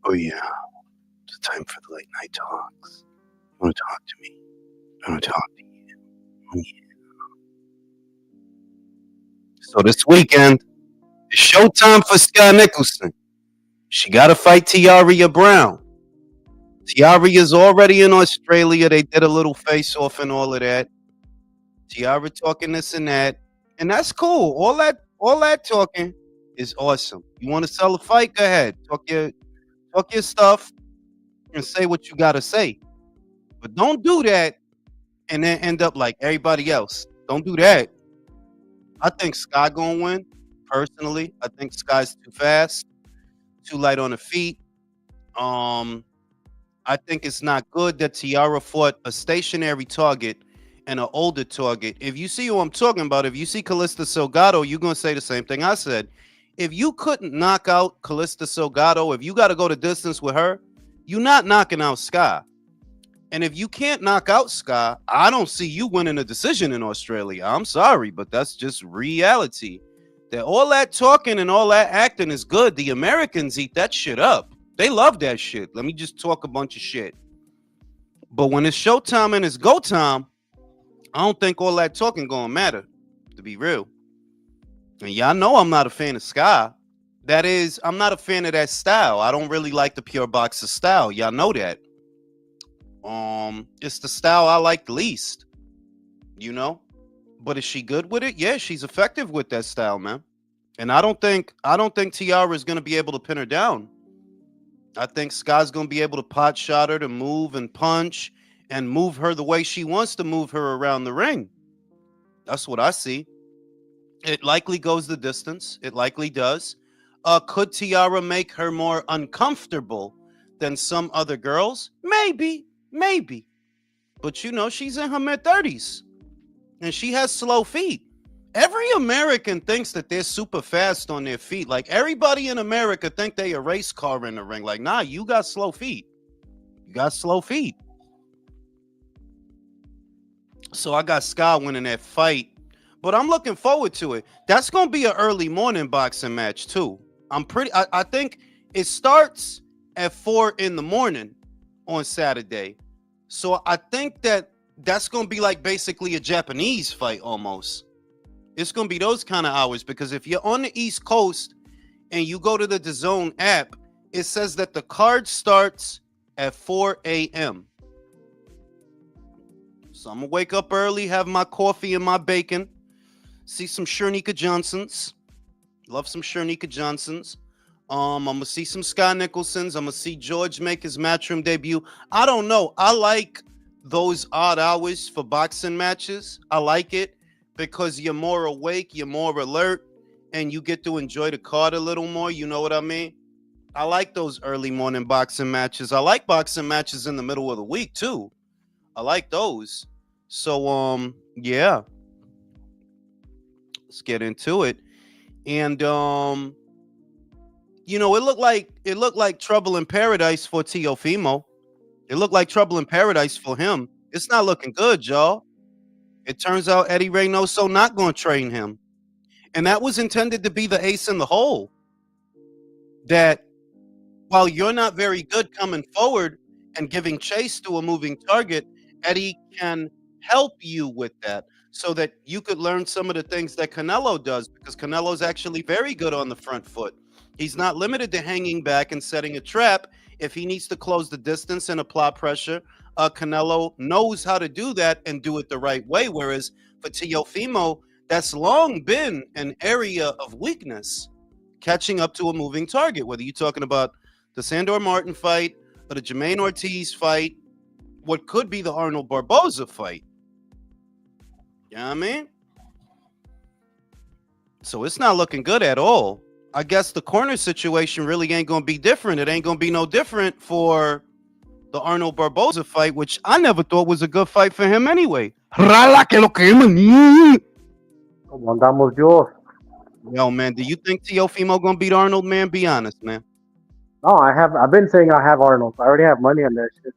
Oh yeah, it's time for the late night talks. You want to talk to me? I want to talk to you. Oh, yeah. So this weekend, it's showtime for Sky Nicholson. She got to fight Tiaria Brown. Tiaria's already in Australia. They did a little face off and all of that. Tiara talking this and that's cool. All that talking is awesome. You want to sell a fight? Go ahead. Talk your stuff and say what you gotta say. But don't do that and then end up like everybody else. Don't do that. I think Sky gonna win. Personally, I think Sky's too fast, too light on the feet. Um, I think it's not good that Tiara fought a stationary target and an older target. If you see who I'm talking about, if you see Calista Salgado, you're gonna say the same thing I said. If you couldn't knock out Calista Salgado, if you got to go the distance with her, you're not knocking out Sky. And if you can't knock out Sky, I don't see you winning a decision in Australia. I'm sorry, but that's just reality. That all that talking and all that acting is good. The Americans eat that shit up. They love that shit. Let me just talk a bunch of shit. But when it's showtime and it's go time, I don't think all that talking gonna matter, to be real. And y'all know I'm not a fan of Sky. That is, I'm not a fan of that style. I don't really like the pure boxer style. Y'all know that. It's the style I like the least, you know. But is she good with it? Yeah, she's effective with that style, man. And I don't think Tiara is gonna be able to pin her down. I think Sky's gonna be able to pot shot her to move and punch and move her the way she wants to move her around the ring. That's what I see. It likely goes the distance. It likely does. Could Tiara make her more uncomfortable than some other girls? Maybe. But you know, she's in her mid-30s. And she has slow feet. Every American thinks that they're super fast on their feet. Like, everybody in America think they a race car in the ring. Like, nah, you got slow feet. You got slow feet. So I got Sky winning that fight. But I'm looking forward to it. That's going to be an early morning boxing match, too. I think it starts at 4 in the morning on Saturday. So I think that's going to be like basically a Japanese fight almost. It's going to be those kind of hours, because if you're on the East Coast and you go to the DAZN app, it says that the card starts at 4 a.m. So I'm going to wake up early, have my coffee and my bacon, see some Shernika Johnsons. Love some Shernika Johnsons. I'm going to see some Sky Nicholsons. I'm going to see George make his Matchroom debut. I don't know. I like those odd hours for boxing matches. I like it because you're more awake, you're more alert, and you get to enjoy the card a little more. You know what I mean? I like those early morning boxing matches. I like boxing matches in the middle of the week too. I like those. So, yeah. Let's get into it. And you know, it looked like trouble in paradise for Teofimo. It looked like trouble in paradise for him. It's not looking good, y'all. It turns out Eddie Reynoso not going to train him. And that was intended to be the ace in the hole. That while you're not very good coming forward and giving chase to a moving target, Eddie can help you with that so that you could learn some of the things that Canelo does, because Canelo's actually very good on the front foot. He's not limited to hanging back and setting a trap. If he needs to close the distance and apply pressure, Canelo knows how to do that and do it the right way. Whereas for Teofimo, that's long been an area of weakness, catching up to a moving target, whether you're talking about the Sandor Martin fight or the Jermaine Ortiz fight, what could be the Arnold Barboza fight. You know what I mean? So it's not looking good at all. I guess the corner situation really ain't going to be different. It ain't going to be no different for the Arnold Barboza fight, which I never thought was a good fight for him anyway. Rala que lo que Como andamos yo? Yo, man, do you think Teofimo going to beat Arnold, man? Be honest, man. No, I've been saying I have Arnold. I already have money on that shit.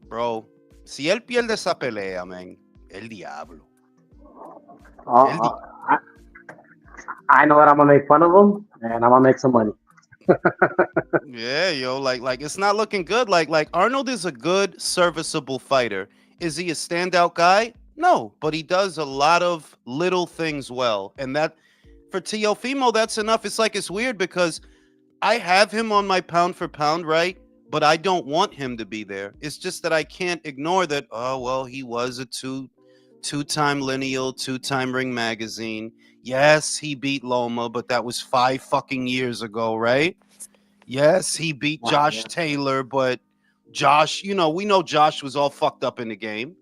Bro, si él pierde esa pelea, man, el diablo. I know that I'm gonna make fun of him and I'm gonna make some money. Yeah, yo, like it's not looking good. Like Arnold is a good, serviceable fighter. Is he a standout guy? No, but he does a lot of little things well, and that for Teofimo, that's enough. It's like it's weird because I have him on my pound for pound, right? But I don't want him to be there. It's just that I can't ignore that. Oh well, he was a two-time lineal, two-time Ring Magazine. Yes, he beat Loma, but that was 5 fucking years ago, right? Yes, he beat Wow, Josh yeah. Taylor, but Josh, we know Josh was all fucked up in the game,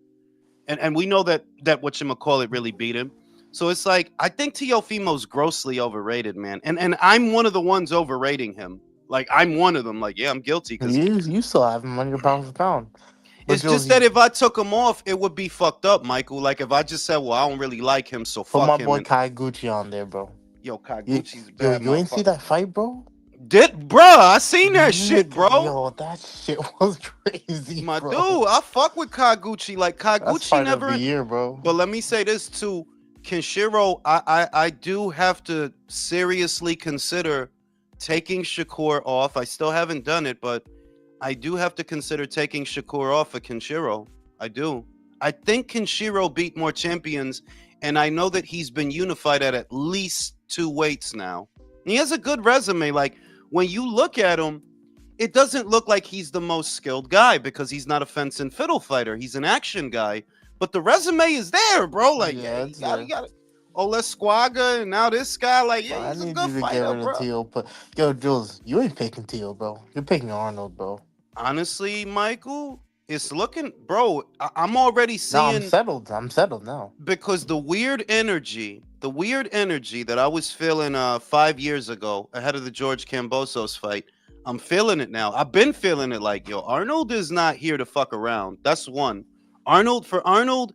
and we know that whatchamacallit really beat him. So it's like I think Teofimo's grossly overrated, man, and I'm one of the ones overrating him. Like I'm one of them. Like yeah, I'm guilty because You still have him on your pound for pound. But it's Jules, just that if I took him off, it would be fucked up, Michael. Like if I just said, well, I don't really like him, so put my fuck him. boy And Kai Gucci on there, bro. yo, You, Kaguchi's a yo, bad you ain't see motherfucker. that fight, bro? Bruh, I seen that shit, Nigga, bro. yo, that shit was crazy, My dude, bro. I fuck with Kaguchi. Like That's Kaguchi fight of the never. year, bro. But let me say this too, Kenshiro. I do have to seriously consider taking Shakur off. I still haven't done it, but I do have to consider taking Shakur off for Kenshiro. I do. I think Kenshiro beat more champions, and I know that he's been unified at least 2 weights now. He has a good resume. Like when you look at him, it doesn't look like he's the most skilled guy because he's not a fence and fiddle fighter. He's an action guy. But the resume is there, bro. Like, yeah, Yeah, you it's got, there. you got it. Oles Squaga, and now this guy, like, Bro, yeah, I he's a need good you to get fighter, rid of bro. Teal. But yo, Jules, you ain't picking Teal, bro. You're picking Arnold, bro. Honestly, Michael, it's looking, bro. I'm already No, I'm seeing settled. I'm settled now. because the weird energy that I was feeling 5 years ago ahead of the George Cambosos fight. I'm feeling it now. I've been feeling it like, yo, Arnold is not here to fuck around. That's one. Arnold,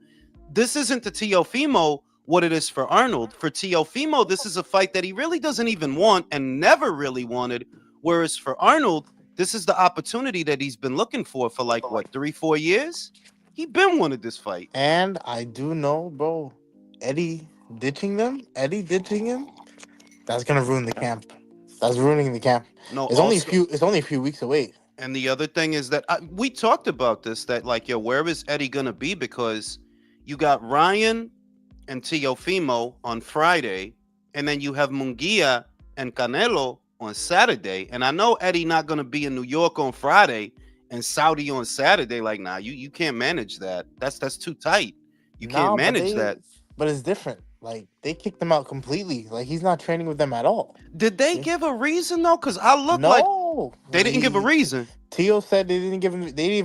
this isn't the Teofimo what it is for Arnold. For Teofimo, this is a fight that he really doesn't even want and never really wanted. Whereas for Arnold, this is the opportunity that he's been looking for like what 3-4 years. He been wanted this fight. And I do know, bro, Eddie ditching him, that's gonna ruin the camp. That's ruining the camp. No, It's only a also, few. It's only a few weeks away. and the other thing is that we talked about this. That like, yo, where is Eddie gonna be? Because you got Ryan and Teofimo on Friday, and then you have Munguia and Canelo on Saturday. And I know Eddie not gonna be in New York on Friday and Saudi on Saturday. Like, nah, you can't manage that. That's too tight. You can't Nah, manage that. but it's different. Like they kicked him out completely. Like he's not training with them at all. Did they Yeah. give a reason though? Because I look like No, they didn't give a reason. Tio said they didn't give him. They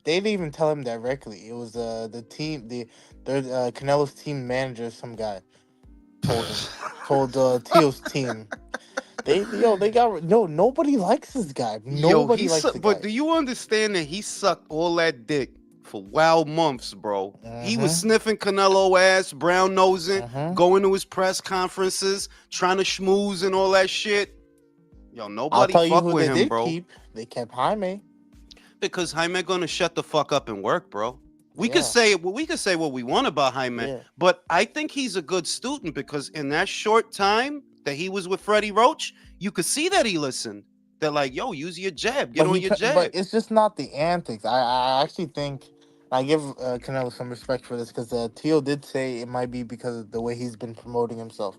didn't even tell him directly. It was the team, their Canelo's team manager, some guy told him. Told Tio's team. They got no. Nobody likes this guy. Yo, Nobody likes the but guy. do you understand that he sucked all that dick for wild months, bro? He was Mhm. sniffing Canelo ass, brown nosing, Mhm. going to his press conferences, trying to schmooze and all that shit. Yo, I'll nobody tell you fuck who with they him, did bro. keep. They kept Jaime. Because Jaime gonna shut the fuck up and work, bro. We could Yeah. say what we want about Jaime, Yeah. but I think he's a good student because in that short time that he was with Freddie Roach, you could see that he listened. They're like, yo, use your jab, get But on your but jab. it's just not the antics. I actually think I give Canelo some respect for this because Tio did say it might be because of the way he's been promoting himself,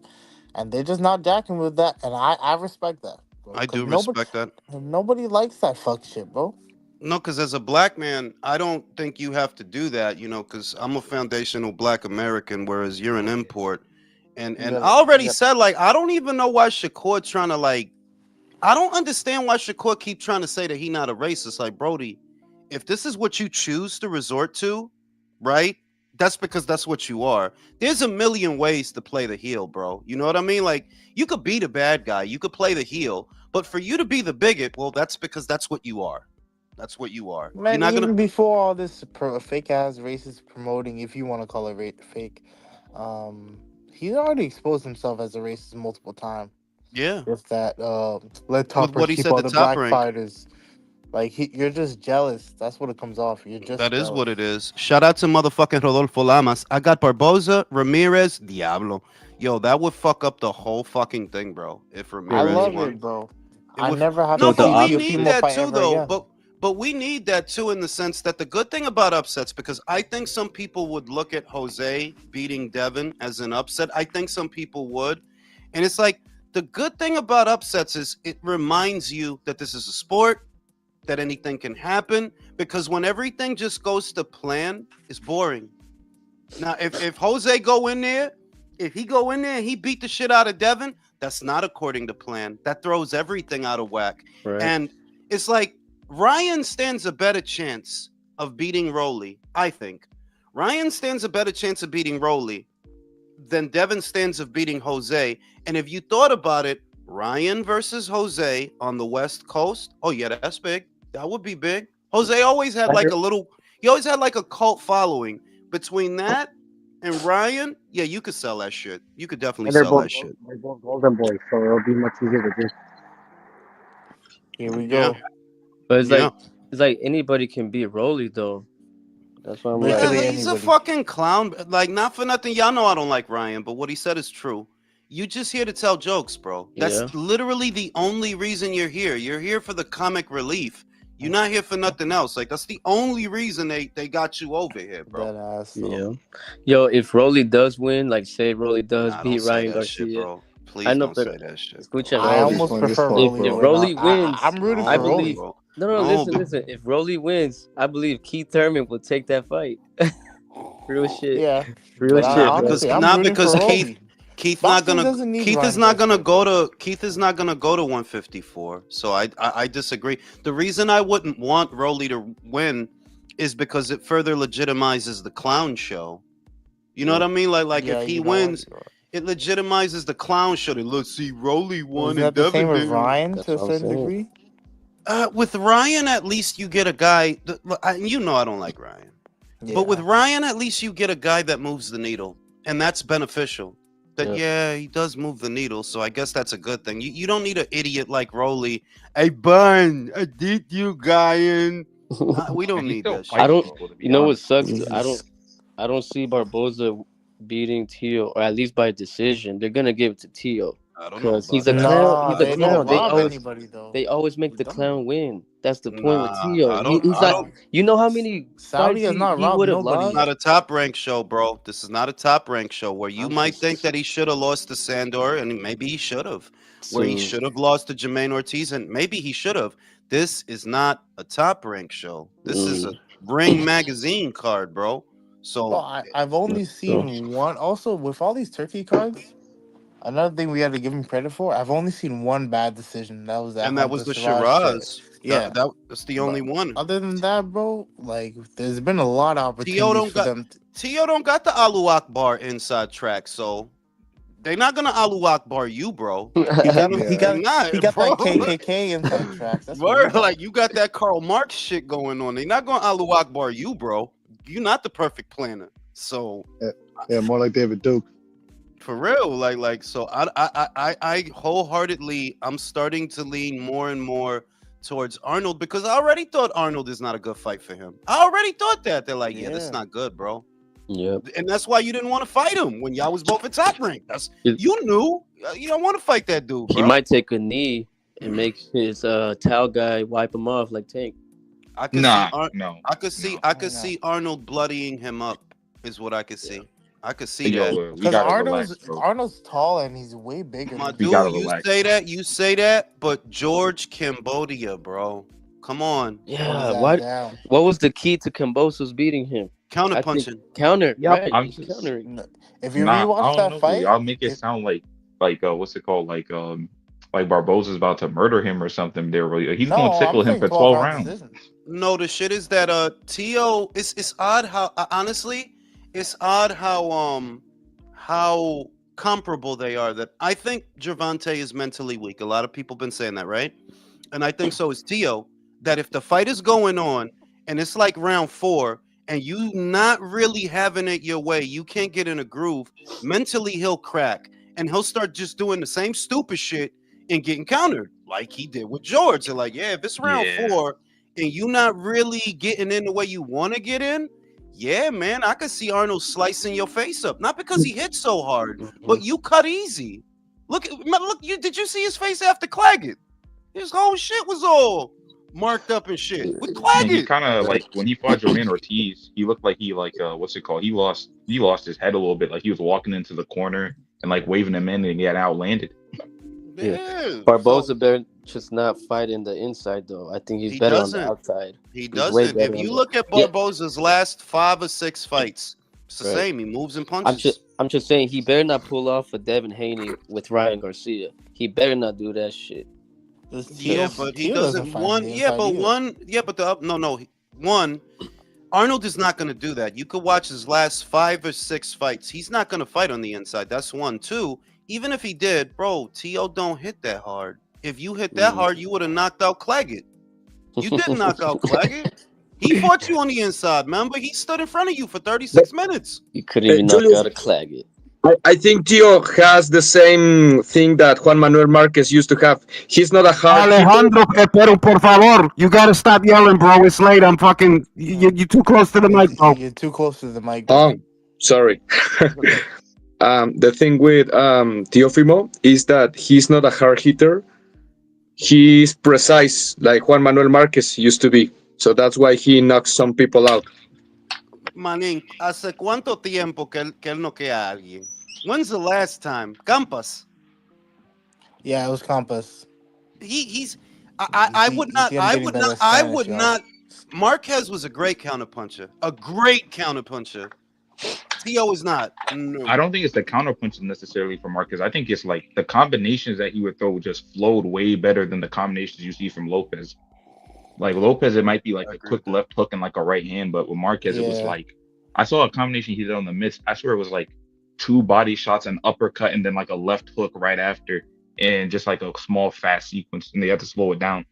and they're just not jacking with that, and I respect that, bro. I Because do respect that. nobody likes that fuck shit, bro. No, because as a black man, I don't think you have to do that, because I'm a foundational black American, whereas you're an import. And I already Yep. said, like, I don't even know why Shakur trying to, like, I don't understand why Shakur keep trying to say that he not a racist. Like, Brody, if this is what you choose to resort to, right? That's because that's what you are. There's a million ways to play the heel, bro. You know what I mean? Like, you could be the bad guy, you could play the heel, but for you to be the bigot, well, that's because that's what you are. That's what you are. You're Man, not gonna. even before all this fake ass racist promoting, if you want to call it fake, he's already exposed himself as a racist multiple times. Yeah. With that, let With toppers what he keep said, all the the top black rank. fighters. Like you're just jealous. That's what it comes off. You're just That is what jealous. it is. Shout out to motherfucking Rodolfo Lamas. I got Barboza, Ramirez, Diablo. Yo, that would fuck up the whole fucking thing, bro. If I Ramirez love won. it, bro. I never have no, to see but we need Teofimo that fight too, ever though. again. But we need that too in the sense that the good thing about upsets, because I think some people would look at Jose beating Devin as an upset. I think some people would, and it's like the good thing about upsets is it reminds you that this is a sport, that anything can happen. Because when everything just goes to plan, it's boring. Now, if Jose go in there, if he go in there and he beat the shit out of Devin, that's not according to plan. That throws everything out of whack. Right. And it's like Ryan stands a better chance of beating Rolly, I think. Ryan stands a better chance of beating Rolly than Devin stands of beating Jose. And if you thought about it, Ryan versus Jose on the West Coast, oh yeah, that's big. That would be big. Jose always had like a little, he always had like a cult following. Between that and Ryan, yeah, you could sell that shit. You could definitely sell that shit. They're both golden boys, so it'll be much easier to do. Here we Yeah. go. But it's Yeah. like anybody can beat Rolly though. That's why I'm Yeah, Literally like, he's a anybody. fucking clown. Like, not for nothing. Y'all know I don't like Ryan, but what he said is true. You just here to tell jokes, bro. That's Yeah. literally the only reason you're here. You're here for the comic relief. You're not here for nothing else. Like, that's the only reason they got you over here, bro. That ass. So. yeah. Yo, if Rolly does win, like say Rolly does Nah, beat don't say Ryan that Garcia, shit, bro. Please I know, don't but say that shit. escucha, I bro. almost prefer If Rolly to win. Rolly wins, I'm rooting I for believe. Rolly. No, listen. If Rolly wins, I believe Keith Thurman will take that fight. Real shit. Yeah. Real But shit, Nah, bro. because honestly, I'm not rooting because for Keith. Rolly. Keith Boxing not gonna. doesn't need Keith is Ryan not gonna Garcia. go to. Keith is not gonna go to 154. So I disagree. The reason I wouldn't want Rolly to win is because it further legitimizes the clown show. You know what I mean? Like Yeah, if he you know what? wins, it legitimizes the clown show. That, let's see, Rolly won Was and that the same Devin with didn't. Ryan That's to a what I'm certain saying. degree? With Ryan, at least you get a guy. You know I don't like Ryan. Yeah. But with Ryan, at least you get a guy that moves the needle, and that's beneficial. That yeah, he does move the needle, so I guess that's a good thing. You don't need an idiot like Rolly. Hey, Bun, I did you guy in. We don't need that shit. I don't. People, to be You know what honest. sucks? I don't see Barboza beating Tio, or at least by decision. They're gonna give it to Tio I don't know because he's about a that. clown. He's a they don't clown. rob anybody though. They always make the don't. clown win. That's the point with Nah, Tio. I don't. He's I not. don't. You know how many Saudi fights has not he robbed would have nobody lost? Not yet. a top rank show, bro. This is not a top rank show where you I'm might just- think that he should have lost to Sandor, and maybe he should have. Where he So- should have lost to Jermaine Ortiz, and maybe he should have. This is not a top rank show. This is a Ring Magazine card, bro. So Well, I've only seen one. Also, with all these turkey cards, another thing we had to give him credit for, I've only seen one bad decision. That was that. and that was Hunter the Shiraz shit. Shiraz. Yeah. That's the only one. Other than that, bro, like there's been a lot of Tio opportunities don't for got them. Tio don't got the Alu Akbar inside track, so they're not gonna Alu Akbar you, bro. He got They're not, that bro. KKK inside tracks. That's what Word, he got. like you got that Karl Marx shit going on. They're not gonna Alu Akbar you, bro. You're not the perfect planner. So Yeah, more like David Duke. for real, like so I wholeheartedly I'm starting to lean more and more towards Arnold because I already thought Arnold is not a good fight for him. I already thought that. They're like, yeah, that's not good, bro. Yep. And that's why you didn't want to fight him when y'all was both at top rank. You knew you don't want to fight that dude, bro. He might take a knee and make his Tao guy wipe him off like Tank. I could No. I could see Arnold bloodying him up is what I could see. I could see that. We Because gotta relax, bro. Arnold's tall and he's way bigger. My than dude, gotta you relax. say that, but George Cambodia, bro. Come on. Yeah. What was the key to Cambosos beating him? Counter I think punching. Counter. Yep. Right. I'm he's just- countering. If you I rewatch don't that know, fight, y'all make it sound like what's it called? Like Barboza's about to murder him or something. He's no, gonna tickle I'm him saying for 12 rounds. decision. No, the shit is that Tio it's odd how honestly, it's odd how comparable they are. That I think Gervonta is mentally weak. A lot of people been saying that, right? And I think so is Tio. That if the fight is going on and it's like round 4 and you not really having it your way, you can't get in a groove, mentally he'll crack and he'll start just doing the same stupid shit and getting countered like he did with George. They're like, yeah, if it's round 4 and you not really getting in the way you want to get in, yeah, man, I could see Arnold slicing your face up. Not because he hit so hard, but you cut easy. Look, did you see his face after Claggett? His whole shit was all marked up and shit with And he Claggett. kind of like when he fought Jermaine Ortiz, he looked like he like what's it called? He lost his head a little bit. Like he was walking into the corner and like waving him in and he got outlanded. Yeah. Yeah. Barboza So better just not fight in the inside though. I think he's he better on the doesn't. outside. He He's way doesn't. better If on you the look at yeah. Barboza's last 5 or 6 fights, it's the Right. same. He moves and I'm punches. just saying he better not pull off a Devin Haney with Ryan Garcia. He better not do that shit. Yeah, but he Tio doesn't fight on one. the Yeah, inside but either. one. Yeah, but one. Arnold is not going to do that. You could watch his last 5 or 6 fights. He's not going to fight on the inside. That's one. Two. Even if he did, bro, Tio don't hit that hard. If you hit that hard, you would have knocked out Claggett. You didn't knock out Claggett. He fought you on the inside, remember? He stood in front of you for 36 minutes. You couldn't even knock Julius, out a Claggett. I think Tio has the same thing that Juan Manuel Marquez used to have. He's not a hard hitter. Alejandro, pero por favor, you gotta stop yelling, bro. It's late. I'm fucking. You're too close to the mic, bro. You're too close to the mic, bro. Oh, sorry. The thing with Teofimo is that he's not a hard hitter. He's precise, like Juan Manuel Marquez used to be. So that's why he knocks some people out. Manín, ¿hace cuánto tiempo que él noquea a alguien? When's the last time? Campas. Yeah, it was Compass. He's. I You would see not. him I getting would better not. at I Spanish, would yo. not. Marquez was a great counterpuncher. A great counterpuncher. Tio is not. No. I don't think it's the counterpunches necessarily for Marquez. I think it's like the combinations that he would throw just flowed way better than the combinations you see from Lopez. Like Lopez, it might be like I a agree quick with that. left hook and like a right hand, but with Marquez, it was Yeah. like I saw a combination he did on the mitts. I swear it was like 2 body shots, an uppercut, and then like a left hook right after, and just like a small fast sequence, and they had to slow it down.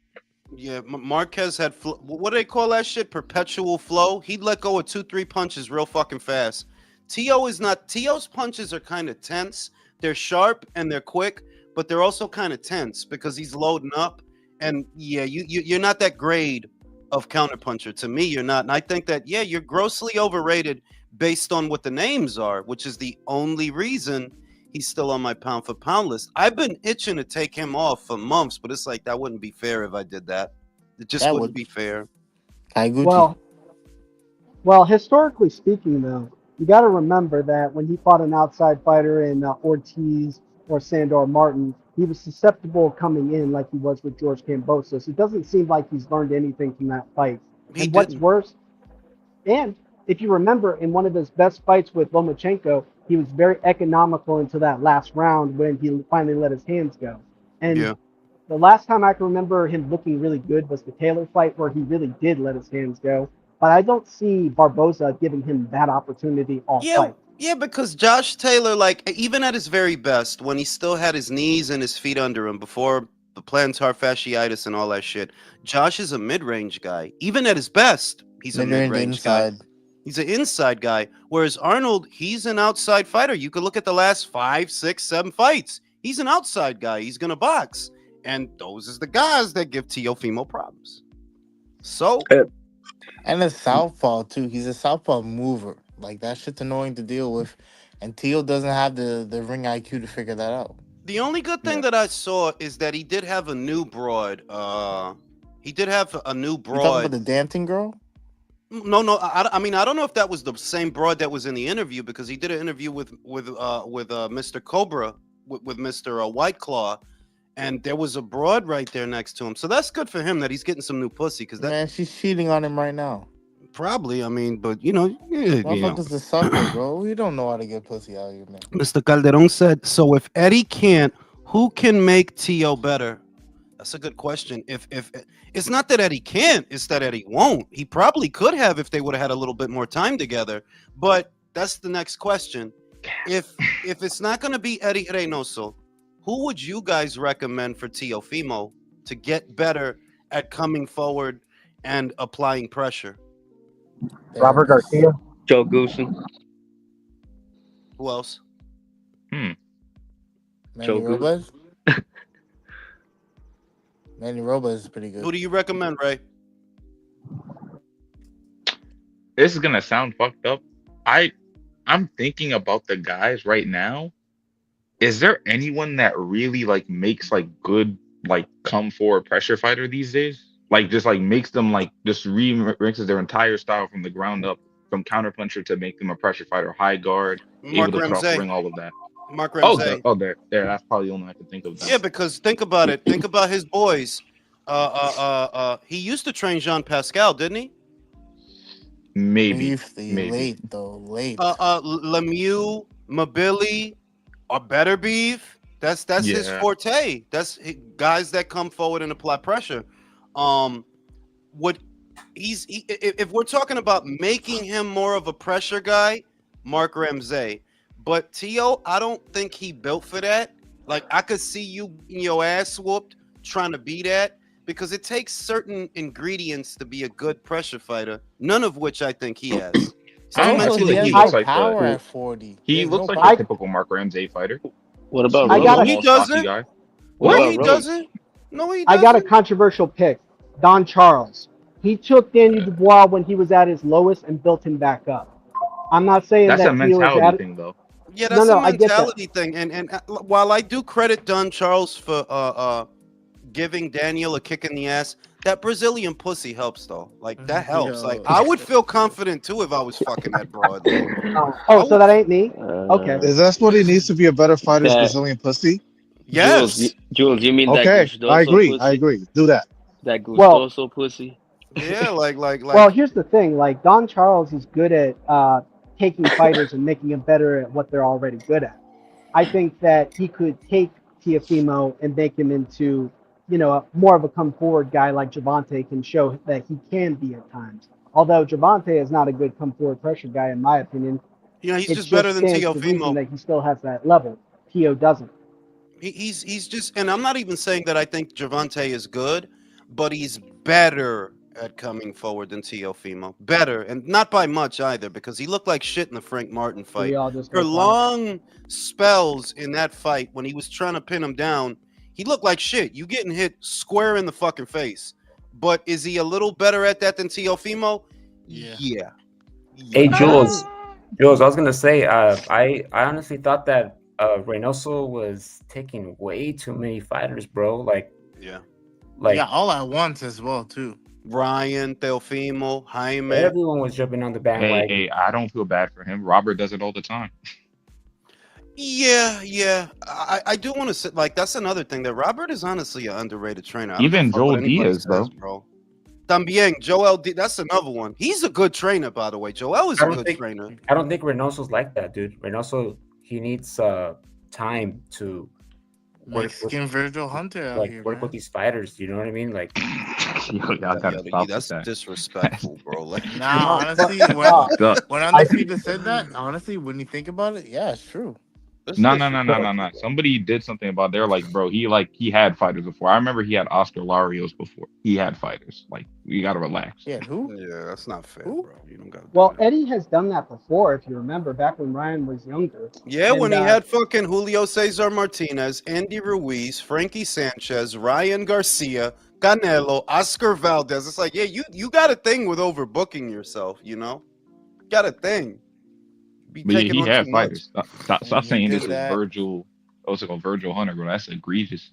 Yeah, Marquez had what do they call that shit? Perpetual flow. He'd let go of 2-3 punches real fucking fast. Tio is not. Tio's punches are kind of tense. They're sharp and they're quick, but they're also kind of tense because he's loading up. And yeah, you're not that grade of counterpuncher. To me, you're not. And I think that you're grossly overrated based on what the names are, which is the only reason he's still on my pound for pound list. I've been itching to take him off for months, but it's like that wouldn't be fair if I did that. It just That wouldn't would. be fair. Kaiguchi. Well, historically speaking, though, you got to remember that when he fought an outside fighter in Ortiz or Sandor Martin, he was susceptible coming in like he was with George Kambosos. It doesn't seem like he's learned anything from that fight. He And what's didn't. worse, and if you remember, in one of his best fights with Lomachenko, he was very economical into that last round when he finally let his hands go. And Yeah. the last time I can remember him looking really good was the Taylor fight where he really did let his hands go. But I don't see Barboza giving him that opportunity all fight. Yeah, because Josh Taylor, like, even at his very best, when he still had his knees and his feet under him before the plantar fasciitis and all that shit, Josh is a mid-range guy. Even at his best, he's a Mid-range mid-range guy. inside. He's an inside guy. Whereas Arnold, he's an outside fighter. You could look at the last 5, 6, 7 fights. He's an outside guy. He's going to box. And those is the guys that give Teofimo problems. So, And a southpaw, too. He's a southpaw mover. Like, that shit's annoying to deal with. And Tio doesn't have the ring IQ to figure that out. the only good thing that I saw is that he did have a new broad. He did have a new You talking broad. about the dancing girl? No. I mean, I don't know if that was the same broad that was in the interview because he did an interview with Mr. Cobra with Mr. White Claw, and there was a broad right there next to him. So that's good for him that he's getting some new pussy because that Man, she's cheating on him right now. probably. I mean, but you know. Motherfuckers a sucker, bro. We don't know how to get pussy out here, man. Mr. Calderon said, so if Eddie can't, who can make Tio better? That's a good question. If it's not that Eddie can't, it's that Eddie won't. He probably could have if they would have had a little bit more time together. But that's the next question. If it's not going to be Eddie Reynoso, who would you guys recommend for Teofimo to get better at coming forward and applying pressure? Robert Garcia. Joe Goosen. Who else? Manny Joe Goose. Robles? Manny Robles is pretty good. Who do you recommend, Ray? This is gonna sound fucked up. I'm thinking about the guys right now. Is there anyone that really like makes like good like come forward pressure fighter these days. Like just like makes them like just remixes their entire style from the ground up, from counterpuncher to make them a pressure fighter, high guard, able Mark to put off the Ramsey. ring, all of that. Mark Oh, Ramsey. there. That's probably the only one I could think of. Then Yeah, because think about it. Think about his boys. He used to train Jean Pascal, didn't he? maybe, Briefly maybe. late though, late. Lemieux, Mabili, or better beef. That's his Yeah. forte. Guys that come forward and apply pressure. What if we're talking about making him more of a pressure guy, Mark Ramsey. But Tio, I don't think he built for that. Like I could see you getting your ass whooped trying to be that because it takes certain ingredients to be a good pressure fighter. None of which I think he has. So I you Also, feel mentioned he like the has he heat. looks no like power the at 40. he has looks no like power. the typical Mark Ramsey fighter. What about I Smooth, got Rose? a- He small, stocky doesn't. guy. No, What What? about he Rose? doesn't. No, he I got a doesn't. controversial pick. Don Charles. He took Daniel Dubois when he was at his lowest and built him back up. I'm not saying That's a that Theo is mentality at. thing, though. Yeah, No, that's a no, I get that. mentality thing. And while I do credit Don Charles for giving Daniel a kick in the ass, that Brazilian pussy helps though. Like that helps. Like Yo. I would feel confident too if I was fucking that broad. Like, I Oh, so would. that ain't me? Okay. Is that what he needs to be a better fighter? Is That Brazilian pussy? Yes. Jules, you mean that Okay, I gustoso agree. I pussy? agree. Do that. That Well, gustoso pussy? Yeah. well, here's the thing. Like Don Charles is good at taking fighters and making them better at what they're already good at. I think that he could take Teofimo and make him into, more of a come forward guy like Gervonta can show that he can be at times. Although Gervonta is not a good come forward pressure guy in my opinion, he's it just better just than stands to reason Teofimo. that he still has that level. Teo doesn't. He's just, and I'm not even saying that I think Gervonta is good, but he's better at coming forward than Teofimo. Better, and not by much either, because he looked like shit in the Frank Martin So fight. we all just For go quiet. long spells in that fight, when he was trying to pin him down, he looked like shit. You getting hit square in the fucking face. But is he a little better at that than Teofimo? Yeah. Yeah. Hey, Yeah. Jules. Jules, I was gonna say, I honestly thought that Reynoso was taking way too many fighters, bro. Like, Yeah. Yeah, all at once as well too. Ryan, Teofimo, Jaime. everyone was jumping on the bandwagon. Hey, I don't feel bad for him. Robert does it all the time. Yeah. I do want to say, like, that's another thing that Robert is honestly an underrated trainer. I don't Even give a fuck what Joel anybody Diaz, says, bro. También, Joel Diaz, that's another one. He's a good trainer, by the way. Joel is I a don't good think- trainer. I don't think Reynoso's like that, dude. Reynoso, he needs time to Like work with, skin Virgil Hunter out here, work man. with these fighters. You know what I mean? Like, Y'all gotta stop That's with that. disrespectful, bro. Like, Nah, honestly, when Undefeated said that, honestly, when you think about it, yeah, it's true. No. Somebody did something about. They're like, bro, he had fighters before. I remember he had Oscar Larios before. He had fighters. Like, you gotta relax. Yeah, who? Yeah, that's not fair, Who? bro. You don't got. Well, Eddie has done that before, if you remember, back when Ryan was younger. Yeah, And, when he had fucking Julio Cesar Martinez, Andy Ruiz, Frankie Sanchez, Ryan Garcia, Canelo, Oscar Valdez. It's like, yeah, you got a thing with overbooking yourself, you know? Got a thing. Be But yeah, taking he on had too much. fighters. Stop And he saying did this is that. Virgil. What's it called? Virgil Hunter, bro. That's egregious.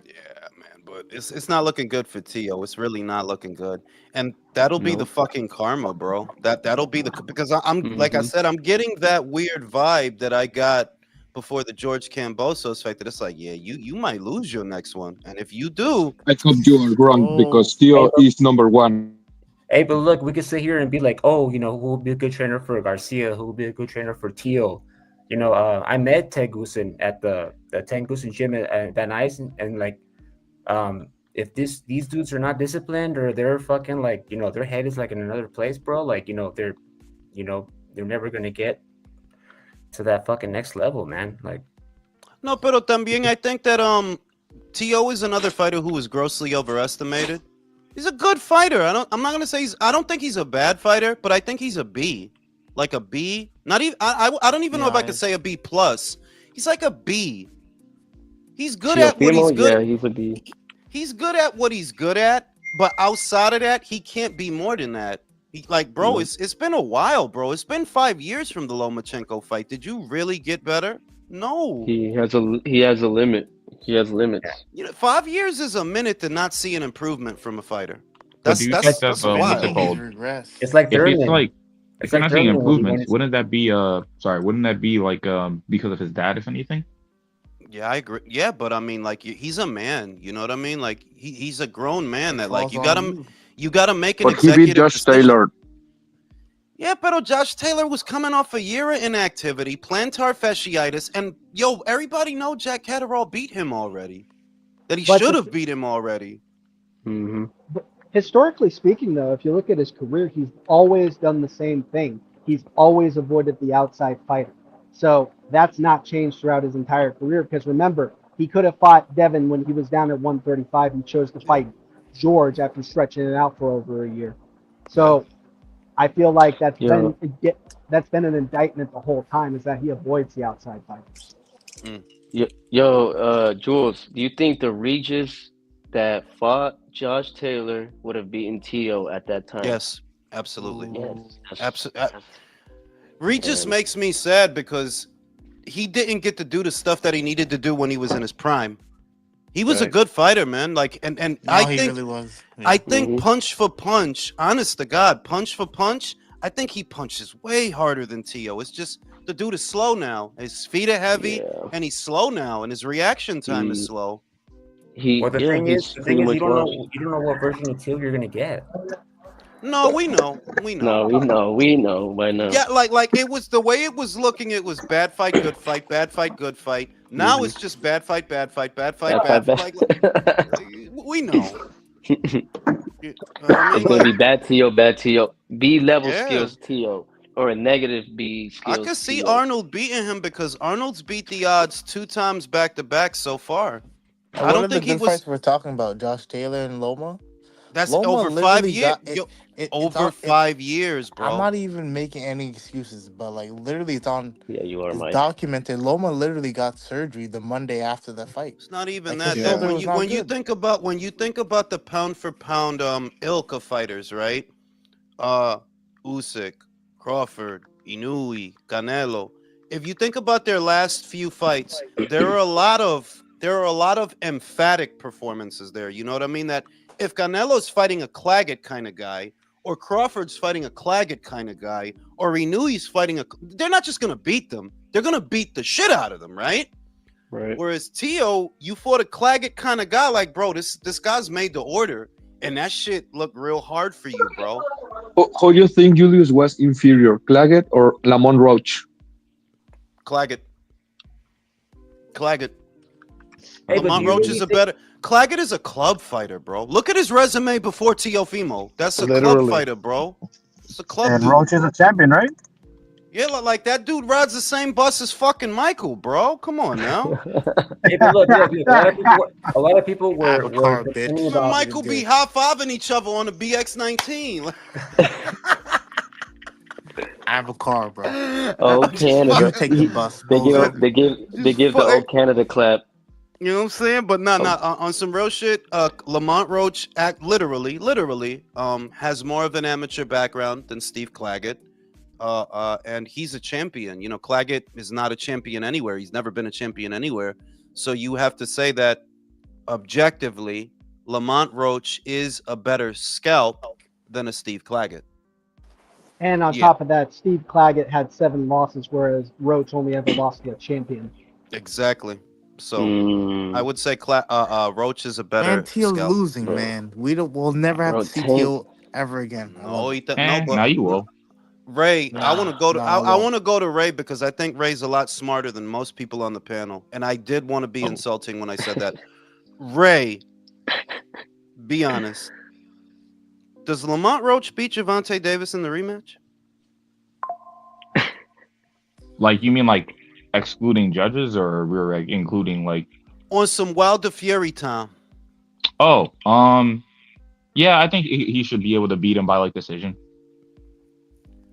Yeah, man, but it's not looking good for Tio. It's really not looking good, and that'll be No. the fucking karma, bro. That'll be the because I'm like I Mhm. said, I'm getting that weird vibe that I got before the George Kambosos fight. That it's like, yeah, you might lose your next one, and if you do, I hope you are wrong because Hey, Theo is number one. hey, but look, we could sit here and be like, oh, who will be a good trainer for Garcia? Who will be a good trainer for Tio? I met Ted Goosen at the Ted Goosen gym at Van Nuys, and like, if these dudes are not disciplined or they're fucking like, their head is like in another place, bro. Like, they're never gonna get to that fucking next level, man. Like, no, pero también I think that Tio is another fighter who was grossly overestimated. He's a good fighter. I'm not gonna say I don't think he's a bad fighter, but I think he's a B. Like a B. Not even I don't even know if I could say a B plus. He's like a B. He's good at what he's good. Yeah, he's a B. He's good at what he's good at, but outside of that, he can't be more than that. Bro, it's been a while, bro. It's been 5 years from the Lomachenko fight. Did you really get better? No. He has a limit. He has limits. 5 years is a minute to not see an improvement from a fighter. But do you think that That's what's it wild. He's called? regressed. It's like If it's Thurman. like if It's you're like not seeing Thurman when he improvements, went. wouldn't that be because of his dad, if anything? Yeah, I agree. Yeah, but I mean, like, he's a man. You know what I mean? Like, he's a grown man. It That like falls on you gotta make an But he beat executive Josh decision. Taylor. Yeah, but Josh Taylor was coming off a year of inactivity, plantar fasciitis, and everybody know Jack Catterall beat him already. That he But should the- have beat him already. Mm-hmm. But historically speaking, though, if you look at his career, he's always done the same thing. He's always avoided the outside fighter. So that's not changed throughout his entire career. Because remember, he could have fought Devin when he was down at 135. He chose to fight George after stretching it out for over a year. So I feel like that's been an indictment the whole time, is that he avoids the outside fighters. Jules, do you think the Regis that fought Josh Taylor would have beaten Tio at that time? Yes, absolutely. Yes. Absolutely. Regis makes me sad because he didn't get to do the stuff that he needed to do when he was in his prime. He was a Right. good fighter, man. Like, and No, I he think really was. I think Mhm. punch for punch, honest to God, punch for punch, I think he punches way harder than Tio. It's just the dude is slow now. His feet are heavy, Yeah. and he's slow now, and his reaction time is He- slow. Well, the thing he's is, pretty much you washed. don't know what version of Teal you're gonna get. No, we know. No, we know by now. Yeah, like it was the way it was looking. It was bad fight, good fight, bad fight, good fight. Now it's just bad fight, bad fight, bad fight, bad fight. Like, we know. It's gonna be bad Tio, B level Yeah. skills Tio, or a negative B I skills. could see Tio. Arnold beating him because Arnold's beat the odds 2 times back to back so far. I One don't of the think he good was. fights we're talking about, Josh Taylor and Loma. That's Loma over 5 literally years. got it. It's Over on- 5 years, bro. I'm not even making any excuses, but like literally, it's on. Yeah, you are, It's Mike. documented. Loma literally got surgery the Monday after the fight. It's not even Like, that. his That shoulder when was you not when you good. think about the pound for pound ilk of fighters, right? Usyk, Crawford, Inoue, Canelo. If you think about their last few fights, there are a lot of emphatic performances there. You know what I mean? That if Canelo's fighting a Claggett kind of guy, or Crawford's fighting a Claggett kind of guy, or Inouye's fighting they're not just gonna beat them. They're gonna beat the shit out of them, right? Right. Whereas Tio, you fought a Claggett kind of guy, like, bro, this guy's made the order, and that shit looked real hard for you, bro. How do you think Julius was inferior, Claggett or Lamont Roach? Claggett. Hey, but Lamont do you Roach really is a think- better. Claggett is a club fighter, bro. Look at his resume before Teofimo. That's a club Literally. fighter, bro. It's a club And dude. Roach is a champion, right? Yeah, like that dude rides the same bus as fucking Michael, bro. Come on now. Hey, but look, a lot of people were Avatar, bitch. complaining Him and about Michael be high-fiving each other on the BX19. I have a car, bro. Oh, Canada. You take the bus. They bozo. give the old Canada clap. You know what I'm saying? But on some real shit, Lamont Roach literally has more of an amateur background than Steve Claggett. And he's a champion. You know, Claggett is not a champion anywhere. He's never been a champion anywhere. So you have to say that objectively, Lamont Roach is a better scalp than a Steve Claggett. And on Yeah. top of that, Steve Claggett had 7 losses, whereas Roach only ever lost to a champion. Exactly. So Mm. I would say Roach is a better Man, Teal's scalp. losing, Bro. man. We'll never have Bro, to see Tank- Teal ever again. I No, love it. no, but Now you will. Ray, I want to go to. Nah, I well. want to go to Ray because I think Ray's a lot smarter than most people on the panel, and I did want to be insulting when I said that. Ray, be honest. Does Lamont Roach beat Gervonta Davis in the rematch? Like you mean like excluding judges, or we're like including like? On some Wilder Fury time. Oh, yeah, I think he should be able to beat him by like decision.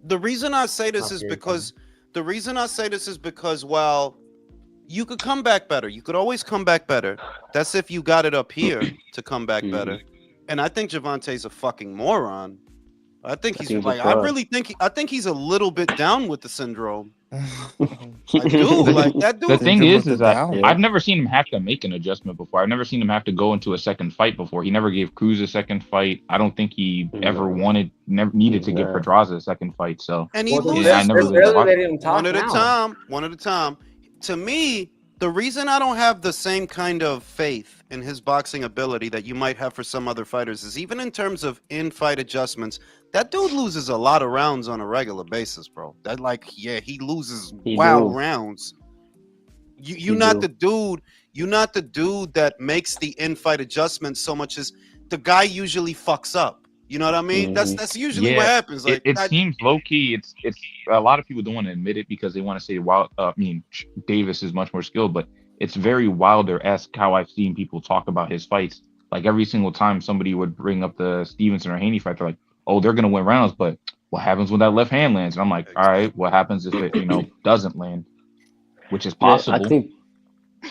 The reason I say this is Okay, because while you could come back better, you could always come back better. That's if you got it up here to come back better. And I think Gervonta's a fucking moron. I think he's think he's a like. fraud. I think he's a little bit down with the syndrome. I do. The, Like that the dude. thing Syndrome is with the that down. Yeah. I've never seen him have to make an adjustment before. I've never seen him have to go into a second fight before. He never gave Cruz a second fight. I don't think he ever never needed to give Nah. Pedraza a second fight. So And he Well, loses. yeah, I never they're really barely watched. letting him talk One at a now. time. One at a time. To me, the reason I don't have the same kind of faith in his boxing ability that you might have for some other fighters is even in terms of in-fight adjustments. That dude loses a lot of rounds on a regular basis, bro. That he loses He wild do. rounds. He You're not do. the dude. You're not the dude that makes the in-fight adjustments so much as the guy usually fucks up. You know what I mean? That's usually what Yeah, happens. Like it that. seems low key. It's a lot of people don't want to admit it because they want to say, "Wow, Davis is much more skilled," but it's very Wilder-esque how I've seen people talk about his fights. Like every single time somebody would bring up the Stevenson or Haney fight, they're like, "Oh, they're gonna win rounds," but what happens when that left hand lands? And I'm like, "All right, what happens if it doesn't land?" Which is Yeah, I possible. think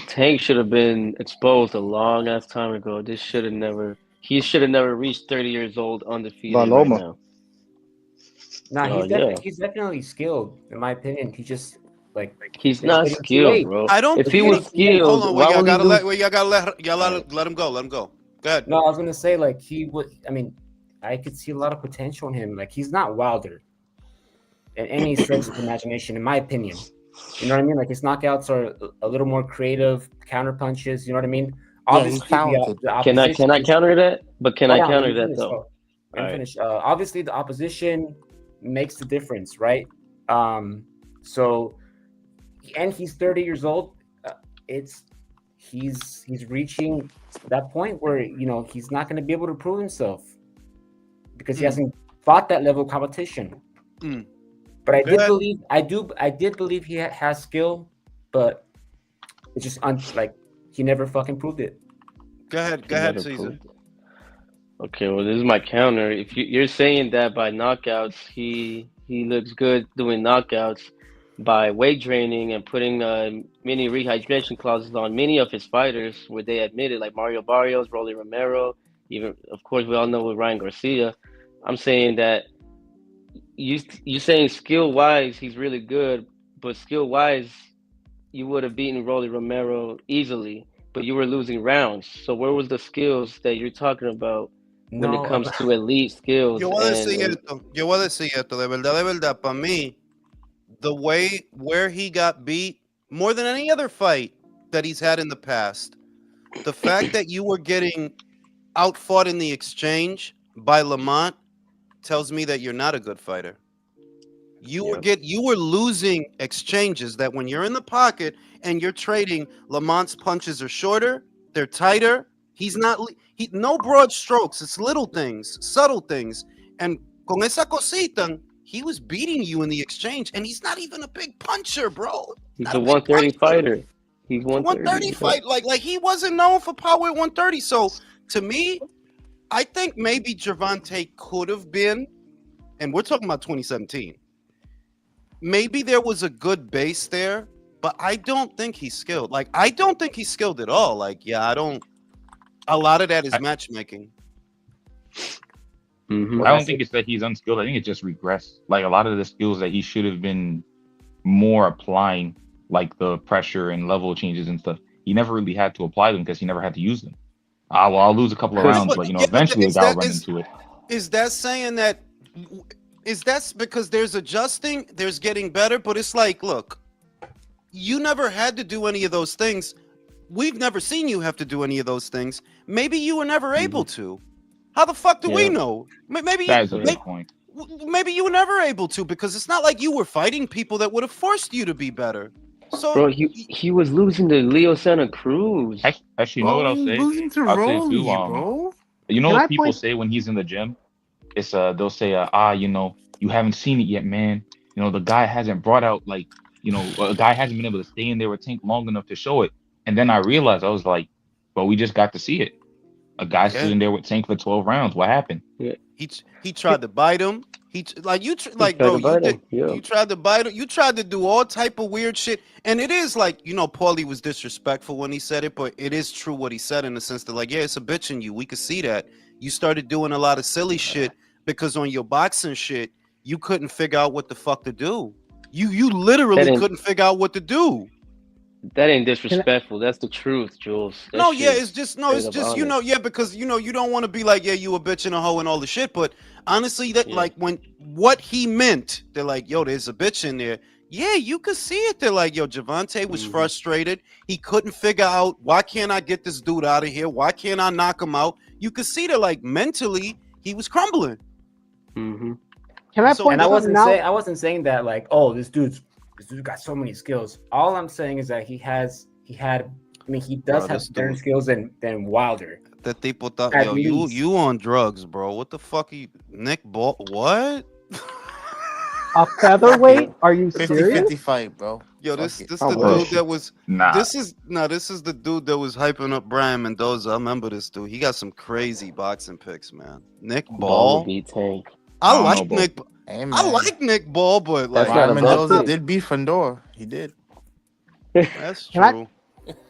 Tank should have been exposed a long ass time ago. This should have never. He should have never reached 30 years old undefeated right Loma. now. Nah, Yeah. he's definitely skilled, in my opinion. He just like He's it's not getting too skilled, late. bro. I don't If he think. was Hold skilled, on, why would he lose? y'all gotta Alright. let him go. Let him go. Go ahead. No, I was gonna say like he would. I mean, I could see a lot of potential in him. Like he's not Wilder in any stretch of the imagination, in my opinion. You know what I mean? Like his knockouts are a little more creative, counter punches. You know what I mean? Yeah, he's Obviously, talented. the Can I opposition. counter that? But can I Hold on, let counter me that finish, though? bro. Let me Alright. finish. Obviously, the opposition makes the difference, right? So, and he's 30 years old. He's reaching that point where he's not going to be able to prove himself because he hasn't fought that level of competition. But I did believe he has skill, but it's just he never fucking proved it. Go ahead, Never Caesar. proved it. Okay, well, this is my counter. If you're saying that by knockouts, he looks good doing knockouts by weight training and putting many rehydration clauses on many of his fighters, where they admitted, like Mario Barrios, Rolly Romero, even of course we all know with Ryan Garcia. I'm saying that you saying skill wise he's really good, but skill wise you would have beaten Rolly Romero easily, but you were losing rounds. So where was the skills that you're talking about when it comes to elite skills? Yo voy a decir esto, de verdad, para mí, the way where he got beat, more than any other fight that he's had in the past, the fact that you were getting outfought in the exchange by Lamont tells me that you're not a good fighter. You were losing exchanges that when you're in the pocket and you're trading, Lamont's punches are shorter, they're tighter. He's not no broad strokes. It's little things, subtle things. And con esa cosita, he was beating you in the exchange, and he's not even a big puncher, bro. He's a 130 fighter. He's 130 fight. Like he wasn't known for power at 130. So to me, I think maybe Gervonta could have been, and we're talking about 2017. Maybe there was a good base there, but I don't think he's skilled. Like I don't think he's skilled at all. Like I don't. A lot of that is matchmaking. I don't think it's that he's unskilled. I think it's just regressed. Like a lot of the skills that he should have been more applying, like the pressure and level changes and stuff, he never really had to apply them because he never had to use them. I'll lose a couple of rounds, but eventually the guy will run into it. Is that saying that? Is that because there's adjusting, there's getting better, but it's like, look, you never had to do any of those things. We've never seen you have to do any of those things. Maybe you were never able to. How the fuck do we know? Maybe that is a good point. Maybe you were never able to because it's not like you were fighting people that would have forced you to be better. So, bro, he was losing to Leo Santa Cruz. Actually, you know what I'll say? Losing to I'll say Rolly, too. bro. You know what people say when he's in the gym? It's they'll say, you haven't seen it yet, man. The guy hasn't brought out a guy hasn't been able to stay in there with Tank long enough to show it. And then I realized I was like, well, we just got to see it. A guy stood in there with Tank for 12 rounds. What happened? Yeah. He tried to bite him. You tried to bite him. You tried to do all type of weird shit. And it is like, Paulie was disrespectful when he said it, but it is true what he said in the sense that, like, yeah, it's a bitch in you. We could see that. You started doing a lot of silly shit because on your boxing shit, you couldn't figure out what the fuck to do. You literally ain't- couldn't figure out what to do. That ain't disrespectful. That's the truth, Jules. That No, yeah, shit it's is just straight up honest. yeah, because you don't want to be like, yeah, you a bitch and a hoe and all the shit. But honestly, that Yeah. like when what he meant, they're like, yo, there's a bitch in there. Yeah, you could see it. They're like, yo, Gervonta was frustrated. He couldn't figure out why can't I get this dude out of here? Why can't I knock him out? You could see that like mentally he was crumbling. Mm-hmm. Can I So- point And I something out? wasn't saying that like, oh, this dude got so many skills. All I'm saying is that he does Bro, have this better dude- skills than Wilder. That people thought, At yo, least. you on drugs, bro. What the fuck are you Nick Ball? What? A featherweight? Are you 50-50 serious? fight, bro. Yo, this Fuck it. this Oh, the bro. dude that was Nah. this is the dude that was hyping up Brian Mendoza. I remember this dude. He got some crazy boxing picks, man. Nick Ball Ball. would beat Tank. I I don't like know, bro. Nick. Hey, man. I like Nick Ball, but like That's not a Brian bad Mendoza pick. did beat Fandor. He did. that's Can I- true.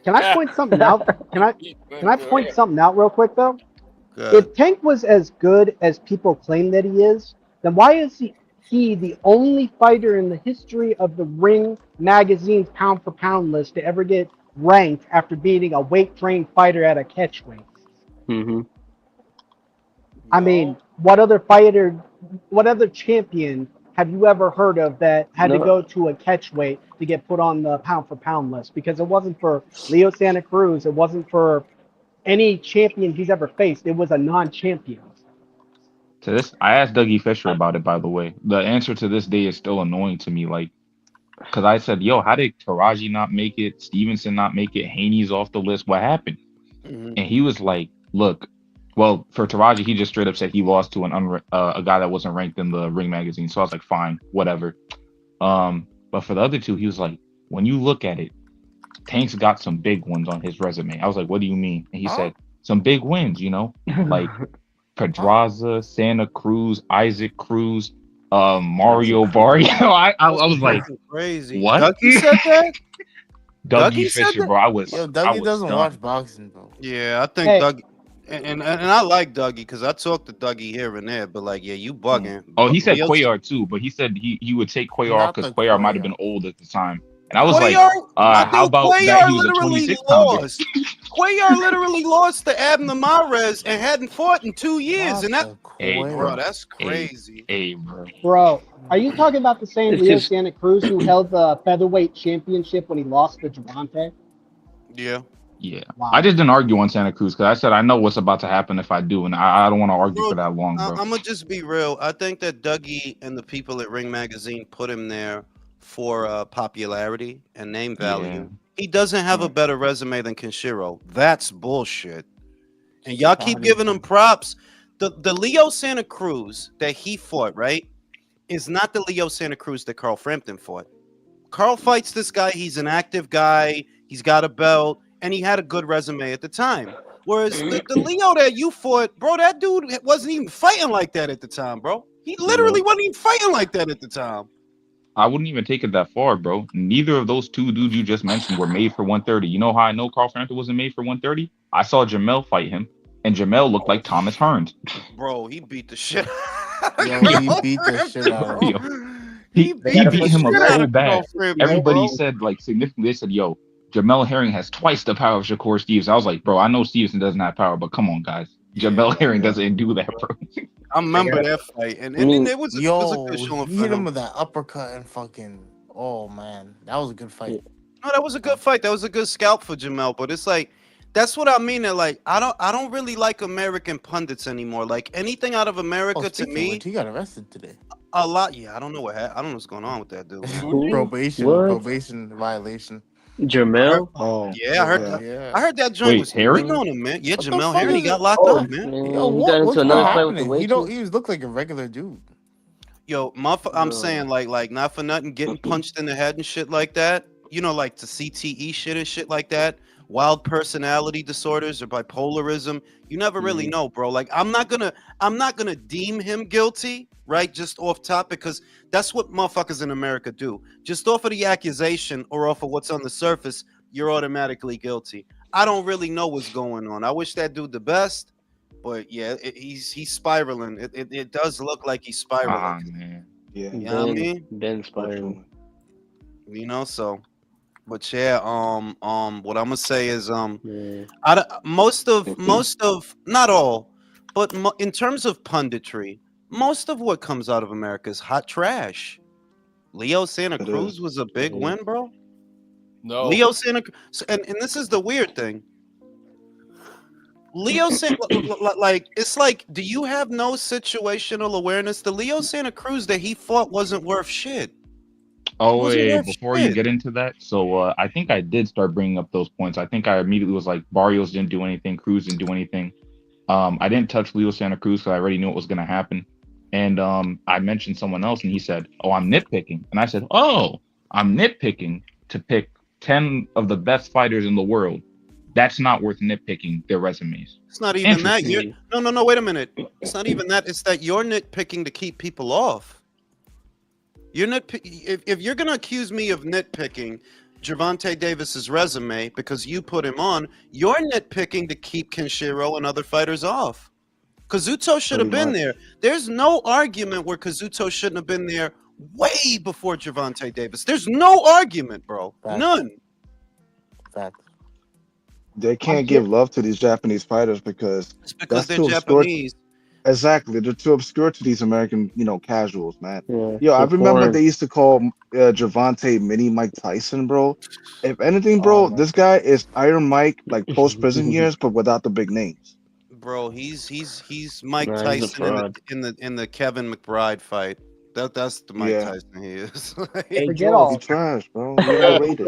Can I point something out? Can I point something out real quick though? Good. If Tank was as good as people claim that he is, then why is he the only fighter in the history of the Ring magazine's pound for pound list to ever get ranked after beating a weight trained fighter at a catchweight? Mm-hmm. I mean, what other champion have you ever heard of that had to No. go to a catchweight to get put on the pound for pound list? Because it wasn't for Leo Santa Cruz, it wasn't for any champion he's ever faced. It was a non-champion. To this, I asked Dougie Fisher about it, by the way. The answer to this day is still annoying to me. Like, because I said, yo, how did Taraji not make it? Stevenson not make it? Haney's off the list. What happened? Mhm. And he was like, look, well, for Taraji, he just straight up said he lost to a guy that wasn't ranked in the Ring magazine. So I was like, fine, whatever. But for the other two, he was like, when you look at it, Tank's got some big ones on his resume. I was like, what do you mean? And he Huh? said, some big wins, like Pedraza, Santa Cruz, Isaac Cruz, Mario Barrio. I was like, Fucking crazy. what? Dougie said that? Dougie Dougie said Fisher, that? bro. I was Yo, Dougie doesn't stunned. watch boxing, bro. Yeah, I think Hey. Dougie. And I like Dougie because I talk to Dougie here and there, but like, yeah, you bugging. Oh, he said Leo's- Cuellar too, but he said he would take Cuellar Not because the Cuellar might have Cuellar. been old at the time. And I was like, Cuellar- my how dude, about that Cuellar he was a literally 26 pounder? lost. Cuellar literally lost to Abner Mares and hadn't fought in 2 years, Not and that, the Hey, Cuellar. bro, that's crazy. Hey, bro. Bro, are you talking about the same It's Leo just- Santa Cruz who held the featherweight championship when he lost to Gervonta? Yeah, Yeah. Wow. I just didn't argue on Santa Cruz because I said I know what's about to happen if I do, and I don't want to argue Bro, for that long, bro. I'm gonna just be real. I think that Dougie and the people at Ring Magazine put him there for popularity and name value. Yeah. He doesn't have a better resume than Kenshiro. That's bullshit. And y'all keep giving him props. The Leo Santa Cruz that he fought, right, is not the Leo Santa Cruz that Carl Frampton fought. Carl fights this guy. He's an active guy. He's got a belt, and he had a good resume at the time. Whereas the Leo that you fought, bro, that dude wasn't even fighting like that at the time, bro. He literally wasn't even fighting like that at the time. I wouldn't even take it that far, bro. Neither of those two dudes you just mentioned were made for 130. You know how I know Carl Frampton wasn't made for 130? I saw Jamel fight him, and Jamel looked like Thomas Hearns. Bro, he beat the shit. Yo, he beat the shit out of him. He beat him up so bad. Everybody bro. said, like, significantly, they said, yo, Jamel Herring has twice the power of Shakur Stevenson. I was like, bro, I know Stevenson doesn't have power, but come on, guys. Jamel Herring doesn't do that, bro. I remember that fight, and it was a Yo, good showing he for hit him him. with that uppercut and fucking. Oh man, that was a good fight. No, that was a good fight. That was a good scalp for Jamel. But it's like, that's what I mean. That like, I don't really like American pundits anymore. Like anything out of America to speaking of me, which, he got arrested today. a lot. Yeah, I don't know what I don't know what's going on with that dude. Probation violation. Jermel? Oh, Yeah, I heard that. Yeah. I heard that joint Wait, was Herring? hitting on him, man. Yeah, What the Jamel fuck Herring, he is got it? locked Oh, up, man. Man, Yo, he what, got into what's another fight with the happening? He waitress. looked like a regular dude. Yo, I'm saying like not for nothing, getting punched in the head and shit like that. You know, like the CTE shit and shit like that. Wild personality disorders or bipolarism. You never really know, bro. Like I'm not gonna deem him guilty, right? Just off top, because that's what motherfuckers in America do. Just off of the accusation or off of what's on the surface, you're automatically guilty. I don't really know what's going on. I wish that dude the best, But yeah, he's spiraling. It does look like he's spiraling. Man. Yeah, You know what I Ben mean? Ben spiraling. unfortunately. So. But yeah, what I'm gonna say is, Yeah. most of, not all, but in terms of punditry, most of what comes out of America is hot trash. Leo Santa It Cruz is. was a big Yeah. win, bro. No. Leo Santa, and this is the weird thing. Leo Santa, like, it's like, do you have no situational awareness? The Leo Santa Cruz that he fought wasn't worth shit. Oh Wasn't wait, worth before you shit. get into that, so I think I did start bringing up those points. I think I immediately was like, Barrios didn't do anything, Cruz didn't do anything. I didn't touch Leo Santa Cruz because I already knew what was going to happen. And I mentioned someone else, and he said, "Oh, I'm nitpicking." And I said, "Oh, I'm nitpicking to pick 10 of the best fighters in the world. That's not worth nitpicking their resumes." It's not even that. Interesting. No. Wait a minute. It's not even that. It's that you're nitpicking to keep people off. You're if you're gonna accuse me of nitpicking Gervonta Davis's resume because you put him on, you're nitpicking to keep Kenshiro and other fighters off. Kazuto should have Pretty been much. there. There's no argument where Kazuto shouldn't have been there way before Gervonta Davis. There's no argument, bro. Facts. None. Facts. They can't give love to these Japanese fighters because It's because that's they're too obscure. Japanese. Exactly, they're too obscure to these American, casuals, man. Yeah. Yo, I they're remember foreign. they used to call Gervonta Mini Mike Tyson, bro. If anything, bro, my this guy is Iron Mike, like post prison years, but without the big names. Bro, he's Mike Nah, he's a Tyson in fraud. the Kevin McBride fight. That's the Mike Yeah, Tyson he is. Hey, Forget Joel. he all trash, bro. He Hey, overrated.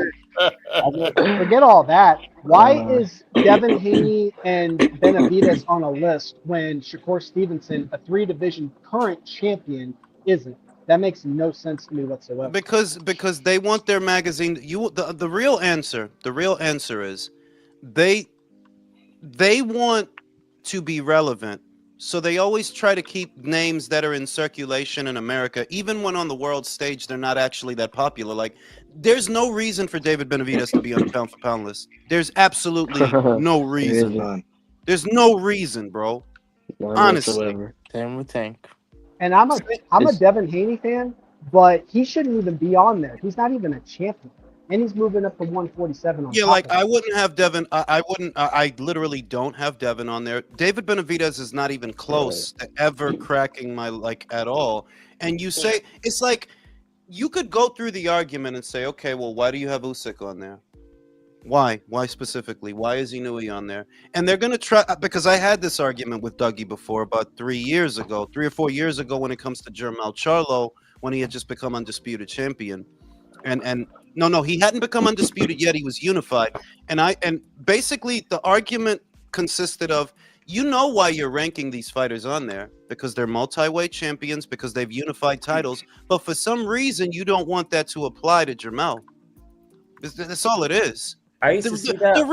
forget all that. Why Uh, is Devin Haney and Benavidez on a list when Shakur Stevenson, a 3 division current champion, isn't? That makes no sense to me whatsoever. because they want their magazine. The real answer is they want to be relevant. So they always try to keep names that are in circulation in America, even when on the world stage they're not actually that popular. Like, there's no reason for David Benavidez to be on a pound for pound list. There's absolutely no there reason. isn't. None. There's no reason, bro. None Honestly. whatsoever. Same with Tank. And I'm a It's- Devin Haney fan, but he shouldn't even be on there. He's not even a champion, and he's moving up to 147 on Yeah, top like of I it. wouldn't have Devin. I wouldn't. I literally don't have Devin on there. David Benavidez is not even close to ever cracking my at all. And you say it's like you could go through the argument and say, okay, well, why do you have Usyk on there? Why? Why specifically? Why is Inouye on there? And they're gonna try because I had this argument with Dougie before about 3 or 4 years ago when it comes to Jermel Charlo when he had just become undisputed champion. And no, he hadn't become undisputed yet. He was unified. And basically the argument consisted of why you're ranking these fighters on there because they're multi-weight champions because they've unified titles, but for some reason you don't want that to apply to Jermel. That's all it is. I used to see that. The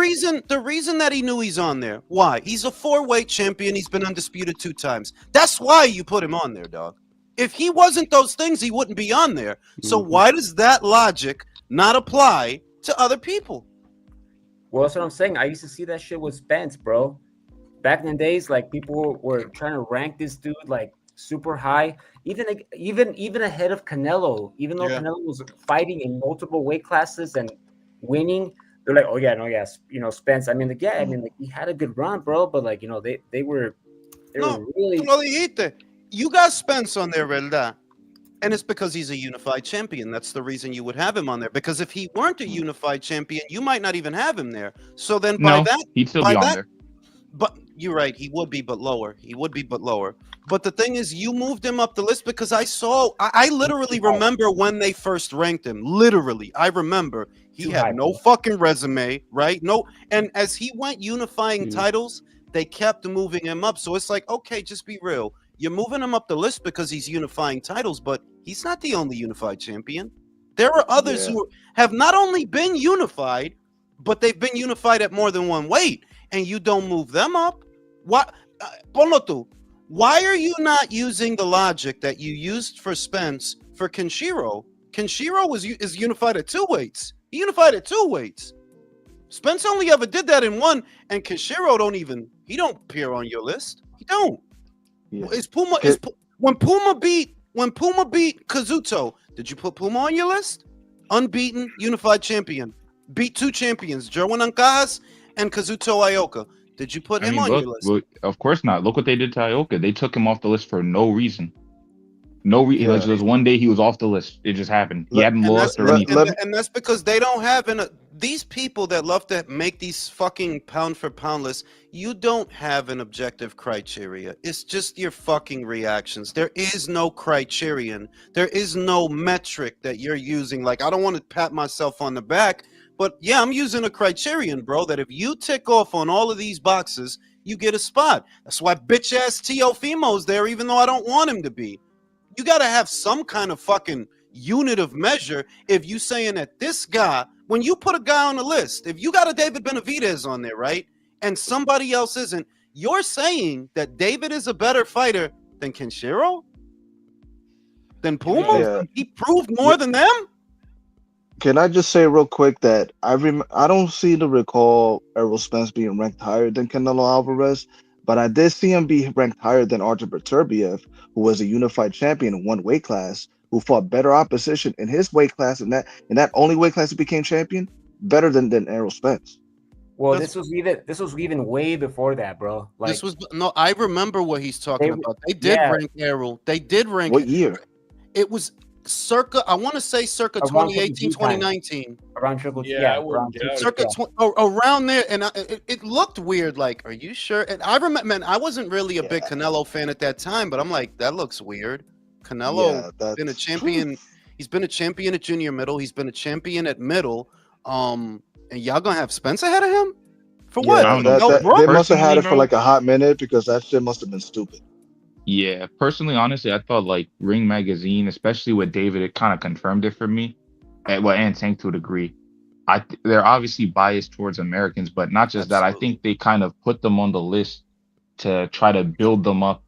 reason that he knew he's on there. Why? He's a 4-weight champion. He's been undisputed 2 times. That's why you put him on there, dog. If he wasn't those things, he wouldn't be on there. So why does that logic not apply to other people? Well, that's what I'm saying. I used to see that shit with Spence, bro. Back in the days, like people were trying to rank this dude like super high, even ahead of Canelo. Even though Yeah. Canelo was fighting in multiple weight classes and winning, they're like, oh yeah, no, yes, Spence. I mean, he had a good run, bro. But they were really. No dijiste. You got Spence on there, ¿verdad? And it's because he's a unified champion. That's the reason you would have him on there. Because if he weren't a unified champion, you might not even have him there. So then No, he'd still be on there. But you're right, he would be, but lower. But the thing is, you moved him up the list because I literally remember when they first ranked him. Literally, I remember he had no fucking resume, right? No, and as he went unifying titles, they kept moving him up. So it's like, okay, just be real. You're moving him up the list because he's unifying titles, but he's not the only unified champion. There are others who have not only been unified, but they've been unified at more than one weight, and you don't move them up. What? Ponlo tú. Why are you not using the logic that you used for Spence for Kenshiro? Kenshiro is unified at 2 weights. He unified at 2 weights. Spence only ever did that in 1, and Kenshiro don't appear on your list. You don't. Yeah. Is Puma is when Puma beat Kazuto? Did you put Puma on your list? Unbeaten, unified champion, beat 2 champions, Jerwin Ancajas and Kazuto Ioka. Did you put I him mean, on look, your list? look, of course not. Look what they did to Ioka. They took him off the list for no reason. No reason. Yeah. Like, just one day he was off the list. It just happened. He Let- hadn't And lost or anything. that's because they don't have these people that love to make these fucking pound for pound lists. You don't have an objective criteria. It's just your fucking reactions. There is no criterion. There is no metric that you're using. Like, I don't want to pat myself on the back, but yeah, I'm using a criterion, bro, that if you tick off on all of these boxes, you get a spot. That's why bitch ass Teofimo's there, even though I don't want him to be. You got to have some kind of fucking unit of measure if you saying that this guy, when you put a guy on the list, if you got a David Benavidez on there, right, and somebody else isn't, you're saying that David is a better fighter than Kenshiro? Than Puma? Yeah. He proved more than them? Can I just say real quick that I don't seem to recall Errol Spence being ranked higher than Canelo Alvarez, but I did see him be ranked higher than Artur Beterbiev, who was a unified champion in one weight class, who fought better opposition in his weight class, and that only weight class he became champion, better than Errol Spence. Well, this was even way before that, bro. Like, This was no, I remember what he's talking about. They did rank Errol. They did rank What year? It was circa, I want to say circa Around 2018, 2019. around triple G, Yeah, I wouldn't doubt it. Circa around there, and it looked weird. Like, are you sure? And I remember, man, I wasn't really a big Canelo fan at that time, but I'm like, that looks weird. Canelo been a champion. He's been a champion at junior middle. He's been a champion at middle. And y'all gonna have Spence ahead of him for what? I don't know. They must have had it Personally, for like a hot minute because that shit must have been stupid. Yeah, personally, honestly, I thought like Ring Magazine, especially with David, it kind of confirmed it for me. And Tank to a degree. They're obviously biased towards Americans, but not just that. I think they kind of put them on the list to try to build them up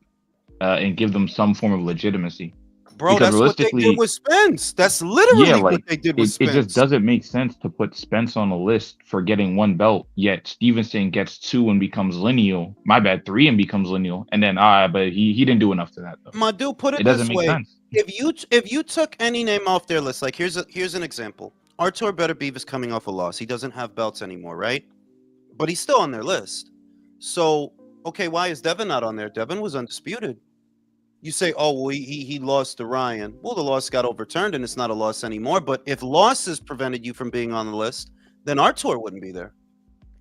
and give them some form of legitimacy. Bro, Because that's what they did with Spence. That's literally what they did with Spence. It just doesn't make sense to put Spence on the list for getting 1 belt, yet Stevenson gets 2 and becomes lineal. My bad, 3 and becomes lineal, and then but he didn't do enough to that though. My dude, put it doesn't this make way: sense. if you took any name off their list, like here's an example: Artur Beterbiev is coming off a loss. He doesn't have belts anymore, right? But he's still on their list. So okay, why is Devin not on there? Devin was undisputed. You say, oh, well, he lost to Ryan. Well, the loss got overturned and it's not a loss anymore. But if losses prevented you from being on the list, then Artur wouldn't be there.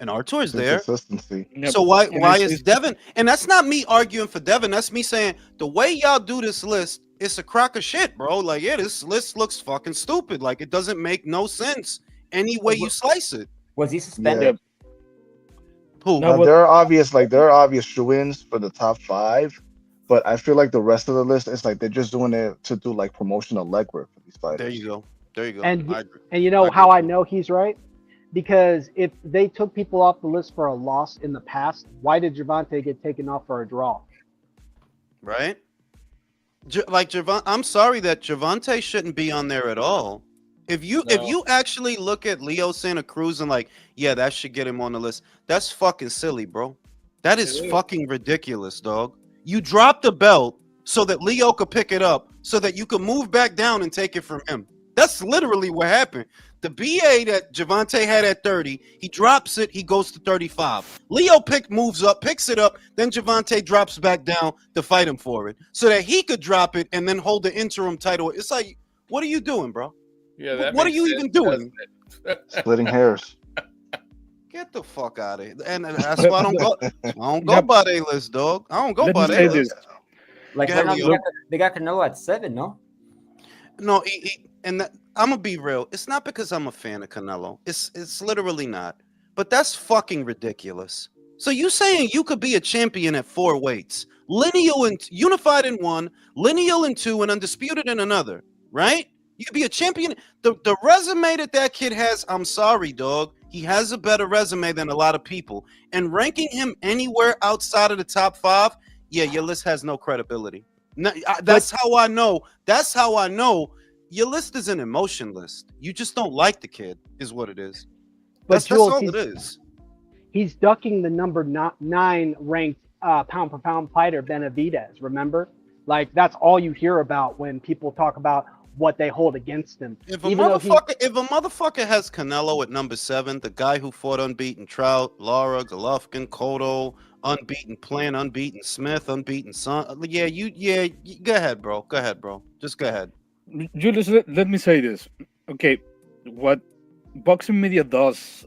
And Artur's there. Consistency. So why is Devin? And that's not me arguing for Devin. That's me saying the way y'all do this list, it's a crock of shit, bro. Like, yeah, this list looks fucking stupid. Like, it doesn't make no sense any way you slice it. Was he suspended? Who? There are obvious shoe-ins for the top 5. But I feel like the rest of the list is like they're just doing it to do like promotional legwork for these fighters. There you go. And you know how I know he's right? Because if they took people off the list for a loss in the past, why did Gervonta get taken off for a draw? Right? I'm sorry that Gervonta shouldn't be on there at all. If you actually look at Leo Santa Cruz and like, yeah, that should get him on the list. That's fucking silly, bro. That is fucking ridiculous, dog. You dropped the belt so that Leo could pick it up, so that you could move back down and take it from him. That's literally what happened. The BA that Gervonta had at 30, he drops it, he goes to 35. Leo moves up, picks it up, then Gervonta drops back down to fight him for it, so that he could drop it and then hold the interim title. It's like, what are you doing, bro? Yeah, what are you even doing? Splitting hairs. Get the fuck out of here. And that's why I don't go by their list, dog. I don't go by their list. Like they got Canelo at 7, no? No, I'm gonna be real. It's not because I'm a fan of Canelo. It's literally not. But that's fucking ridiculous. So you saying you could be a champion at 4 weights, lineal and unified in 1, lineal in 2, and undisputed in another, right? You could be a champion. The resume that kid has, I'm sorry, dog. He has a better resume than a lot of people. And ranking him anywhere outside of the top 5, yeah, your list has no credibility. That's how I know. That's how I know your list is an emotion list. You just don't like the kid, is what it is. But That's all it is. He's ducking the number 9 ranked pound for pound fighter Benavidez. Remember, like that's all you hear about when people talk about what they hold against him. Even though he, If a motherfucker has Canelo at number 7, the guy who fought unbeaten Trout, Lara, Golovkin, Cotto, unbeaten Plant, unbeaten Smith, unbeaten Son. Go ahead, bro. Go ahead, bro. Just go ahead. Julius, let me say this. Okay, what boxing media does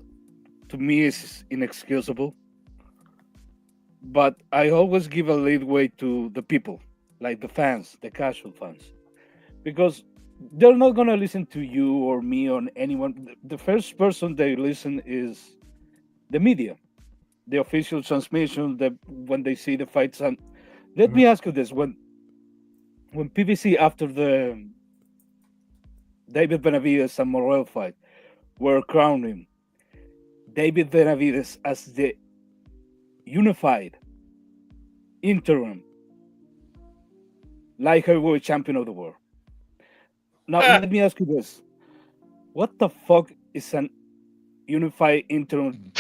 to me is inexcusable. But I always give a leadway to the people, like the fans, the casual fans, because they're not gonna listen to you or me or anyone. The first person they listen is the media, the official transmission, the when they see the fights. And let me ask you this: when PBC after the David Benavidez and Morrell fight were crowning David Benavidez as the unified interim light heavyweight champion of the world. Now let me ask you this: what the fuck is an unified interim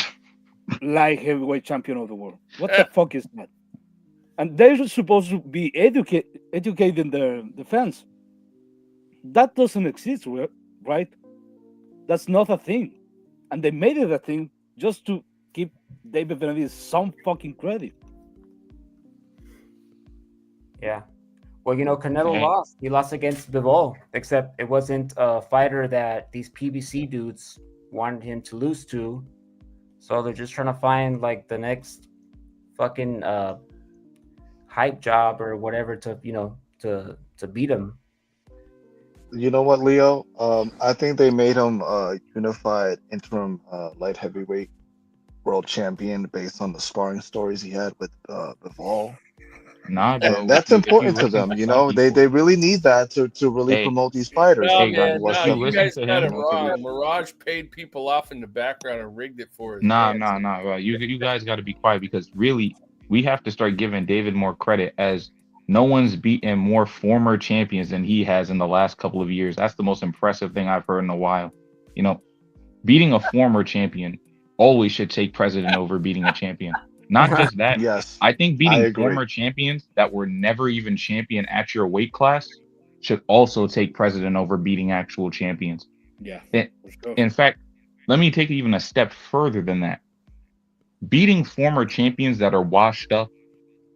light heavyweight champion of the world? What the fuck is that? And they're supposed to be educating the fans. That doesn't exist, right? That's not a thing. And they made it a thing just to give David Benavidez some fucking credit. Yeah. Well, Canelo lost. He lost against Bivol, except it wasn't a fighter that these PBC dudes wanted him to lose to. So they're just trying to find like the next fucking hype job or whatever to to beat him. You know what, Leo? I think they made him unified interim light heavyweight world champion based on the sparring stories he had with Bivol. Nah, bro. And that's important to them. They really need that to really Hey, promote these fighters. No, Hey, man, guys, no, you you listen guys to got him. it wrong. Mirage paid people off in the background and rigged it for his Nah, fans. Bro. You guys got to be quiet because really, we have to start giving David more credit as no one's beaten more former champions than he has in the last couple of years. That's the most impressive thing I've heard in a while. Beating a former champion always should take precedent over beating a champion. Not just that. Yes, I think I beating agree. former champions that were never even champion at your weight class should also take precedent over beating actual champions. Yeah. In, For sure. in fact, let me take it even a step further than that. Beating former champions that are washed up,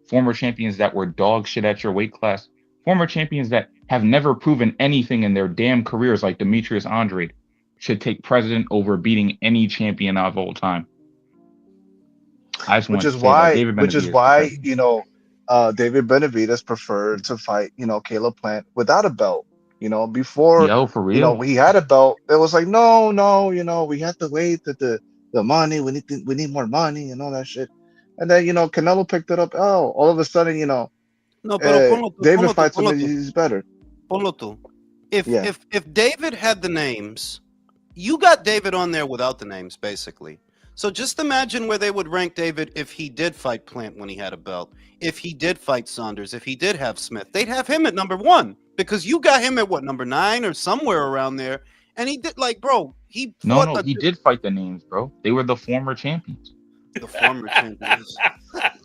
former champions that were dog shit at your weight class, former champions that have never proven anything in their damn careers like Demetrius Andrade should take precedent over beating any champion of all time. I just which wanted is to say that why David which is Benavidez why deserves it. David Benavidez preferred to fight Caleb Plant without a belt. Before Yo, for real. he had a belt, it was like no, we have to wait that the money, we need more money and all that shit. And then Canelo picked it up. Oh, all of a sudden No, pero David fights him and he's better. ponlo tú. If Yeah. if David had the names, you got David on there without the names, basically. So just imagine where they would rank David if he did fight Plant when he had a belt, if he did fight Saunders, if he did have Smith. They'd have him at number 1 because you got him at what, number 9 or somewhere around there. And he did, like, bro, he fought No, he did fight the names, bro. They were the former champions. the former champions.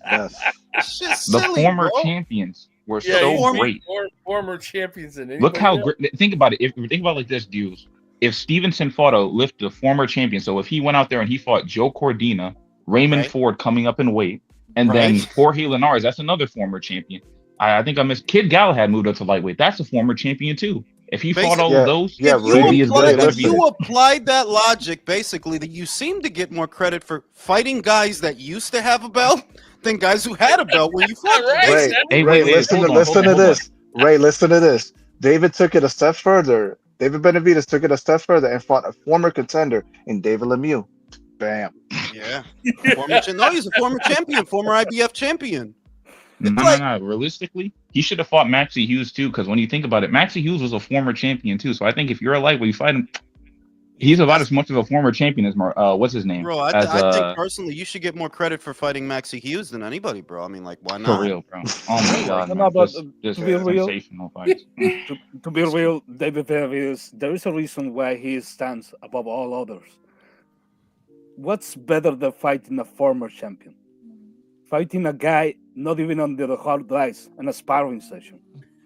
Yes. It's just The silly, former bro. champions were Yeah, so he's former- great. more former champions than anybody. Look how else. great. Think about it. If think about it like this, dudes. If Stevenson fought a lift the former champion, so if he went out there and he fought Joe Cordina, Raymond Right. Ford coming up in weight, and then Right. Jorge Linares, that's another former champion. I think I missed. Kid Galahad moved up to lightweight. That's a former champion too. If he fought all Yeah, of those, yeah, If he would be as good as Ray if you Benavidez. applied that logic, basically, that you seem to get more credit for fighting guys that used to have a belt than guys who had a belt when you fought them. Right. Ray, Hey, Ray, wait, listen hold to on, listen hold to on, hold on. this. Ray, listen to this. David took it a step further. David Benavidez took it a step further and fought a former contender in David Lemieux. Bam. Yeah. No, he's a former champion, former IBF champion. No. Realistically, he should have fought Maxie Hughes too. Because when you think about it, Maxie Hughes was a former champion too. So I think if you're a lightweight, you fight him. He's about as much of a former champion as what's his name? Bro, I think personally you should get more credit for fighting Maxie Hughes than anybody, bro. I mean, like, why not? for real, bro. Oh my god, No, man. but Just to be real, sensational fights. to be real, David Benavidez, there is a reason why he stands above all others. What's better than fighting a former champion? Fighting a guy not even under the hard ice, in a sparring session.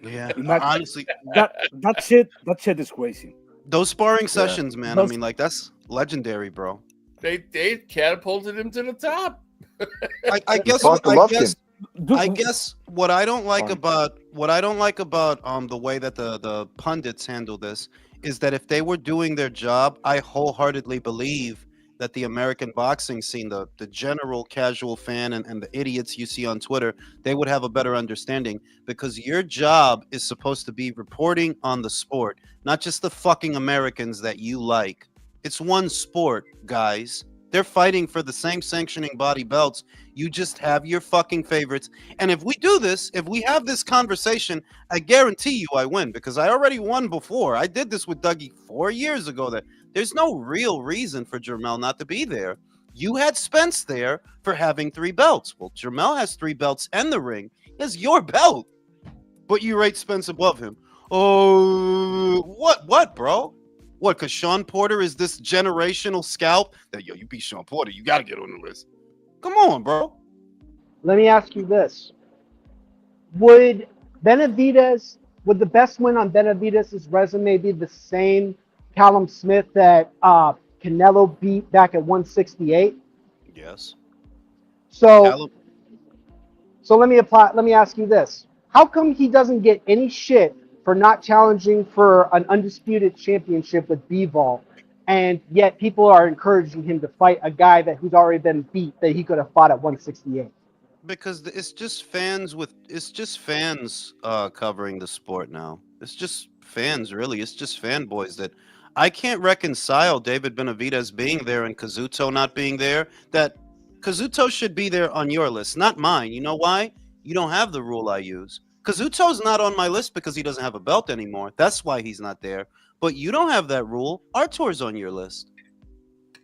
Yeah, Imagine honestly, that shit is crazy. those sparring Yeah. sessions, man. I Those- mean, like that's legendary, bro. They catapulted him to the top. I He guess fought I Golovkin. guess Dude, I guess what I don't like Sorry. about the way that the pundits handle this is that if they were doing their job, I wholeheartedly believe that the American boxing scene, the general casual fan and the idiots you see on Twitter, they would have a better understanding because your job is supposed to be reporting on the sport, not just the fucking Americans that you like. It's one sport, guys. They're fighting for the same sanctioning body belts. You just have your fucking favorites. And if we do this, if we have this conversation, I guarantee you I win because I already won before. I did this with Dougie 4 years ago. That there's no real reason for Jermel not to be there. You had Spence there for having 3 belts. Well, Jermel has 3 belts and the ring. He has your belt. But you rate Spence above him. Oh, what, bro? What, because Sean Porter is this generational scalp that, yo, you beat Sean Porter, you got to get on the list. Come on, bro. Let me ask you this. Would the best win on Benavidez' resume be the same Callum Smith that Canelo beat back at 168? Yes. So Callum, So let me ask you this. How come he doesn't get any shit for not challenging for an undisputed championship with Bivol, and yet people are encouraging him to fight a guy who's already been beat that he could have fought at 168? because it's just fans covering the sport now. It's just fans, really. It's just fanboys that I can't reconcile David Benavidez being there and Kazuto not being there. That Kazuto should be there on your list, not mine. You know why? You don't have the rule I use. Kazuto's not on my list because he doesn't have a belt anymore. That's why he's not there. But you don't have that rule. Artur's on your list.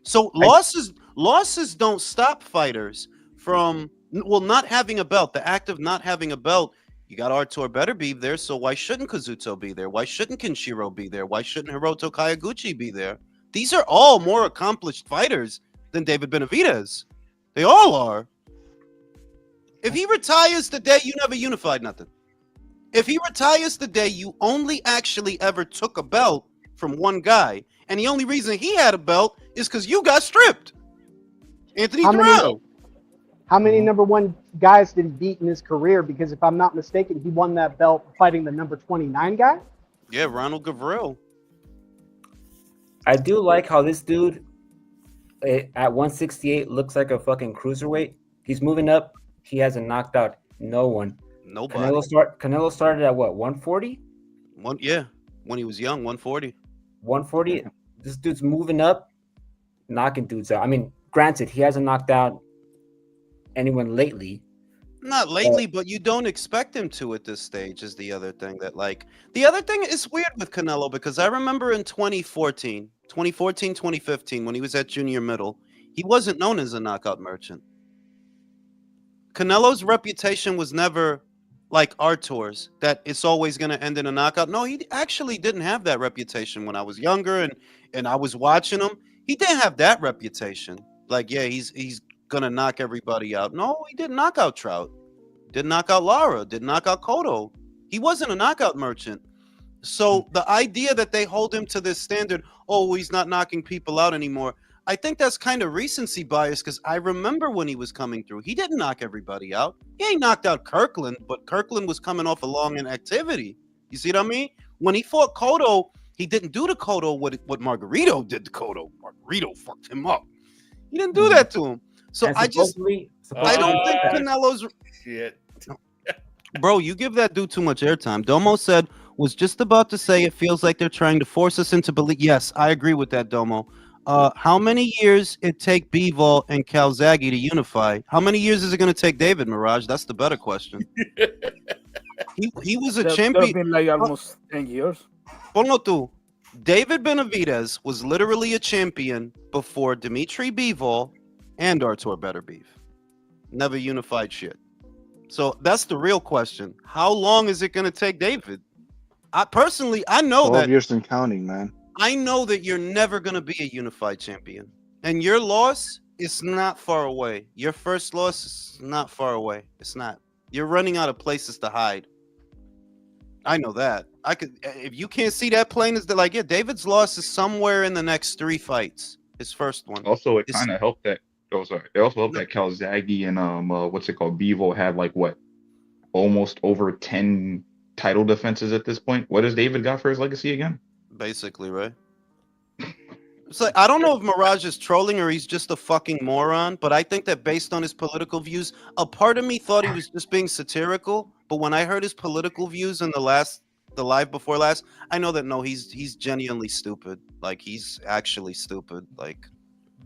So losses don't stop fighters from not having a belt. The act of not having a belt, you got Artur better be there. So why shouldn't Kazuto be there? Why shouldn't Kenshiro be there? Why shouldn't Hiroto Kayaguchi be there? These are all more accomplished fighters than David Benavidez. They all are. If he retires today, you never unified nothing. If he retires today, you only actually ever took a belt from one guy. And the only reason he had a belt is because you got stripped. Anthony Dorado. How many number one guys did he beat in his career? Because if I'm not mistaken, he won that belt fighting the number 29 guy. Yeah, Ronald Gavril. I do like how this dude at 168 looks like a fucking cruiserweight. He's moving up. He hasn't knocked out no one. Nobody. Canelo started at what, 140? When he was young, 140. 140. This dude's moving up, knocking dudes out. I mean, granted, he hasn't knocked out anyone lately. Not lately, but you don't expect him to at this stage is the other thing the other thing is weird with Canelo because I remember in 2014, 2015, when he was at junior middle, he wasn't known as a knockout merchant. Canelo's reputation was never like Artur's, that it's always going to end in a knockout. No, he actually didn't have that reputation when I was younger and I was watching him. He didn't have that reputation. Like, yeah, he's going to knock everybody out. No, he didn't knock out Trout. Didn't knock out Lara. Didn't knock out Cotto. He wasn't a knockout merchant. So the idea that they hold him to this standard, oh, he's not knocking people out anymore, I think that's kind of recency bias because I remember when he was coming through. He didn't knock everybody out. He ain't knocked out Kirkland, but Kirkland was coming off a long inactivity. You see what I mean? When he fought Cotto, he didn't do to Cotto what Margarito did to Cotto. Margarito fucked him up. He didn't do that to him. So I don't think Canelo's... Shit. Bro, you give that dude too much airtime. Domo was just about to say it feels like they're trying to force us into belief. Yes, I agree with that, Domo. How many years it take Bivol and Calzaghe to unify? How many years is it going to take David Mirage? That's the better question. he was a champion. Been like almost 10 years. Ponlo tú. David Benavidez was literally a champion before Dimitri Bivol and Artur Beterbiev. Never unified shit. So that's the real question. How long is it going to take David? I know 12 that. years and counting, man. I know that you're never going to be a unified champion. And your loss is not far away. Your first loss is not far away. It's not. You're running out of places to hide. I know that. I could if you can't see that plain as like, yeah, David's loss is somewhere in the next 3 fights. His first one. Also, it His, kind of helped that. Oh, sorry. It also helped that Calzaghe and what's it called? Bevo had like what, almost over 10 title defenses at this point. What has David got for his legacy again? basically, right? It's like I don't know if Mirage is trolling or he's just a fucking moron, but I think that based on his political views, a part of me thought he was just being satirical. But when I heard his political views in the live before last, I know that no, he's genuinely stupid. Like he's actually stupid. Like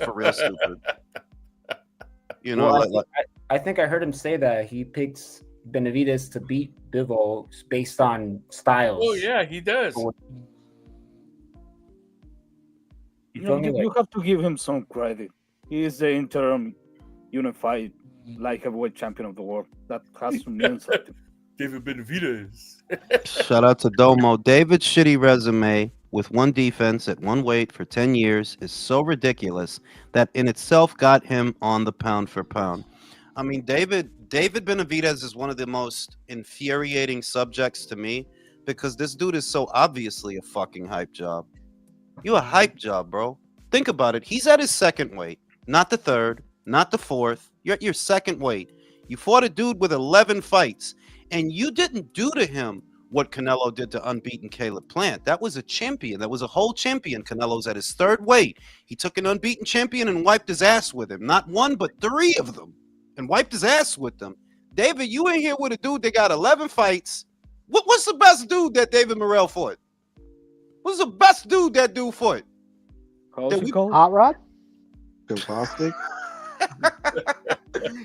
for real stupid. You know, Well, I think I heard him say that he picks Benavidez to beat Bivol based on styles. Oh yeah, he does. You feel me? You have to give him some credit. He is the interim unified light heavyweight champion of the world. That has to mean something. David Benavidez. shout out to Domo. David's shitty resume with one defense at one weight for 10 years is so ridiculous that in itself got him on the pound for pound. I mean, David Benavidez is one of the most infuriating subjects to me because this dude is so obviously a fucking hype job. You a hype job, bro. Think about it. He's at his second weight, not the third, not the fourth. You're at your second weight. You fought a dude with 11 fights, and you didn't do to him what Canelo did to unbeaten Caleb Plant. That was a champion. That was a whole champion. Canelo's at his third weight. He took an unbeaten champion and wiped his ass with him. Not one, but 3 of them. And wiped his ass with them. David, you ain't here with a dude that got 11 fights. What's the best dude that David Morrell fought? What's the best dude that dude fought? How's it called? Hot Rod? Bostic.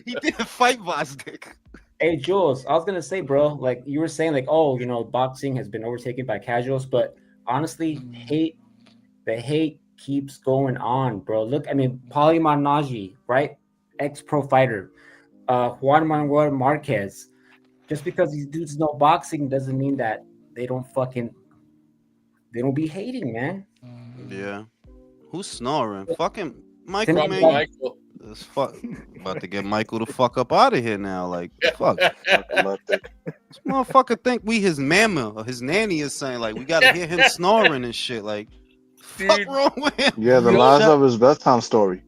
He didn't fight Vosdick. Hey Jules, I was gonna say, bro, like you were saying, like, oh, boxing has been overtaken by casuals, but honestly, the hate keeps going on, bro. Look, I mean, Paulie Malignaggi, right? Ex-pro fighter, Juan Manuel Marquez. Just because these dudes know boxing doesn't mean that they don't be hating, man. Yeah. Who's snoring? Fucking Michael, Timothy man. Michael. This fuck about to get Michael the fuck up out of here now. Like, fuck. This motherfucker think we his mama or his nanny is saying, like, we gotta hear him snoring and shit. Like, fuck Dude. wrong with him? Yeah, the last of his bedtime story.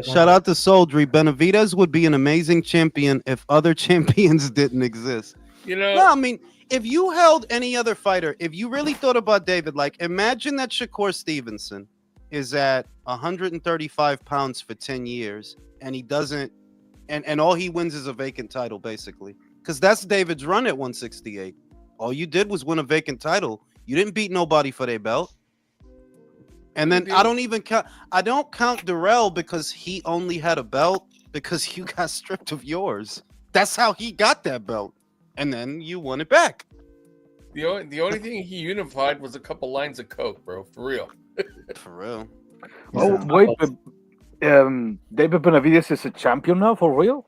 Shout out to Soldry. Benavidez would be an amazing champion if other champions didn't exist. You know, No, I mean, if you held any other fighter, if you really thought about David, like, imagine that Shakur Stevenson is at 135 pounds for 10 years, and he doesn't, and all he wins is a vacant title, basically. Because that's David's run at 168. All you did was win a vacant title. You didn't beat nobody for their belt. And then I don't count Durrell because he only had a belt because you got stripped of yours. That's how he got that belt. And then you won it back. the only thing he unified was a couple lines of coke, bro. For real. For real. Oh, wait. But, David Benavidez is a champion now, for real?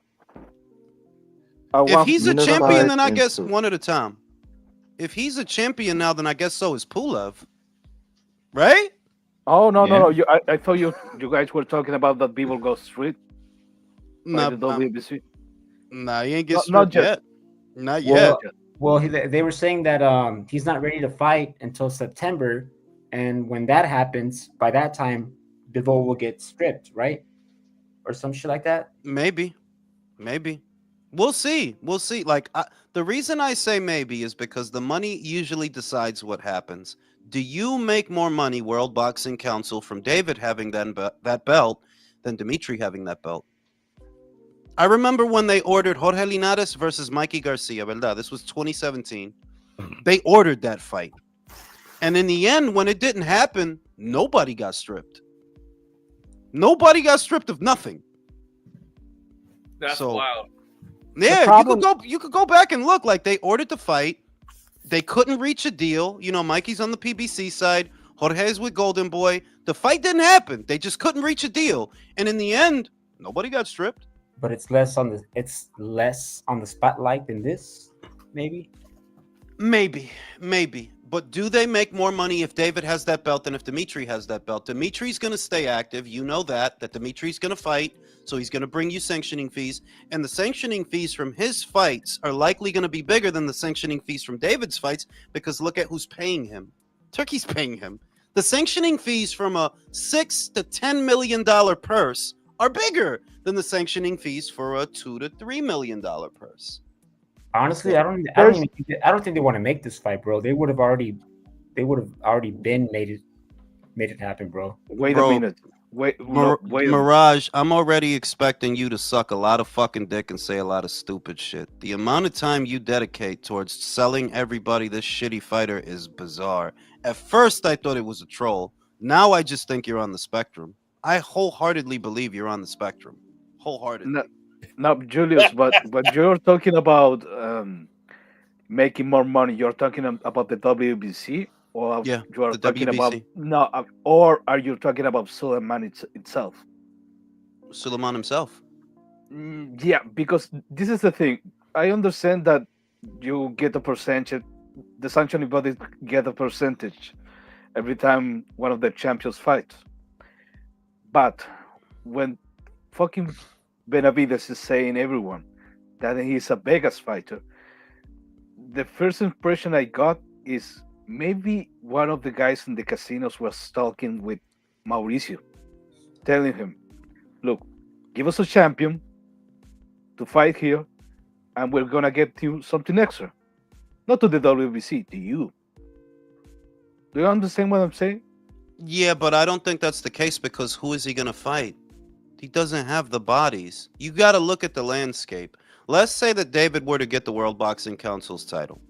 If he's a Unified champion, then I guess into- one at a time. If he's a champion now, then I guess so is Pulev. Right? Oh, no. Yeah. I thought you guys were talking about that people go straight by Nah, the WBC. nah, he ain't get Not stripped yet. yet. Not yet. Well, they were saying that he's not ready to fight until September, and when that happens, by that time, Bivol will get stripped, right? Or some shit like that. Maybe. We'll see. Like, the reason I say maybe is because the money usually decides what happens. Do you make more money, World Boxing Council, from David having that belt than Dimitri having that belt? I remember when they ordered Jorge Linares versus Mikey Garcia, ¿verdad? This was 2017. They ordered that fight. And in the end, when it didn't happen, nobody got stripped. Nobody got stripped of nothing. That's So- wild. Yeah, problem- you could go back and look. Like, they ordered the fight. They couldn't reach a deal. You know, Mikey's on the PBC side. Jorge's with Golden Boy. The fight didn't happen. They just couldn't reach a deal. And in the end, nobody got stripped. But it's less on the spotlight than this, maybe. Maybe. But do they make more money if David has that belt than if Dimitri has that belt? Dimitri's going to stay active. You know that Dimitri's going to fight. So he's going to bring you sanctioning fees. And the sanctioning fees from his fights are likely going to be bigger than the sanctioning fees from David's fights because look at who's paying him. Turkey's paying him. The sanctioning fees from a $6 to $10 million purse are bigger than the sanctioning fees for a $2 to $3 million purse. Honestly, Okay. I don't think they want to make this fight, bro. They would have already been made it happen, bro. Wait Bro, a minute. Wait, no, wait. Mirage, I'm already expecting you to suck a lot of fucking dick and say a lot of stupid shit. The amount of time you dedicate towards selling everybody this shitty fighter is bizarre. At first, I thought it was a troll. Now I just think you're on the spectrum. I wholeheartedly believe you're on the spectrum. Wholeheartedly. No, no, Julius, but you're talking about making more money. You're talking about the WBC, or Yeah, you are the talking about WBC. no, or are you talking about Suleiman itself? Suleiman himself. Yeah, because this is the thing. I understand that you get a percentage. The sanctioning bodies get a percentage every time one of the champions fights. But when fucking Benavidez is saying everyone that he's a Vegas fighter, the first impression I got is maybe one of the guys in the casinos was talking with Mauricio, telling him, "Look, give us a champion to fight here, and we're gonna get you something extra." Not to the WBC, to you. Do you understand what I'm saying? Yeah, but I don't think that's the case because who is he going to fight? He doesn't have the bodies. You got to look at the landscape. Let's say that David were to get the World Boxing Council's title.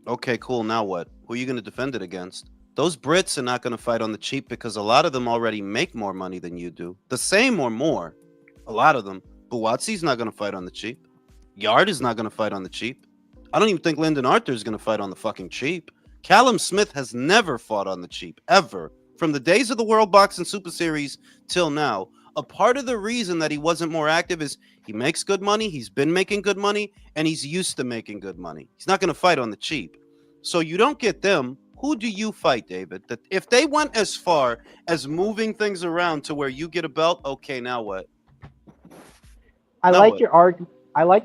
Okay, cool. Now what? Who are you going to defend it against? Those Brits are not going to fight on the cheap because a lot of them already make more money than you do. The same or more. A lot of them. Buatsi's not going to fight on the cheap. Yard is not going to fight on the cheap. I don't even think Lyndon Arthur is going to fight on the fucking cheap. Callum Smith has never fought on the cheap, ever. From the days of the World Boxing Super Series till now. A part of the reason that he wasn't more active is he makes good money, he's been making good money, and he's used to making good money. He's not going to fight on the cheap. So you don't get them. Who do you fight, David? That if they went as far as moving things around to where you get a belt, okay, now what? I Now like what?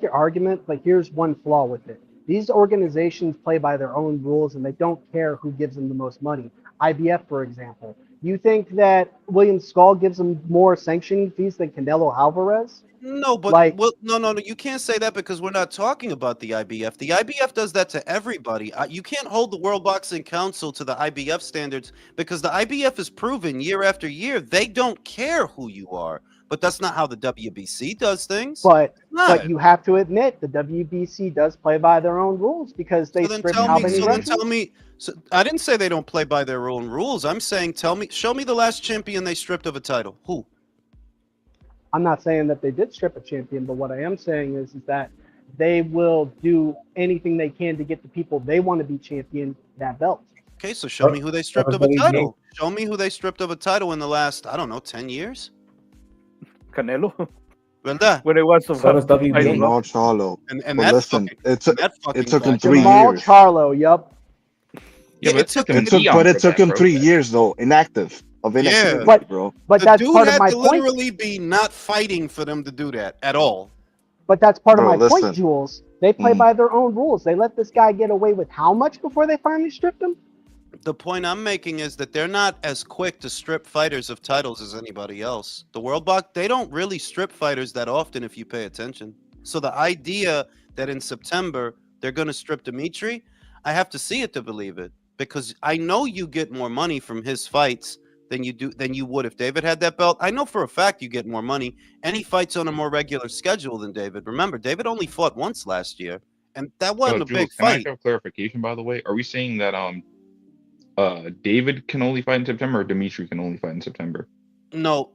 your argument, but here's one flaw with it. These organizations play by their own rules and they don't care who gives them the most money. IBF, for example. You think that William Skull gives them more sanctioning fees than Canelo Alvarez? No, but Like, no. You can't say that because we're not talking about the IBF. The IBF does that to everybody. You can't hold the World Boxing Council to the IBF standards because the IBF has proven year after year they don't care who you are. But that's not how the WBC does things. but Not. you have to admit the WBC does play by their own rules because they So then strip tell how me. many So then wrestlers? tell me. So I didn't say they don't play by their own rules. I'm saying show me the last champion they stripped of a title. Who? I'm not saying that they did strip a champion, but what I am saying is that they will do anything they can to get the people they want to be champion that belt. Okay, so show me who they stripped of a title. Show me who they stripped of a title in the last, I don't know, 10 years. Canelo. ¿Verdad? When it was So does WBA. Jamal Charlo. And But that listen, fucking, it and that fucking took him guy- 3 Jamal years. Charlo, yup. Yeah, but it took him. It took him 3 years though, inactive inactivity, But- bro. But The that's dude part of had my to point. literally be not fighting for them to do that at all. But that's part Bro, of my listen. point, Jules. They play Mhm. by their own rules. They let this guy get away with how much before they finally stripped him? The point I'm making is that they're not as quick to strip fighters of titles as anybody else. The World Box, they don't really strip fighters that often if you pay attention. So the idea that in September they're going to strip Dimitri, I have to see it to believe it because I know you get more money from his fights than you would if David had that belt. I know for a fact you get more money and he fights on a more regular schedule than David. Remember, David only fought once last year and that wasn't a big Jules, can I fight. have clarification, by the way? Are we saying that David can only fight in September, or Dimitri can only fight in September? No,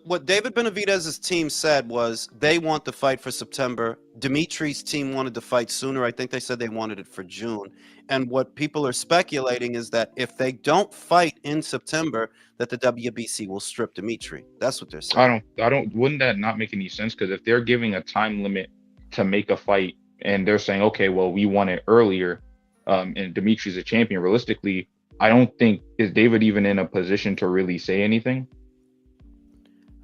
what David Benavidez's team said was they want the fight for September. Dimitri's team wanted to fight sooner. I think they said they wanted it for June. And what people are speculating is that if they don't fight in September, that the WBC will strip Dimitri. That's what they're saying. I don't. Wouldn't that not make any sense? Because if they're giving a time limit to make a fight, and they're saying, okay, well, we want it earlier, and Dimitri's a champion. Realistically, I don't think is David even in a position to really say anything.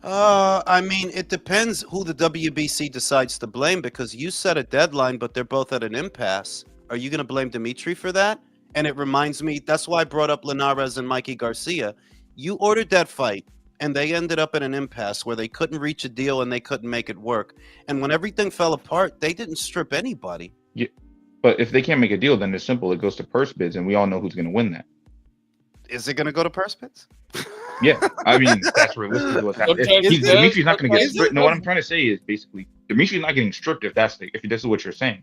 I mean, it depends who the WBC decides to blame because you set a deadline, but they're both at an impasse. Are you going to blame Dimitri for that? And it reminds me, that's why I brought up Linares and Mikey Garcia. You ordered that fight, and they ended up at an impasse where they couldn't reach a deal and they couldn't make it work. And when everything fell apart, they didn't strip anybody. Yeah, but if they can't make a deal, then it's simple. It goes to purse bids, and we all know who's going to win that. Is it going to go to purse bids? Yeah, I mean that's realistically what's happening. Dimitri's not going to get stripped. No, what I'm trying to say is basically Dimitri's not getting stripped if this is what you're saying.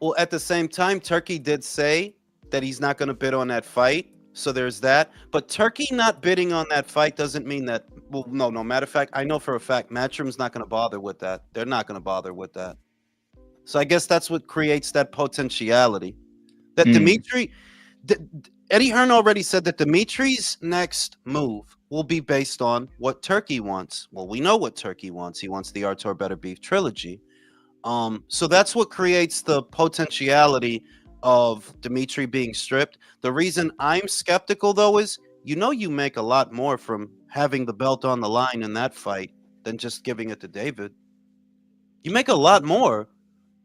Well, at the same time, Turkey did say that he's not going to bid on that fight. So there's that. But Turkey not bidding on that fight doesn't mean that. Well, no. Matter of fact, I know for a fact Matchroom's not going to bother with that. They're not going to bother with that. So I guess that's what creates that potentiality. That Dimitri, Eddie Hearn already said that Dimitri's next move will be based on what Turkey wants. Well, we know what Turkey wants. He wants the Artur Better Beef trilogy. So that's what creates the potentiality of Dimitri being stripped. The reason I'm skeptical, though, is you make a lot more from having the belt on the line in that fight than just giving it to David. You make a lot more.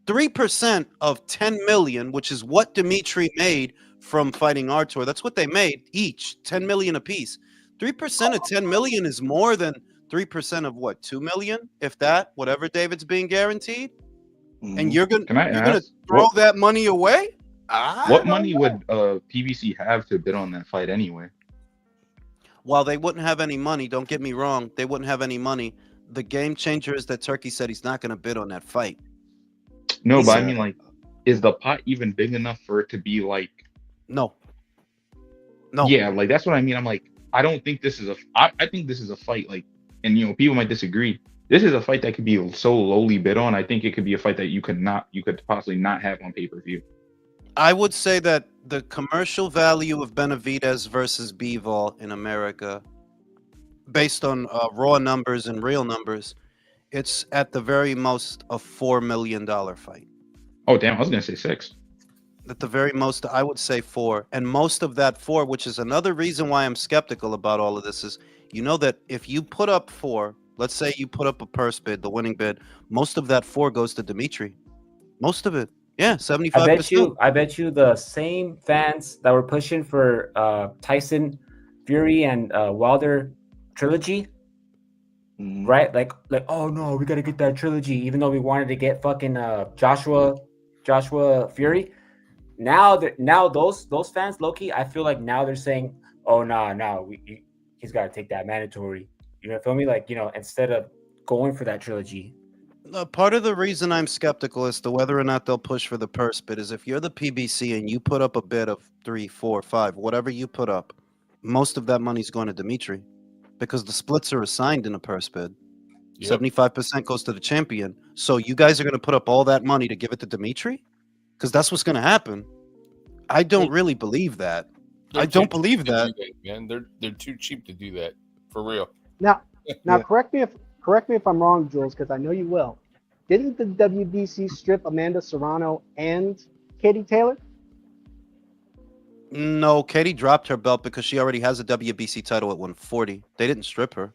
3% of 10 million, which is what Dimitri made from fighting Artur. That's what they made each, 10 million apiece. 3% of 10 million is more than 3% of what, 2 million, if that, whatever David's being guaranteed. And you're gonna throw that money away? What money would PBC have to bid on that fight anyway? While they wouldn't have any money, don't get me wrong, they wouldn't have any money. The game changer is that Turkey said he's not going to bid on that fight. No, but I mean, like, is the pot even big enough for it to be like? No. Yeah, like that's what I mean. I'm like, I don't think this is I think this is a fight, like, and people might disagree. This is a fight that could be so lowly bid on. I think it could be a fight that you could possibly not have on pay-per-view. I would say that the commercial value of Benavidez versus Bivol in America, based on raw numbers and real numbers, it's at the very most a $4 million fight. Oh, damn. I was going to say 6. At the very most, I would say 4. And most of that 4, which is another reason why I'm skeptical about all of this, is that if you put up 4, let's say you put up a purse bid, the winning bid, most of that 4 goes to Dimitri. Most of it. Yeah, 75%. I bet you the same fans that were pushing for Tyson Fury and Wilder trilogy, right? Like, oh no, we gotta get that trilogy, even though we wanted to get fucking Joshua Fury. Now those fans, Loki, I feel like now they're saying, oh no, he's got to take that mandatory. You know, feel me? Like, instead of going for that trilogy. Part of the reason I'm skeptical as to whether or not they'll push for the purse bid is if you're the PBC and you put up a bid of 3, 4, 5, whatever you put up, most of that money's going to Dimitri because the splits are assigned in a purse bid. Yep. 75% goes to the champion. So you guys are going to put up all that money to give it to Dimitri? Because that's what's going to happen. I don't really believe that. I don't believe that. Man, they're too cheap to do that. For real. Now, correct me if I'm wrong, Jules, because I know you will. Didn't the WBC strip Amanda Serrano and Katie Taylor? No, Katie dropped her belt because she already has a WBC title at 140. They didn't strip her.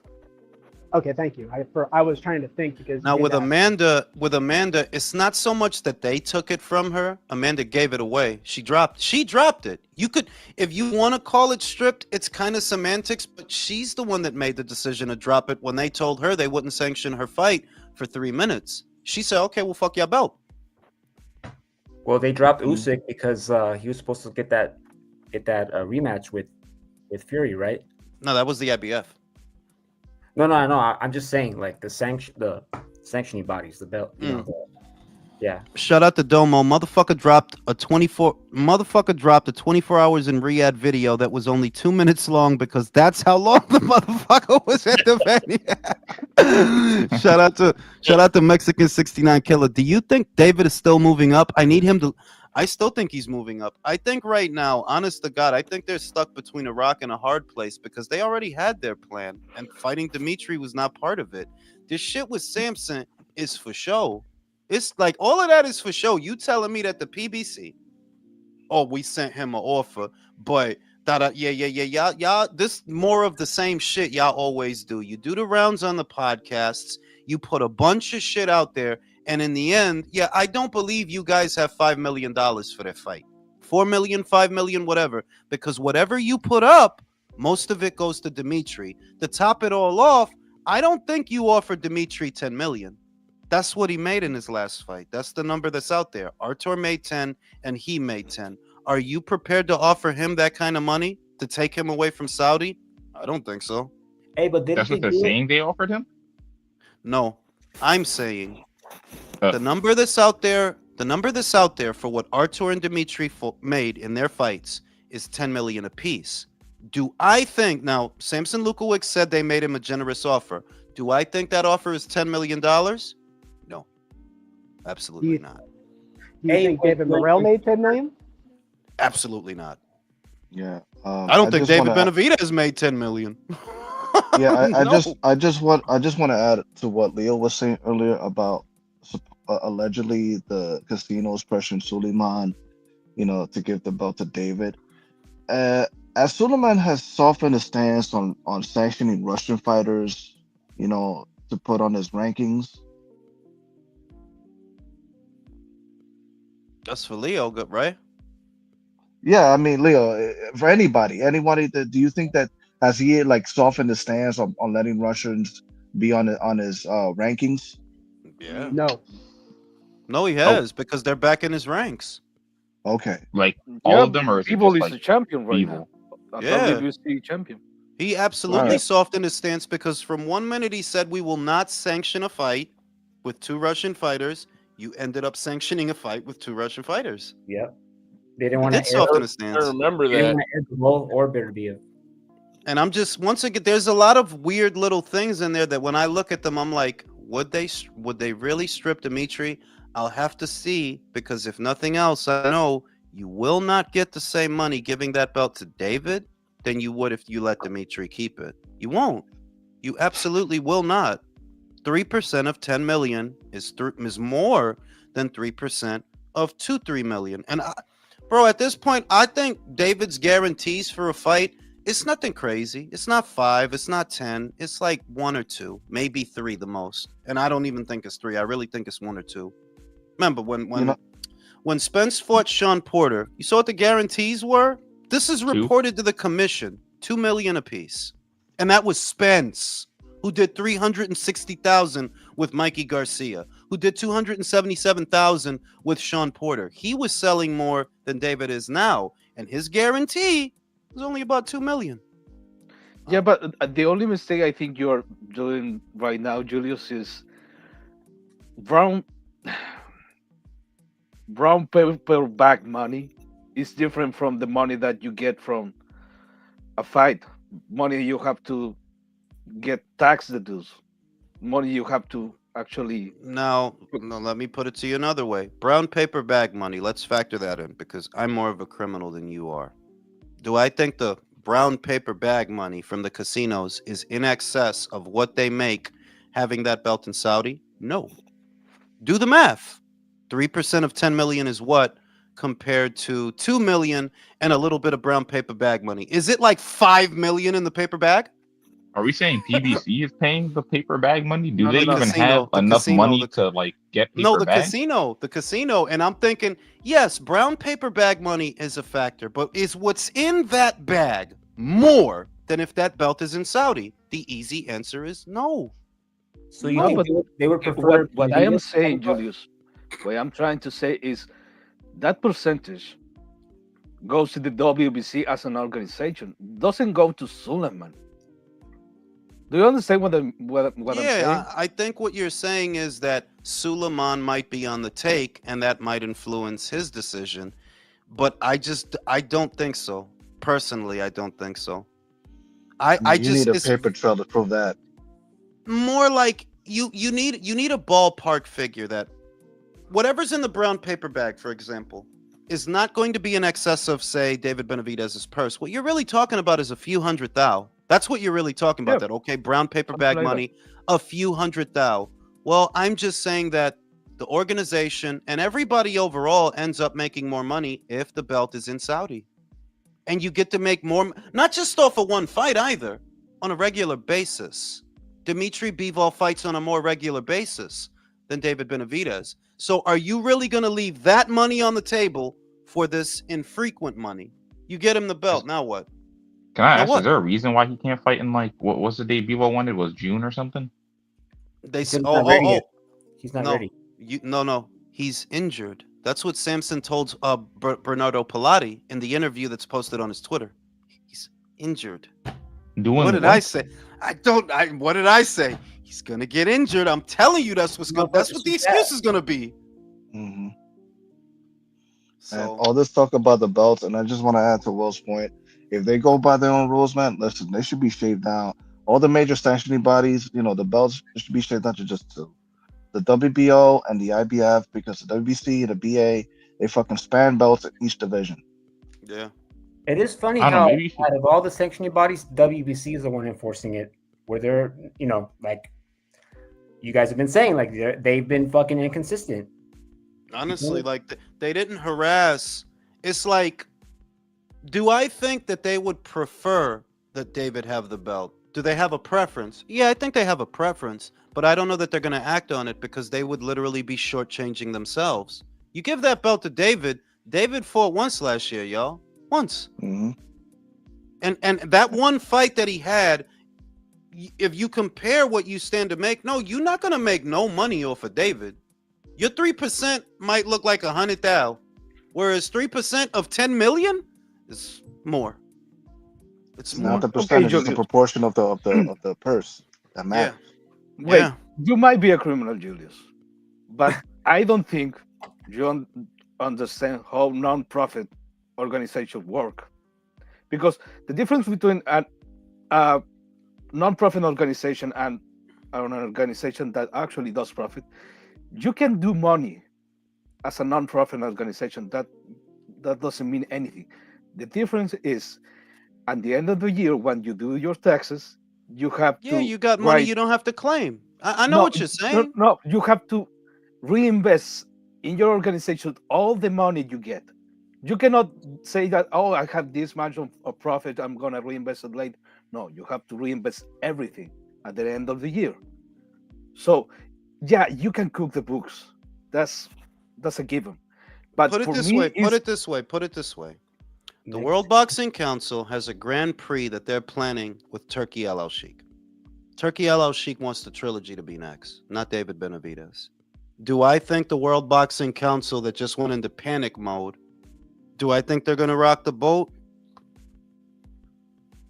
Okay, thank you. I was trying to think because now with Amanda, it's not so much that they took it from her. Amanda gave it away. She dropped it. You could, if you want to call it stripped, it's kind of semantics, but she's the one that made the decision to drop it when they told her they wouldn't sanction her fight for 3 minutes. She said, "Okay, well, fuck your belt." Well, they dropped Usyk because he was supposed to get that rematch with Fury, right? No, that was the IBF. No. I'm just saying, like the sanctioning bodies, the belt. Yeah. Shout out to Domo. Motherfucker dropped a 24 hours in Riyadh video that was only 2 minutes long because that's how long the motherfucker was at the venue. Shout out to Mexican 69 Killer. Do you think David is still moving up? I still think he's moving up. I think right now, honest to God, I think they're stuck between a rock and a hard place because they already had their plan and fighting Dimitri was not part of it. This shit with Samson is for show. It's like all of that is for show. You telling me that the PBC oh, we sent him an offer, but y'all. This more of the same shit y'all always do. You do the rounds on the podcasts. You put a bunch of shit out there, and in the end, yeah, I don't believe you guys have $5 million for that fight. 4 million, 5 million, whatever. Because whatever you put up, most of it goes to Dimitri. To top it all off, I don't think you offered Dimitri 10 million. That's what he made in his last fight. That's the number that's out there. Artur made 10 and he made 10. Are you prepared to offer him that kind of money to take him away from Saudi? I don't think so. Hey, but didn't That's he what they're do it? saying they offered him. No, I'm saying Uh, the number that's out there, for what Artur and Dimitri made in their fights is 10 million apiece. Do I think now Samson Lukowicz said they made him a generous offer? Do I think that offer is $10 million? No, absolutely not. Do you Hey, think but David Morrell made 10 million? Absolutely not. Yeah. I don't think just David wanna, Benavidez made 10 million. yeah, I No. just want to add to what Leo was saying earlier about allegedly the casinos pressuring Suleiman, to give the belt to David. Uh, as Suleiman has softened his stance on sanctioning Russian fighters, to put on his rankings. That's for Leo, good, right? Yeah, I mean, Leo, for anybody that do you think that has he like softened his stance on letting Russians be on his rankings? Yeah. No. No, he Oh, has because they're back in his ranks. Okay. like all Yeah, of them, or is it Evil just is like the champion right evil? now. A Yeah. WBC champion. He All absolutely right. softened his stance because from one minute he said we will not sanction a fight with two Russian fighters. You ended up sanctioning a fight with two Russian fighters. Yep. They didn't He want to did air. soften his I stance. remember They didn't that. want to air Bilal or Beterbiev. And I'm just once again, there's a lot of weird little things in there that when I look at them, I'm like, would they really strip Dimitri? I'll have to see because if nothing else, I know you will not get the same money giving that belt to David than you would if you let Dimitri keep it. You won't. You absolutely will not. 3% of 10 million is more than 3% of 3 million. And bro, at this point, I think David's guarantees for a fight, it's nothing crazy. It's not 5, it's not 10. It's like 1 or 2, maybe 3 the most. And I don't even think it's 3. I really think it's 1 or 2. Remember when Spence fought Sean Porter, you saw what the guarantees were? This is 2. reported to the commission, 2 million apiece. And that was Spence, who did 360,000 with Mikey Garcia, who did 277,000 with Sean Porter. He was selling more than David is now, and his guarantee was only about 2 million. Yeah, but the only mistake I think you're doing right now, Julius, is brown paper bag money is different from the money that you get from a fight. Money you have to get tax deducts. Money you have to actually. Now, let me put it to you another way. Brown paper bag money, let's factor that in because I'm more of a criminal than you are. Do I think the brown paper bag money from the casinos is in excess of what they make having that belt in Saudi? No. Do the math. 3% of 10 million is what compared to 2 million and a little bit of brown paper bag money? Is it like 5 million in the paper bag? Are we saying PBC is paying the paper bag money? Do No, they no, no. even have enough money to like get No, paper the bags? casino. And I'm thinking, yes, brown paper bag money is a factor, but is what's in that bag more than if that belt is in Saudi? The easy answer is no. So you No, think but they would prefer what I am Benavidez? saying, Julius, what I'm trying to say is that percentage goes to the WBC as an organization, doesn't go to Suleiman. Do you understand what I'm saying? Yeah, I think what you're saying is that Suleiman might be on the take and that might influence his decision. But I don't think so. Personally, I don't think so. I You need just a it's paper trail to prove that. more like you need a ballpark figure that whatever's in the brown paper bag, for example, is not going to be in excess of, say, David Benavidez's purse. What you're really talking about is a few hundred thou. That's what you're really talking about. Yeah, That okay, brown paper something bag like that. money, a few hundred thou. Well, I'm just saying that the organization, and everybody overall ends up making more money if the belt is in Saudi. And you get to make more, not just off of one fight either, on a regular basis. Dimitri Bivol fights on a more regular basis than David Benavidez. So are you really going to leave that money on the table for this infrequent money? You get him the belt, now what? Can I Now ask, is what? there a reason why he can't fight in like what was the date Bebo wanted? Was June or something? They He's say, not ready yet. He's not no, ready. no, he's injured. That's what Samson told Bernardo Pilati in the interview that's posted on his Twitter. He's injured. Doing What did I say? What did I say? He's gonna get injured. I'm telling you, that's what the excuse is gonna be. Mm-hmm. So And all this talk about the belts, and I just want to add to Will's point. If they go by their own rules, man, listen, they should be shaved down. All the major sanctioning bodies, the belts should be shaved down to just two: the WBO and the IBF, because the WBC, the BA, they fucking span belts in each division. yeah. It is funny I don't know, how maybe you should- out of all the sanctioning bodies, WBC is the one enforcing it. Where they're, like you guys have been saying, like they've been fucking inconsistent. Honestly, like they didn't harass. It's like, do I think that they would prefer that David have the belt? Do they have a preference? Yeah, I think they have a preference, but I don't know that they're going to act on it because they would literally be shortchanging themselves. You give that belt to David. David fought once last year, y'all. Once. Mm-hmm. And that one fight that he had, if you compare what you stand to make, no, you're not going to make no money off of David. Your 3% might look like 100,000, whereas 3% of 10 million is more. It's more. Not the percentage; Okay, it's the proportion of the purse that matters. Wait, Yeah. you might be a criminal, Julius, but I don't think you understand how non-profit organizations work. Because the difference between a non-profit organization and an organization that actually does profit, you can do money as a non-profit organization. That doesn't mean anything. The difference is, at the end of the year, when you do your taxes, you have Yeah, to you got money write. you don't have to claim. I know No, what you're saying. no, you have to reinvest in your organization all the money you get. You cannot say that, oh, I have this much of profit, I'm gonna reinvest it later. No, you have to reinvest everything at the end of the year. So, yeah, you can cook the books. That's a given. But Put it for this me, way. it's, Put it this way. The Nick. World Boxing Council has a Grand Prix that they're planning with Turkey El Sheikh. Turkey El Sheikh wants the trilogy to be next, not David Benavidez. Do I think the World Boxing Council that just went into panic mode, do I think they're going to rock the boat?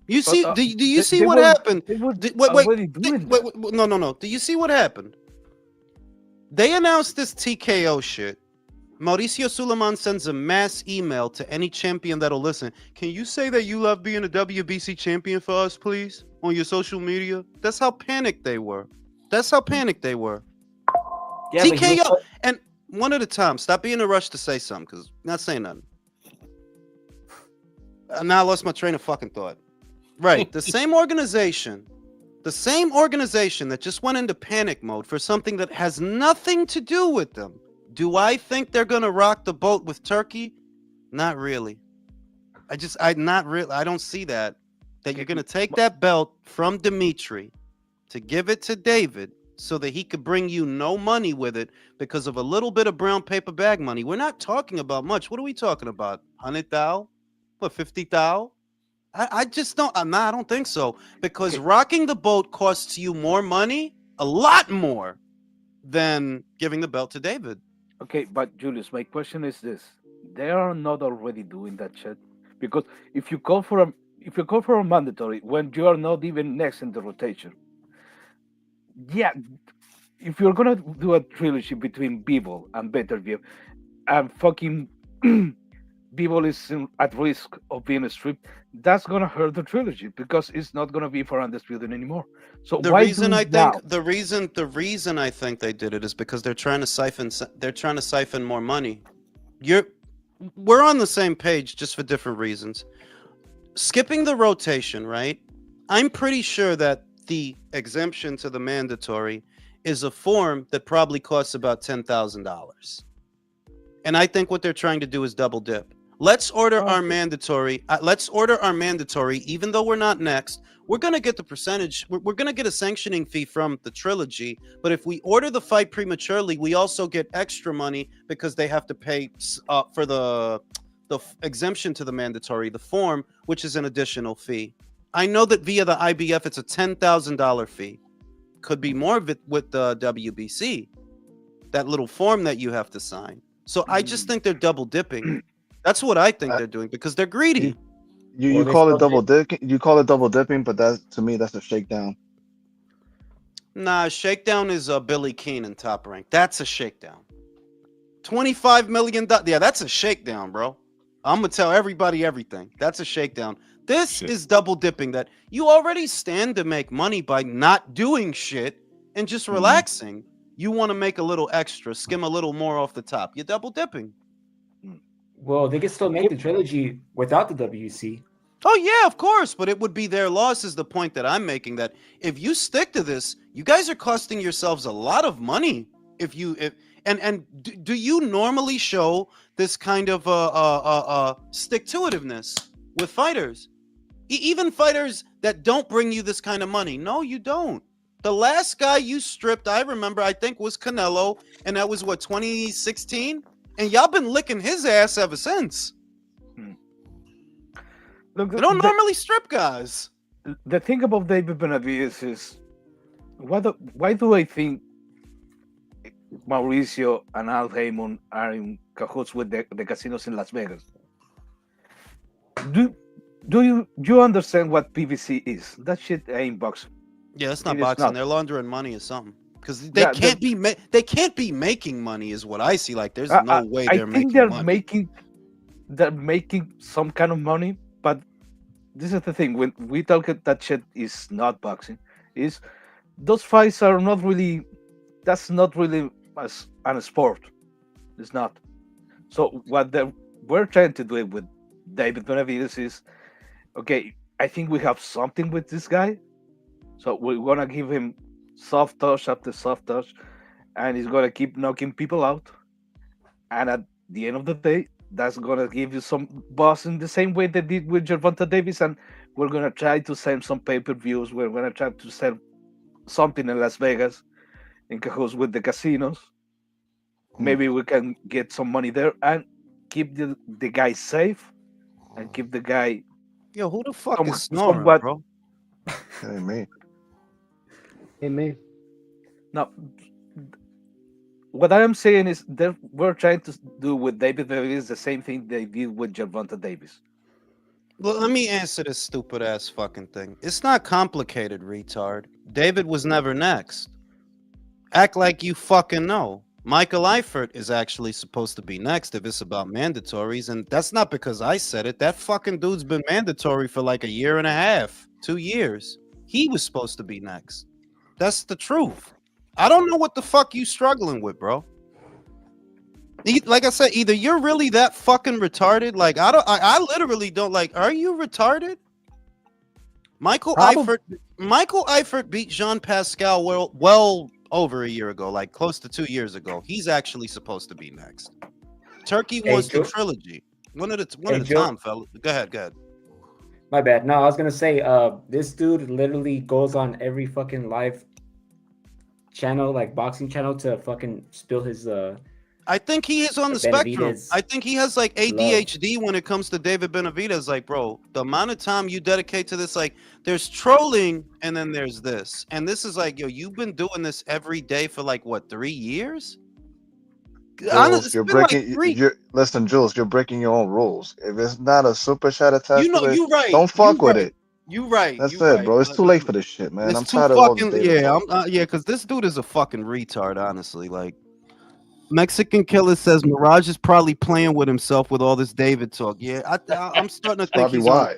You see, do you see they what were- happened? they were Wait, already doing that. no. Do you see what happened? They announced this TKO shit. Mauricio Suleiman sends a mass email to any champion that'll listen. Can you say that you love being a WBC champion for us, please, on your social media? That's how panicked they were. Yeah, but TKO. And one at a time. Stop being in a rush to say something, because not saying nothing. Now I lost my train of fucking thought. Right. The same organization that just went into panic mode for something that has nothing to do with them. Do I think they're going to rock the boat with Turkey? Not really. I don't see that. That you're going to take that belt from Dimitri to give it to David so that he could bring you no money with it because of a little bit of brown paper bag money. We're not talking about much. What are we talking about? 100,000? What, 50,000? I just don't. I don't think so, because rocking the boat costs you more money, a lot more, than giving the belt to David. Okay, but Julius, my question is this: they are not already doing that shit? Because if you call for a mandatory when you are not even next in the rotation, yeah, if you're gonna do a trilogy between Bivol and Beterbiev, and fucking Bivol is at risk of being stripped, that's gonna hurt the trilogy because it's not gonna be for Undisputed anymore. So The why reason do I it now? think the reason I think they did it is because they're trying to siphon more money. We're on the same page, just for different reasons. Skipping the rotation, right? I'm pretty sure that the exemption to the mandatory is a form that probably costs about $10,000. And I think what they're trying to do is double dip. Let's order our mandatory. Even though we're not next, we're going to get the percentage. We're going to get a sanctioning fee from the trilogy. But if we order the fight prematurely, we also get extra money because they have to pay for the exemption to the mandatory, the form, which is an additional fee. I know that via the IBF, it's a $10,000 fee. Could be more of it with the WBC, that little form that you have to sign. So I just think they're double dipping. That's what I think they're doing because they're greedy. You call it double dipping. You call it double dipping, but to me that's a shakedown. Nah, shakedown is Billy Keenan Top Rank. That's a shakedown. $25 million. Yeah, that's a shakedown, bro. I'm gonna tell everybody everything. That's a shakedown. This is double dipping. That you already stand to make money by not doing shit and just relaxing. You want to make a little extra, skim a little more off the top. You're double dipping. Well, they can still make the trilogy without the WC. Oh yeah, of course, but it would be their loss is the point that I'm making, that if you stick to this, you guys are costing yourselves a lot of money. Do you normally show this kind of stick-to-itiveness with fighters? Even fighters that don't bring you this kind of money. No, you don't. The last guy you stripped, I remember, I think was Canelo, and that was what, 2016? And y'all been licking his ass ever since. Look, they don't normally strip guys. The thing about David Benavidez is, why do I think Mauricio and Al Heyman are in cahoots with the casinos in Las Vegas? Do you understand what PVC is? That shit ain't boxing. Yeah, it's not boxing. They're laundering money or something. Because they can't be making money, is what I see. Like, there's no way they're making money. They're making some kind of money, but this is the thing. When we talk that shit is not boxing, is those fights are not really. That's not really a sport. It's not. So what we're trying to do with David Benavidez is, okay, I think we have something with this guy, so we're gonna give him soft touch after soft touch, and he's gonna keep knocking people out, and at the end of the day, that's gonna give you some buzz in the same way they did with Gervonta Davis, and we're gonna try to sell some pay-per-views. We're gonna try to sell something in Las Vegas in cahoots with the casinos. Maybe we can get some money there and keep the guy safe and keep the guy. Yo, who the fuck is snoring, bro? Hey, me. Hey, me. Now, what I am saying is that we're trying to do with David Benavidez the same thing they did with Gervonta Davis. Well, let me answer this stupid ass fucking thing. It's not complicated, retard. David was never next. Act like you fucking know. Michael Eifert is actually supposed to be next if it's about mandatories, and that's not because I said it. That fucking dude's been mandatory for like a year and a half, 2 years. He was supposed to be next. That's the truth. I don't know what the fuck you struggling with, bro. Like I said, either you're really that fucking retarded. Like I literally don't like. Are you retarded? Michael Eifert beat Jean Pascal well over a year ago, like close to 2 years ago. He's actually supposed to be next. Turkey wants the trilogy. One at a time, fella. Go ahead. My bad. No, I was gonna say, this dude literally goes on every fucking live channel, like boxing channel, to fucking spill his. I think he is on the spectrum. I think he has like ADHD when it comes to David Benavidez. Like, bro, the amount of time you dedicate to this, like, there's trolling and then there's this. And this is like, yo, you've been doing this every day for like, what, 3 years? Jules, listen, Jules, you're breaking your own rules. If it's not a super chat attached to it, you're right. Don't fuck with it. You right. That's it, bro. It's too late for this shit, man. I'm tired of all this data. Because this dude is a fucking retard, honestly. Like, Mexican Killer says Mirage is probably playing with himself with all this David talk. Yeah, I'm starting to think probably why.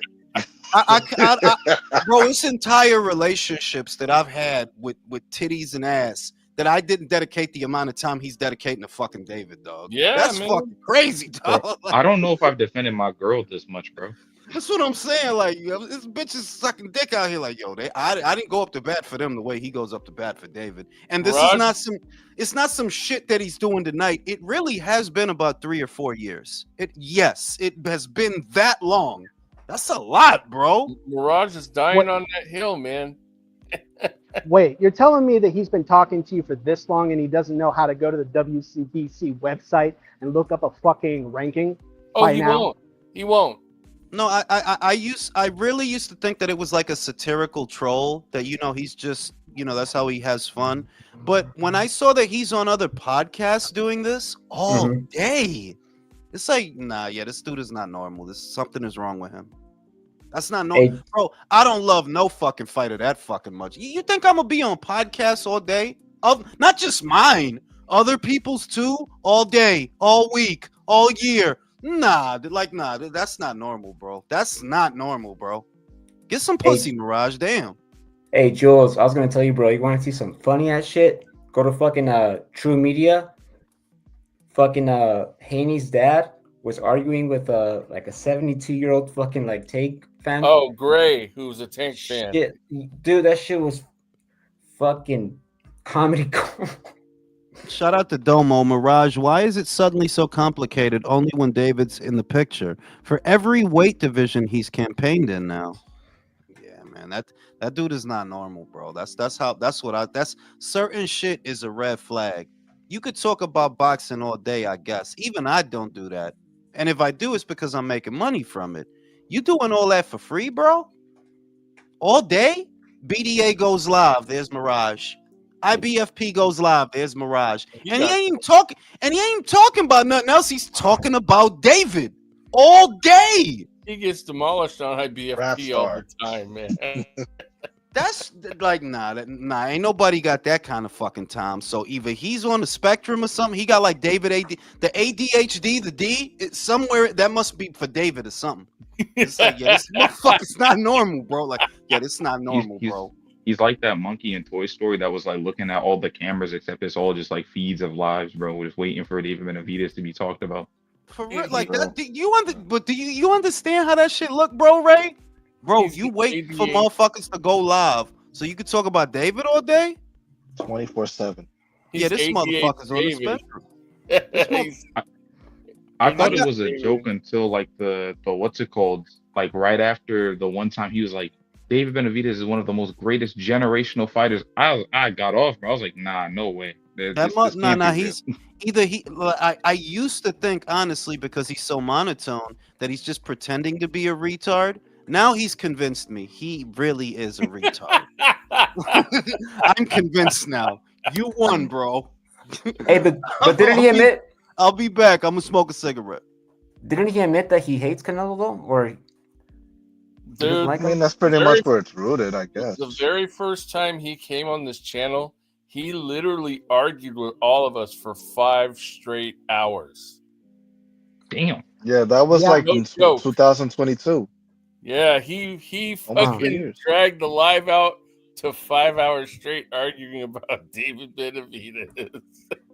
Bro, it's entire relationships that I've had with titties and ass that I didn't dedicate the amount of time he's dedicating to fucking David, dog. Yeah, That's man. fucking crazy, Bro, dog. I don't know if I've defended my girl this much, bro. That's what I'm saying. Like, this bitch is sucking dick out here. Like, yo, I didn't go up to bat for them the way he goes up to bat for David. And this is Raj- not some shit that he's doing tonight. It really has been about 3 or 4 years. It has been that long. That's a lot, bro. Mirage is dying on that hill, man. Wait, you're telling me that he's been talking to you for this long and he doesn't know how to go to the WCBC website and look up a fucking ranking? Oh, he won't. He won't. No, I really used to think that it was like a satirical troll that he's just that's how he has fun. But when I saw that he's on other podcasts doing this all day, it's like, nah, this dude is not normal. Something is wrong with him. That's not normal, bro. I don't love no fucking fighter that fucking much. You think I'm gonna be on podcasts all day? Not just mine, other people's too, all day, all week, all year. Nah, that's not normal, bro. That's not normal, bro. Get some pussy, Mirage. Damn. Hey, Jules, I was gonna tell you, bro. You want to see some funny ass shit? Go to fucking True Media. Fucking Haney's dad was arguing with like a 72-year-old fucking like Tank fan. Oh, Gray, who's a Tank fan. Shit, dude, that shit was fucking comedy gold. Shout out to Domo. Mirage, why is it suddenly so complicated only when David's in the picture? For every weight division he's campaigned in now. Yeah, man, that dude is not normal, bro. That's certain shit is a red flag. You could talk about boxing all day, I guess. Even I don't do that. And if I do, it's because I'm making money from it. You doing all that for free, bro? All day? BDA goes live. There's Mirage. IBFP goes live. There's Mirage. And he ain't even talking about nothing else. He's talking about David all day. He gets demolished on IBFP all the time, man. That's like, nah, ain't nobody got that kind of fucking time. So either he's on the spectrum or something. He got like David the ADHD, the D. It's somewhere that must be for David or something. It's like, this motherfucker's not normal, bro. Like, it's not normal, bro. He's like that monkey in Toy Story that was like looking at all the cameras, except it's all just like feeds of lives, bro. We're just waiting for David Benavidez to be talked about. For real, like that. Do you understand how that shit look, bro, Ray? Bro, you wait for motherfuckers to go live so you could talk about David all day? 24/7. Yeah, this motherfucker's on the spectrum. I thought it was a joke until like the what's it called? Like right after the one time he was like, David Benavidez is one of the most greatest generational fighters. I got off, bro. I was like, nah, no way. He's either I used to think honestly because he's so monotone that he's just pretending to be a retard. Now he's convinced me he really is a retard. I'm convinced now. You won, bro. Hey, but didn't he admit? I'll be back. I'm gonna smoke a cigarette. Didn't he admit that he hates Canelo though, or? Dude, I mean, that's pretty much where it's rooted, I guess. The very first time he came on this channel, he literally argued with all of us for 5 straight hours. Damn. Yeah, that was like in 2022. Yeah, he fucking dragged the live out to 5 hours straight arguing about David Benavidez.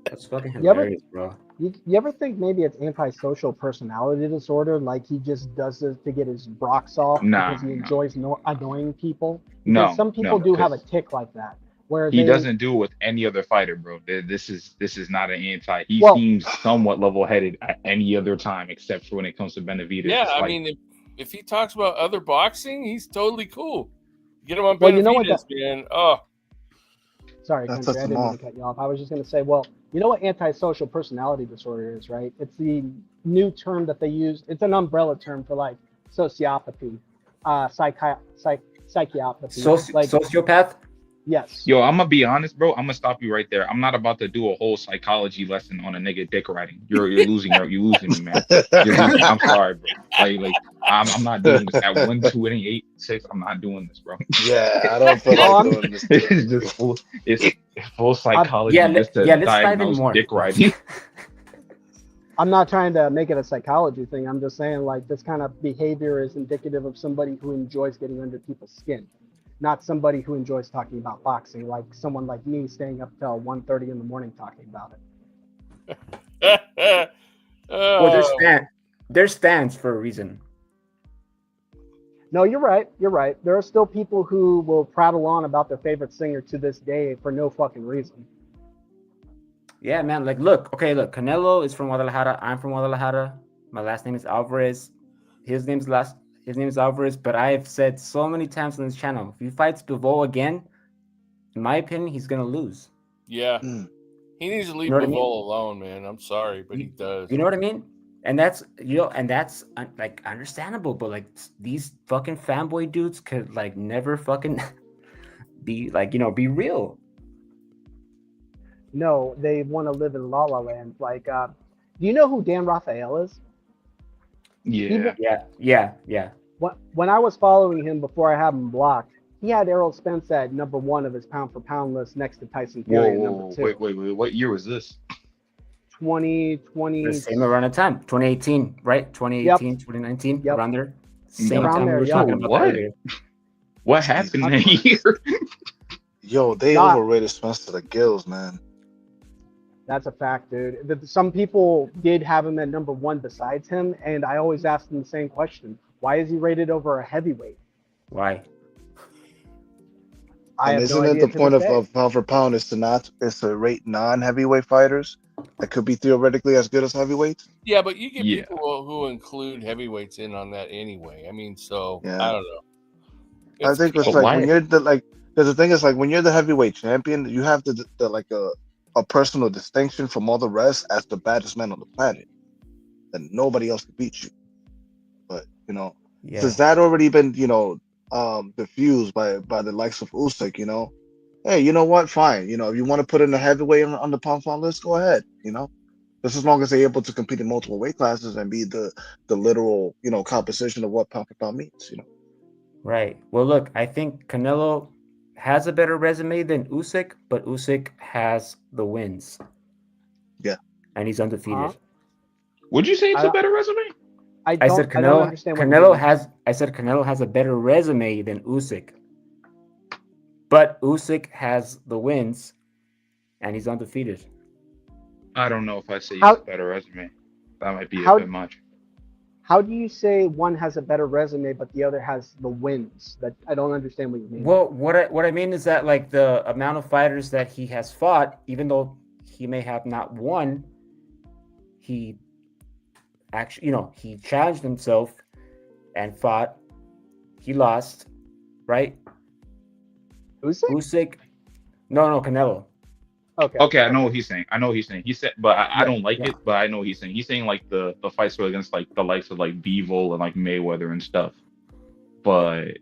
That's fucking hilarious, bro. You ever think maybe it's antisocial personality disorder? Like he just does this to get his rocks off because he enjoys annoying people? Because some people do have a tick like that. Where he doesn't do it with any other fighter, bro. This is not an anti. He seems somewhat level-headed at any other time except for when it comes to Benavidez. Yeah, I mean, if he talks about other boxing, he's totally cool. Get him on Benavidez, man. Oh. Sorry, Country, I didn't mean to cut you off. I was just going to say, well, you know what antisocial personality disorder is, right? It's the new term that they use. It's an umbrella term for like sociopathy, psychiatry. Sociopath? Yes. Yo, I'm gonna be honest, bro. I'm gonna stop you right there. I'm not about to do a whole psychology lesson on a nigga dick riding. You're losing me, man. I'm sorry, bro. Like I'm not doing this at 1, 2, and 8, 6. I'm not doing this, bro. Yeah, I don't feel like doing this. It's just full psychology. Let's dive in more. Dick riding. I'm not trying to make it a psychology thing. I'm just saying like this kind of behavior is indicative of somebody who enjoys getting under people's skin. not somebody who enjoys talking about boxing, like someone like me staying up till 1:30 in the morning talking about it. Well, there's fans for a reason. No, you're right. You're right. There are still people who will prattle on about their favorite singer to this day for no fucking reason. Yeah, man. Like, look. Canelo is from Guadalajara. I'm from Guadalajara. My last name is Alvarez. His name is Alvarez. But I have said so many times on this channel, if he fights Bivol again, in my opinion, he's gonna lose. Yeah. He needs to leave You know what I Bivol mean? alone, man. I'm sorry, but he does. You know what I mean? And that's like understandable, but like these fucking fanboy dudes could like never fucking be like, be real. No, they want to live in La La Land. Like, do you know who Dan Rafael is? Yeah. When I was following him before I had him blocked, he had Errol Spence at number 1 of his pound for pound list next to Tyson Fury at number 2. Wait. What year was this? 2020. The same around the time, 2018, right? 2018, 2019, around there. Same Around time there, we were talking about that earlier. What happened that year? Yo, they overrated Spence to the gills, man. That's a fact, dude. Some people did have him at number 1 besides him, and I always ask them the same question: why is he rated over a heavyweight? Why? And isn't it the point of pound for pound is to rate non-heavyweight fighters that could be theoretically as good as heavyweights? Yeah, but you get people who include heavyweights in on that anyway. I mean, so I don't know. I think it's like when you're because the thing is like when you're the heavyweight champion, you have a personal distinction from all the rest as the baddest man on the planet, and nobody else can beat you. But since that already been diffused by the likes of Usyk, hey, you know what? Fine, if you want to put in a heavyweight on the pound for pound list, go ahead. Just as long as they're able to compete in multiple weight classes and be the literal composition of what pound for pound means. Right. Well, look, I think Canelo has a better resume than Usyk, but Usyk has the wins. Yeah. And he's undefeated. Would you say it's a better resume? I said Canelo has a better resume than Usyk. But Usyk has the wins and he's undefeated. I don't know if I say a better resume. That might be a bit much. How do you say one has a better resume but the other has the wins? That I don't understand what you mean. Well, what I mean is that like the amount of fighters that he has fought, even though he may have not won, he actually, he challenged himself and fought. He lost, right? Usyk? No, Canelo. Okay, I know what he's saying. He said, but I don't like it. But I know what he's saying. He's saying like the fights were against like the likes of like Bivol and like Mayweather and stuff. But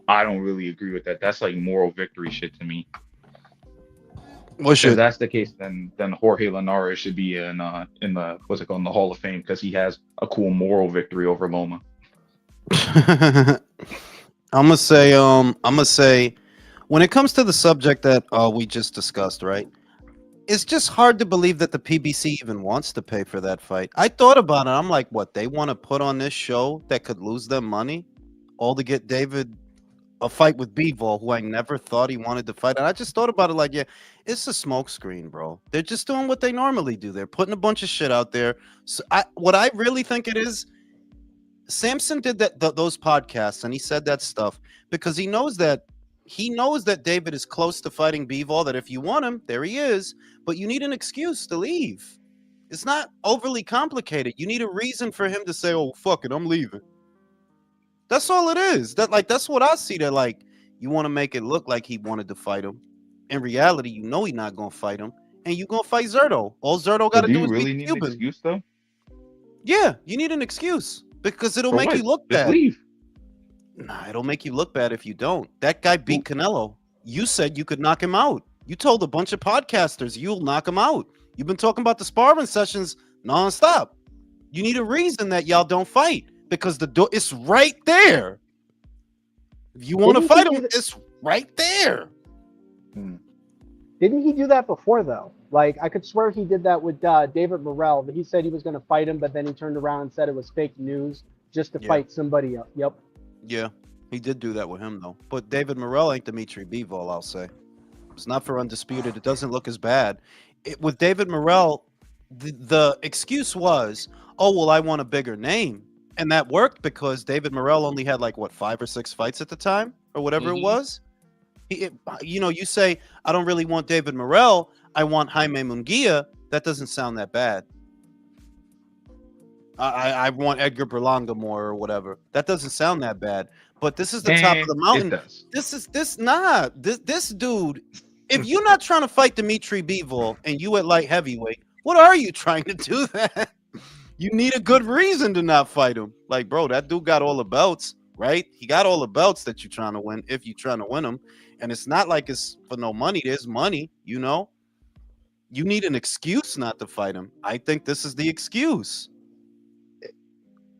I don't really agree with that. That's like moral victory shit to me. If that's the case, then Jorge Linares should be in the what's it called, in the Hall of Fame because he has a cool moral victory over Loma. I'm gonna say when it comes to the subject that we just discussed, right? It's just hard to believe that the PBC even wants to pay for that fight. I thought about it. I'm like, what? They want to put on this show that could lose them money, all to get David a fight with Bivol, who I never thought he wanted to fight. And I just thought about it like, yeah, it's a smokescreen, bro. They're just doing what they normally do. They're putting a bunch of shit out there. So what I really think it is, Samson did those podcasts and he said that stuff because he knows that David is close to fighting Bivol, that if you want him, there he is, but you need an excuse to leave. It's not overly complicated. You need a reason for him to say, oh, fuck it, I'm leaving. That's all it is. That's what I see. That like you want to make it look like he wanted to fight him. In reality, he's not gonna fight him, and you gonna fight Zerto. All Zerto got to do is really beat need Cuban. an excuse though? Yeah, you need an excuse because it'll make you look Just bad. leave. Nah, it'll make you look bad if you don't. That guy beat Canelo. You said you could knock him out. You told a bunch of podcasters you'll knock him out. You've been talking about the sparring sessions nonstop. You need a reason that y'all don't fight because the door it's right there. If you want to fight him, it's right there. Didn't he do that before though? Like I could swear he did that with David Morrell. He said he was going to fight him, but then he turned around and said it was fake news just to fight somebody else. Yep. Yeah. He did do that with him though. But David Morrell ain't Dimitri Bivol, I'll say. It's not for undisputed. It doesn't look as bad. With David Morrell, the excuse was, oh well, I want a bigger name, and that worked because David Morrell only had like what 5 or 6 fights at the time or whatever it was. You say I don't really want David Morrell. I want Jaime Munguia. That doesn't sound that bad. I want Edgar Berlanga more or whatever. That doesn't sound that bad. But this is the top of the mountain. It does. This dude. If you're not trying to fight Dimitri Bivol and you at light heavyweight, what are you trying to do that? You need a good reason to not fight him. Like, bro, that dude got all the belts, right? He got all the belts that you're trying to win if you're trying to win them. And it's not like it's for no money. There's money, you know? You need an excuse not to fight him. I think this is the excuse.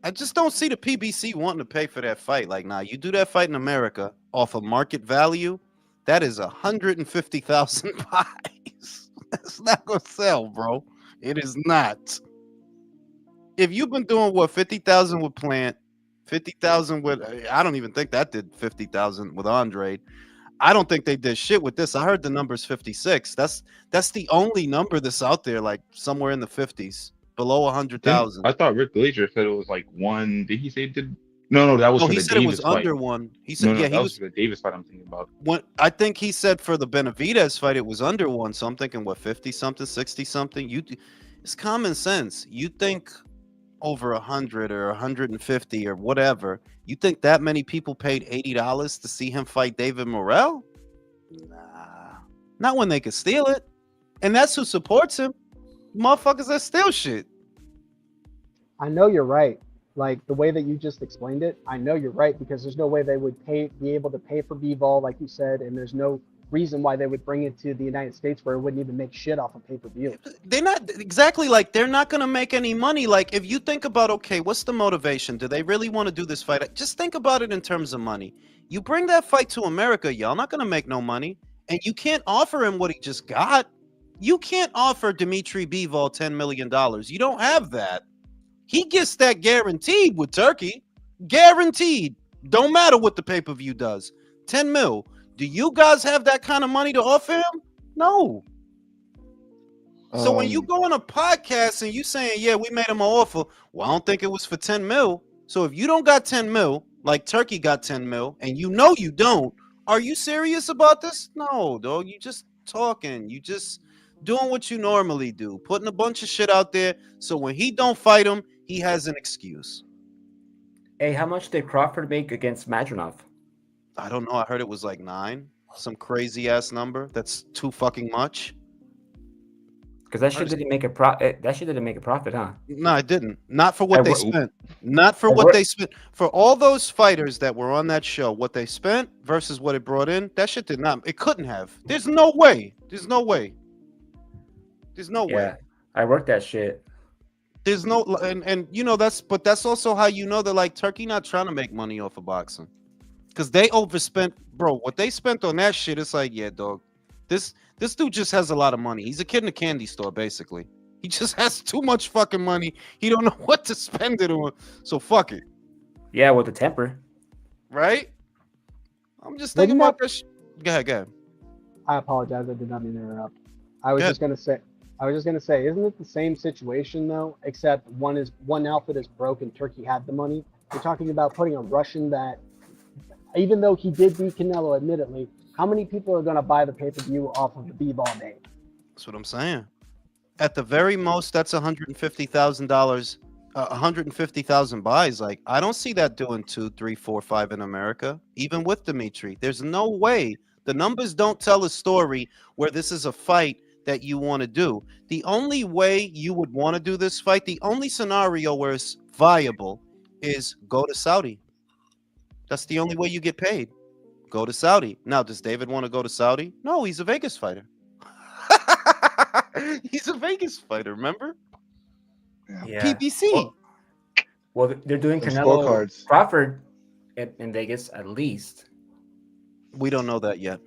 I just don't see the PBC wanting to pay for that fight. Like, nah, you do that fight in America off of market value, that is 150,000 buys. That's not gonna sell, bro. It is not. If you've been doing what 50,000 with Plant, 50,000 with, I don't even think that did 50,000 with Andre. I don't think they did shit with this. I heard the number's 56. That's the only number that's out there, like somewhere in the 50s. Below 100,000. I thought Rick Glazier said it was like one. Did he say it did? No, that was for he the said Davis it was fight. under one. He said, No, yeah, that he was for the Davis fight I'm thinking about. I think he said for the Benavidez fight it was under one. So I'm thinking what 50 something, 60 something. It's common sense. You think over 100 or 150 or whatever. You think that many people paid $80 to see him fight David Morrell? Nah, not when they could steal it. And that's who supports him. Motherfuckers that steal shit. I know you're right. Like the way that you just explained it, I know you're right because there's no way they would be able to pay for B-Ball, like you said, and there's no reason why they would bring it to the United States where it wouldn't even make shit off of pay-per-view. They're not exactly like they're not going to make any money. Like if you think about, okay, what's the motivation? Do they really want to do this fight? Just think about it in terms of money. You bring that fight to America, y'all not going to make no money. And you can't offer him what he just got. You can't offer Dimitri Bivol $10 million. You don't have that. He gets that guaranteed with Turkey. Guaranteed. Don't matter what the pay-per-view does. 10 mil. Do you guys have that kind of money to offer him? No. So when you go on a podcast and you saying, yeah, we made him an offer, well, I don't think it was for 10 mil. So if you don't got 10 mil, like Turkey got 10 mil, and you know you don't, are you serious about this? No, dog. You just talking. You just doing what you normally do. Putting a bunch of shit out there so when he don't fight him, he has an excuse. Hey, how much did Crawford make against Madronov? I don't know. I heard it was like 9. Some crazy ass number. That's too fucking much. Because that shit didn't make a profit. That shit didn't make a profit, huh? No, it didn't. Not for what they spent. Not for what they spent. For all those fighters that were on that show, what they spent versus what it brought in, that shit did not. It couldn't have. There's no way. There's no way. There's no way. I worked that shit. There's no, and you know that's also how you know that like Turkey not trying to make money off of boxing, because they overspent, bro. What they spent on that shit, it's like, yeah, dog, this dude just has a lot of money. He's a kid in a candy store, basically. He just has too much fucking money. He don't know what to spend it on, so fuck it. Yeah, with the temper, right? I'm just thinking about this. Go ahead. I apologize. I did not mean to interrupt. I was just gonna say, isn't it the same situation though? Except one outfit is broke and Turkey had the money. We're talking about putting a Russian that, even though he did beat Canelo, admittedly, how many people are gonna buy the pay-per-view off of the B-Ball name? That's what I'm saying. At the very most, that's $150,000. 150,000 buys. Like I don't see that doing 2, 3, 4, 5 in America. Even with Dimitri, there's no way. The numbers don't tell a story where this is a fight that you want to do. The only way you would want to do this fight, the only scenario where it's viable is go to Saudi. That's the only way you get paid. Go to Saudi. Now, does David want to go to Saudi? No, he's a Vegas fighter. He's a Vegas fighter, remember? Yeah. PBC. Well, they're doing Canelo Crawford in Vegas at least. We don't know that yet.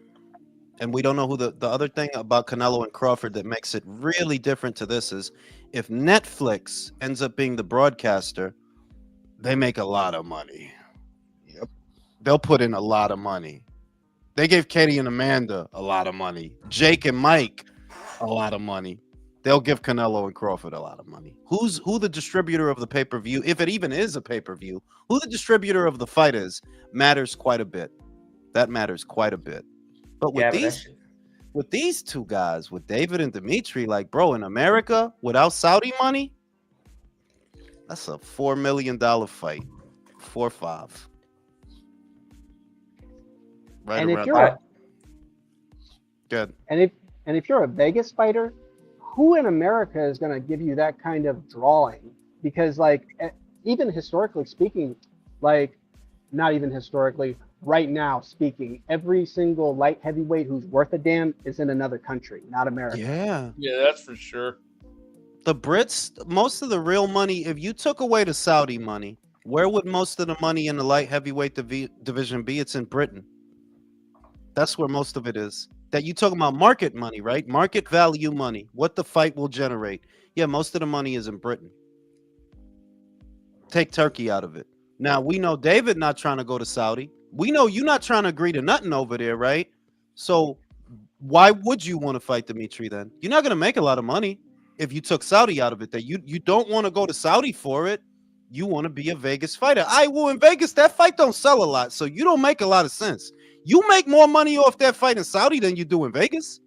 And we don't know who the other thing about Canelo and Crawford that makes it really different to this is if Netflix ends up being the broadcaster, they make a lot of money. Yep. they'll put in a lot of money. They gave Katie and Amanda a lot of money. Jake and Mike a lot of money. They'll give Canelo and Crawford a lot of money. Who the distributor of the pay-per-view, if it even is a pay-per-view, who the distributor of the fight is matters quite a bit. That matters quite a bit. But with these two guys, with David and Dimitri, like, bro, in America, without Saudi money, that's a $4 million fight. 4-5. Right And if around you're that. Good. and if you're a Vegas fighter, who in America is going to give you that kind of drawing? Because like even historically speaking, like not even historically, right now speaking, every single light heavyweight who's worth a damn is in another country, not America. Yeah, that's for sure. The Brits, most of the real money, if you took away the Saudi money, where would most of the money in the light heavyweight division be? It's in Britain. That's where most of it is. That you talking about market money, right? Market value money. What the fight will generate. Yeah, most of the money is in Britain. Take Turkey out of it. Now, we know David not trying to go to Saudi. We know you not trying to agree to nothing over there, right? So why would you want to fight Dimitri then? You're not going to make a lot of money if you took Saudi out of it. That you don't want to go to Saudi for it. You want to be a Vegas fighter. Well, in Vegas, that fight don't sell a lot, so you don't make a lot of sense. You make more money off that fight in Saudi than you do in Vegas.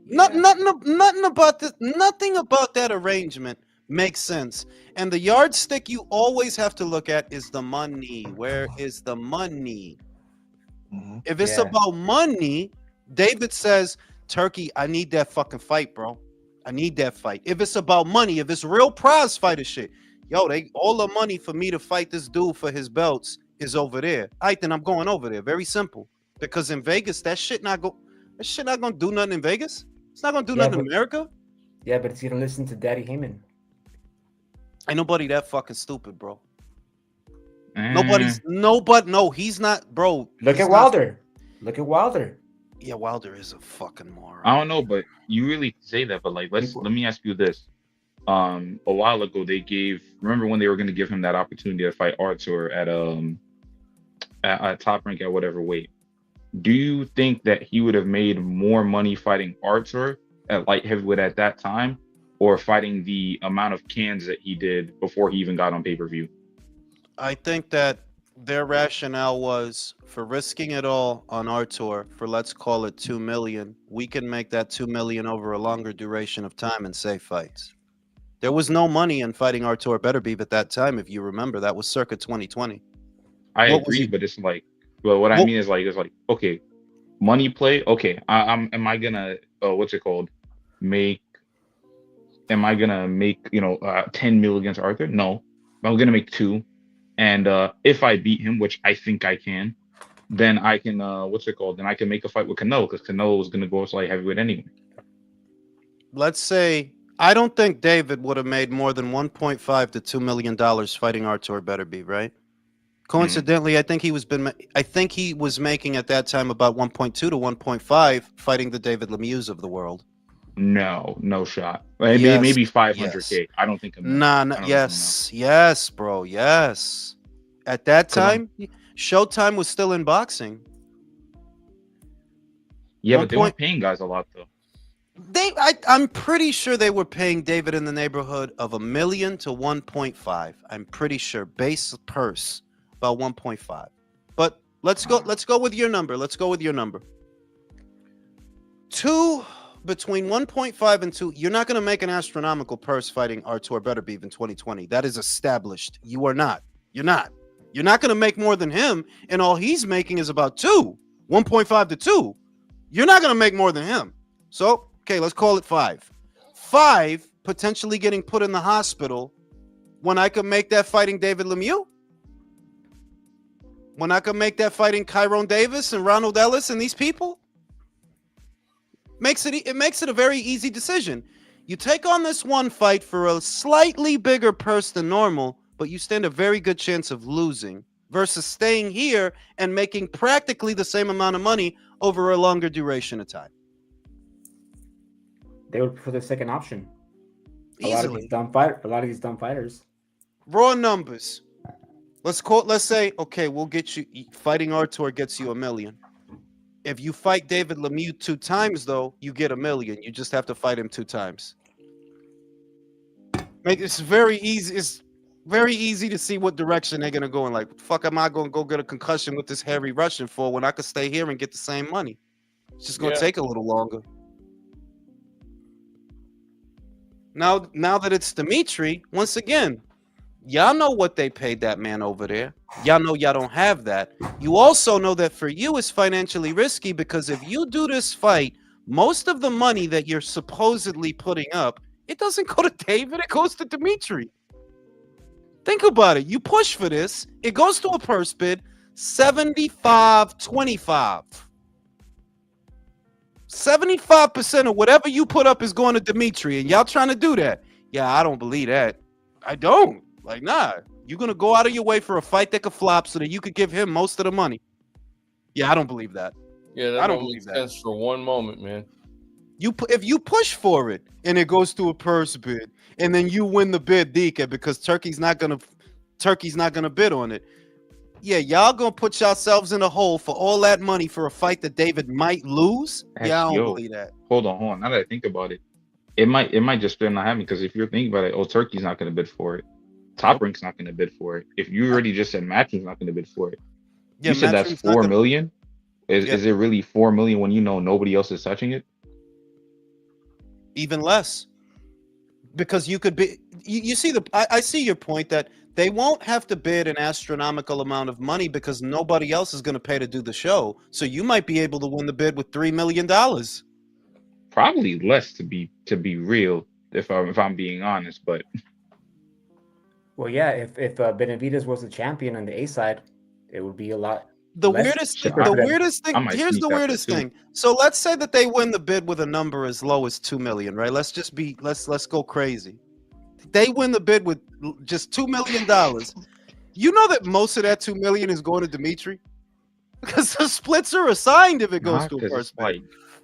Yeah. Nothing about this. Nothing about that arrangement makes sense. And the yardstick you always have to look at is the money. Where is the money? If it's about money, David says, Turkey, I need that fucking fight, bro. I need that fight. If it's about money, if it's real prize fighter shit, yo, all the money for me to fight this dude for his belts is over there. All right, then I'm going over there. Very simple. Because in Vegas, that shit not gonna do nothing in Vegas. It's not gonna do nothing in America. Yeah, but it's gonna listen to Daddy Heyman. Ain't nobody that fucking stupid, bro. No, he's not, bro. Look at Wilder. Look at Wilder. Yeah, Wilder is a fucking moron. I don't know, but you really say that, but like, let me ask you this. A while ago, remember when they were going to give him that opportunity to fight Artur at Top Rank at whatever weight? Do you think that he would have made more money fighting Artur at light heavyweight at that time, or fighting the amount of cans that he did before he even got on pay-per-view? I think that their rationale was for risking it all on Artur for, let's call it 2 million. We can make that 2 million over a longer duration of time and save fights. There was no money in fighting Artur Beterbiev at that time, if you remember. That was circa 2020. I agree, but it's like, well, what I mean is like, it's like, okay, money play. Okay, am I gonna what's it called? Am I gonna make 10 mil against Arthur? No, I'm gonna make 2, and if I beat him, which I think I can, then I can Then I can make a fight with Canelo, because Canelo was gonna go as light heavyweight anyway. Let's say I don't think David would have made more than $1.5 to $2 million fighting Artur Beterbiev, right? Coincidentally, I think he was making at that time about 1.2 to 1.5 fighting the David Lemieux of the world. No shot. Maybe 500K. Yes. I don't think. Yes, bro. Yes. At that time, Showtime was still in boxing. Yeah, but they weren't paying guys a lot though. I'm pretty sure they were paying David in the neighborhood of $1 million to 1.5. I'm pretty sure base purse about 1.5. But let's go with your number. Between 1.5 and 2, you're not going to make an astronomical purse fighting Artur Beterbiev in 2020. That is established. You are not. You're not. You're not going to make more than him, and all he's making is about 1.5 to 2. You're not going to make more than him. So, okay, let's call it 5. 5 potentially getting put in the hospital when I could make that fighting David Lemieux? When I could make that fighting Kyron Davis and Ronald Ellis and these people? It makes it a very easy decision. You take on this one fight for a slightly bigger purse than normal, but you stand a very good chance of losing versus staying here and making practically the same amount of money over a longer duration of time. They would prefer the second option. Easily. A lot of these dumb fighters. Raw numbers. Let's say, okay, we'll get you fighting Artur gets you $1 million. If you fight David Lemieux 2 times, though, you get $1 million. You just have to fight him 2 times. It's very easy. It's very easy to see what direction they're gonna go in. Like, what the fuck am I gonna go get a concussion with this hairy Russian for when I could stay here and get the same money? It's just gonna take a little longer. Now that it's Dimitri, once again, y'all know what they paid that man over there. Y'all know y'all don't have that. You also know that for you it's financially risky because if you do this fight, most of the money that you're supposedly putting up, it doesn't go to David, it goes to Dimitri. Think about it. You push for this, it goes to a purse bid, 75-25. 75% of whatever you put up is going to Dimitri, and y'all trying to do that. Yeah, I don't believe that. I don't. Like, nah. You're going to go out of your way for a fight that could flop so that you could give him most of the money. Yeah, I don't believe that. Yeah, that I don't don't believe make that. sense for one moment, man. If you push for it and it goes to a purse bid, and then you win the bid, Dika, because Turkey's not gonna bid on it. Yeah, y'all gonna put yourselves in a hole for all that money for a fight that David might lose. Yeah, I don't believe that. Hold on. Now that I think about it, it might just still not happen because if you're thinking about it, Turkey's not going to bid for it. Top Rank's not going to bid for it. If you already just said Matchroom's not going to bid for it, yeah, you said that's Matchroom's not 4 gonna- million. Is it really 4 million when you know nobody else is touching it? Even less, because you could be. You see I see your point that they won't have to bid an astronomical amount of money because nobody else is going to pay to do the show. So you might be able to win the bid with $3 million. Probably less to be real, if I'm being honest. But Well, yeah, if Benavidez was the champion on the A side, it would be a lot. The less weirdest cheaper the for them. weirdest I thing, might here's sneak the that for weirdest 2. thing. So let's say that they win the bid with a number as low as 2 million, right? Let's go crazy. They win the bid with just $2 million. You know that most of that 2 million is going to Dimitri? Because the splits are assigned if it goes to a Because first it's bid. like,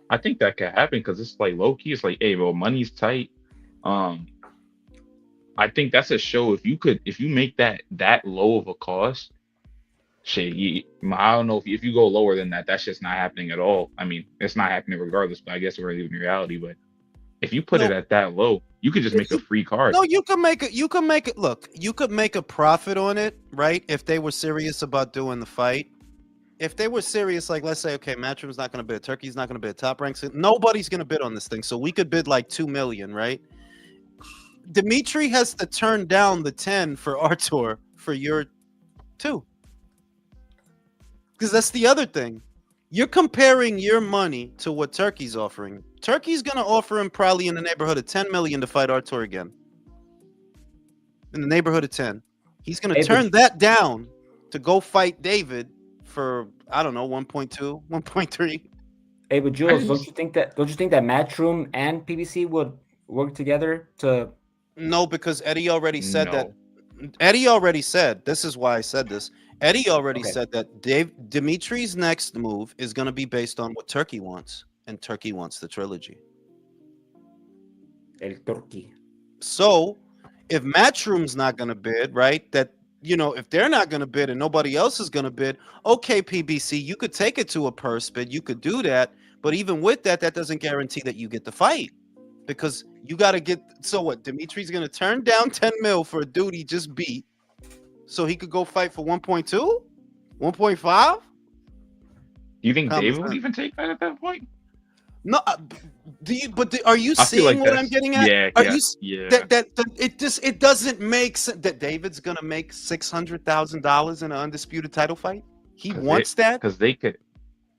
I think that could happen because it's like low key. It's like, hey, bro, money's tight. I think that's a show. If you make that low of a cost, shit, I don't know if you go lower than that, that's just not happening at all. I mean, it's not happening regardless, but I guess we're living in reality. But if you put it at that low, you could just make a free card. No, you can make it. Look, you could make a profit on it, right? If they were serious about doing the fight. If they were serious, like let's say, okay, Matchroom's not going to bid, Turkey's not going to bid, Top Ranks, nobody's going to bid on this thing. So we could bid like 2 million, right? Dimitri has to turn down the 10 for Artur for your 2. Because that's the other thing. You're comparing your money to what Turkey's offering. Turkey's going to offer him probably in the neighborhood of 10 million to fight Artur again. In the neighborhood of 10. He's going to turn that down to go fight David for, I don't know, 1.2, 1.3. Hey, but Jules, don't you think that Matchroom and PBC would work together to? No, because Eddie already said that. Eddie already said, this is why I said this. Eddie already said that Dimitri's next move is going to be based on what Turkey wants, and Turkey wants the trilogy. El Turkey. So, if Matchroom's not going to bid, right? That, you know, if they're not going to bid and nobody else is going to bid, okay, PBC, you could take it to a purse bid. You could do that. But even with that, that doesn't guarantee that you get the fight. Because you got to get, so what? Dimitri's going to turn down 10 mil for a dude he just beat so he could go fight for 1.2? 1.5? Do you think David would even take that at that point? No, are you seeing what I'm getting at? Yeah, That it doesn't make sense that David's gonna make $600,000 in an undisputed title fight. He wants that because they could.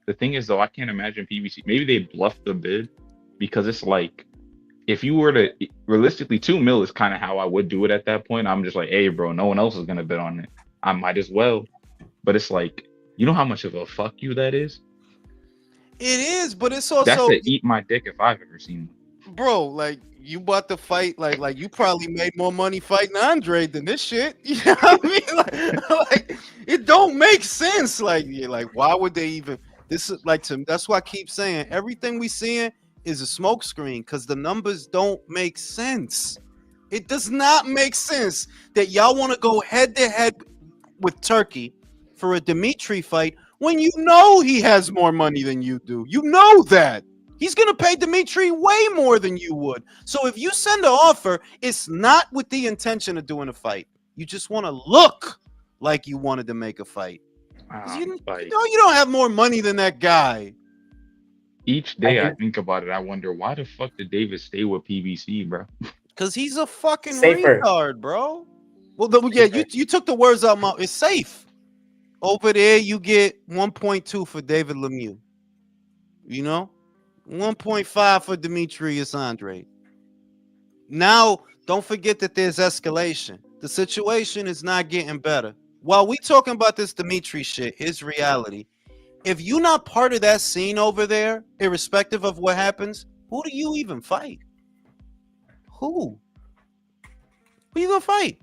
The thing is, though, I can't imagine PBC. Maybe they bluffed the bid because it's like, if you were to realistically, 2 mil is kind of how I would do it at that point. I'm just like, hey, bro, no one else is gonna bid on it. I might as well. But it's like, you know how much of a fuck you that is? It is, but it's also that's to eat my dick if I've ever seen one. Bro, like you bought the fight, like you probably made more money fighting Andre than this shit. You know what I mean? Like it don't make sense. Like why would they even? This is like that's why I keep saying everything we seeing is a smokescreen because the numbers don't make sense. It does not make sense that y'all want to go head to head. with Turkey for a Dimitri fight when you know he has more money than you do? You know that. He's going to pay Dimitri way more than you would. So if you send an offer, it's not with the intention of doing a fight. You just want to look like you wanted to make a fight. You know you don't have more money than that guy. Each day I think about it, I wonder why the fuck did Davis stay with PBC, bro? Because he's a fucking Safer. retard, bro. Well, you took the words out my. It's safe. Over there, you get 1.2 for David Lemieux. You know, 1.5 for Demetrius Andre. Now, don't forget that there's escalation. The situation is not getting better. While we talking about this Dimitri shit, here's reality. If you're not part of that scene over there, irrespective of what happens, who do you even fight? Who you gonna fight?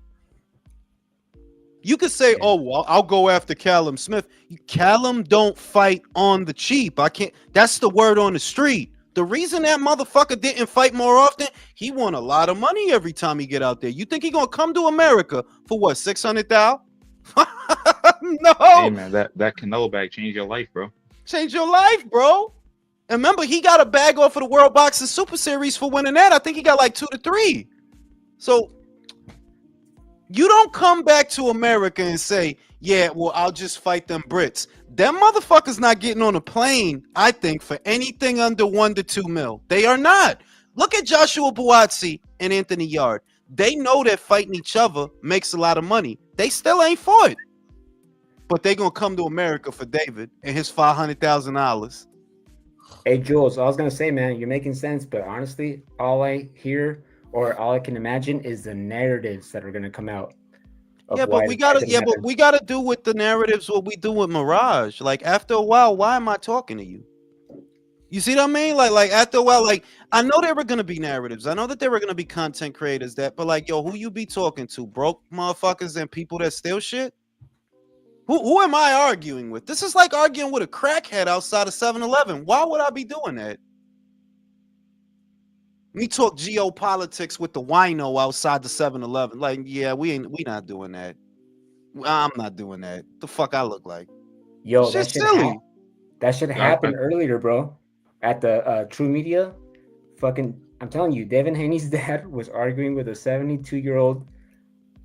You could say, "Oh, well, I'll go after Callum Smith." Callum don't fight on the cheap. I can't. That's the word on the street. The reason that motherfucker didn't fight more often, he won a lot of money every time he get out there. You think he gonna come to America for what, 600,000? No. Hey man, that Canelo bag changed your life, bro. Change your life, bro. And remember, he got a bag off of the World Boxing Super Series for winning that. I think he got like 2 to 3. So you don't come back to America and say, yeah, well, I'll just fight them Brits. Them motherfuckers not getting on a plane, I think, for anything under 1 to 2 mil. They are not. Look at Joshua Buatsi and Anthony Yard. They know that fighting each other makes a lot of money. They still ain't fought. But they gonna come to America for David and his $500,000. Hey, Jules, I was going to say, man, you're making sense. But honestly, all I hear or all I can imagine is the narratives that are going to come out. Yeah, but we gotta do with the narratives what we do with Mirage. Like after a while, why am I talking to you? You see what I mean? Like after a while, like I know there were gonna be narratives. I know that there were gonna be content creators that, but like, yo, who you be talking to? Broke motherfuckers and people that steal shit? Who am I arguing with? This is like arguing with a crackhead outside of 7-Eleven. Why would I be doing that? We talk geopolitics with the wino outside the 7-Eleven. Like, yeah, we not doing that. I'm not doing that. The fuck I look like? Yo, Shit's silly. That should happen earlier, bro. At the True Media, fucking, I'm telling you, Devin Haney's dad was arguing with a 72-year-old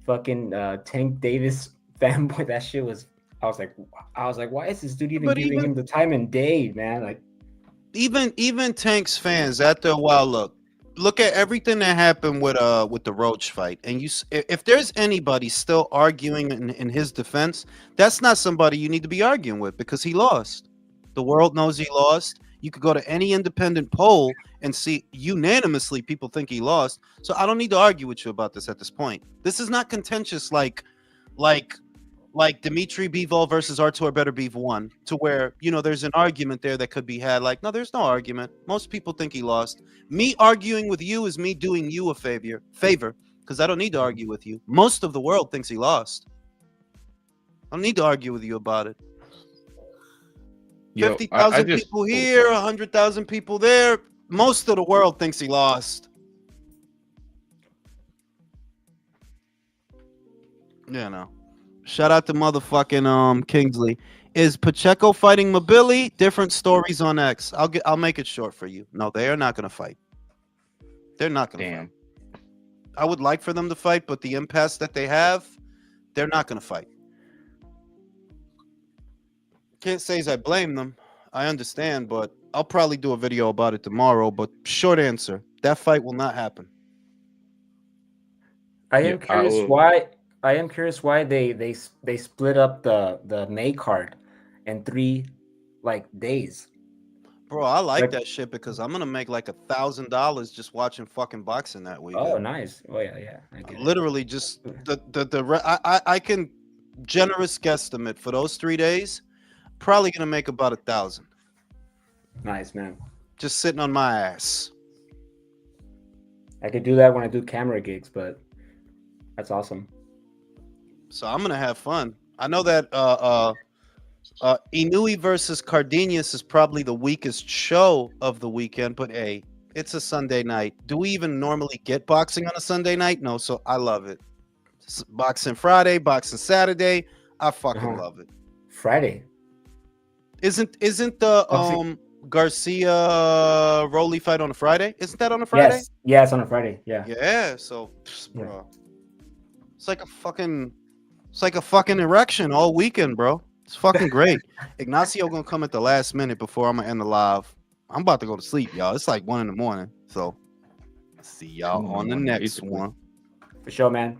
fucking Tank Davis fanboy. That shit was. I was like, why is this dude even giving him the time and day, man? Like, even Tank's fans after a while look at everything that happened with the Roach fight, and if there's anybody still arguing in his defense, that's not somebody you need to be arguing with because he lost. The world knows he lost. You could go to any independent poll and see unanimously people think he lost. So I don't need to argue with you about this at this point. This is not contentious like Dimitri Bivol versus Artur Beterbiev 1, to where, you know, there's an argument there that could be had. Like, no, there's no argument. Most people think he lost. Me arguing with you is me doing you a favor, because I don't need to argue with you. Most of the world thinks he lost. I don't need to argue with you about it. 50,000 people here, 100,000 people there. Most of the world thinks he lost. Yeah, no. Shout out to motherfucking Kingsley. Is Pacheco fighting Mabili? Different stories on X. I'll make it short for you. No, they are not gonna fight. They're not gonna fight. I would like for them to fight, but the impasse that they have, they're not gonna fight. Can't say as I blame them. I understand, but I'll probably do a video about it tomorrow. But short answer, that fight will not happen. I am curious why they split up the May card in 3 days. Bro, I like that shit because I'm gonna make like $1,000 just watching fucking boxing that weekend. Oh, nice. Oh yeah. Literally, just I can generous guesstimate for those 3 days, probably gonna make about 1,000. Nice, man. Just sitting on my ass. I could do that when I do camera gigs, but that's awesome. So I'm gonna have fun. I know that Inui versus Cardenas is probably the weakest show of the weekend, but hey, it's a Sunday night. Do we even normally get boxing on a Sunday night? No, so I love it. Boxing Friday, boxing Saturday. I fucking love it. Friday. Isn't the Garcia Rolly fight on a Friday? Isn't that on a Friday? Yes. Yeah, it's on a Friday. Yeah. Yeah. So, bro, it's like a fucking erection all weekend, bro. It's fucking great. Ignacio gonna come at the last minute before I'm gonna end the live. I'm about to go to sleep, y'all. It's like 1 a.m. So, see y'all on the next one. For sure, man.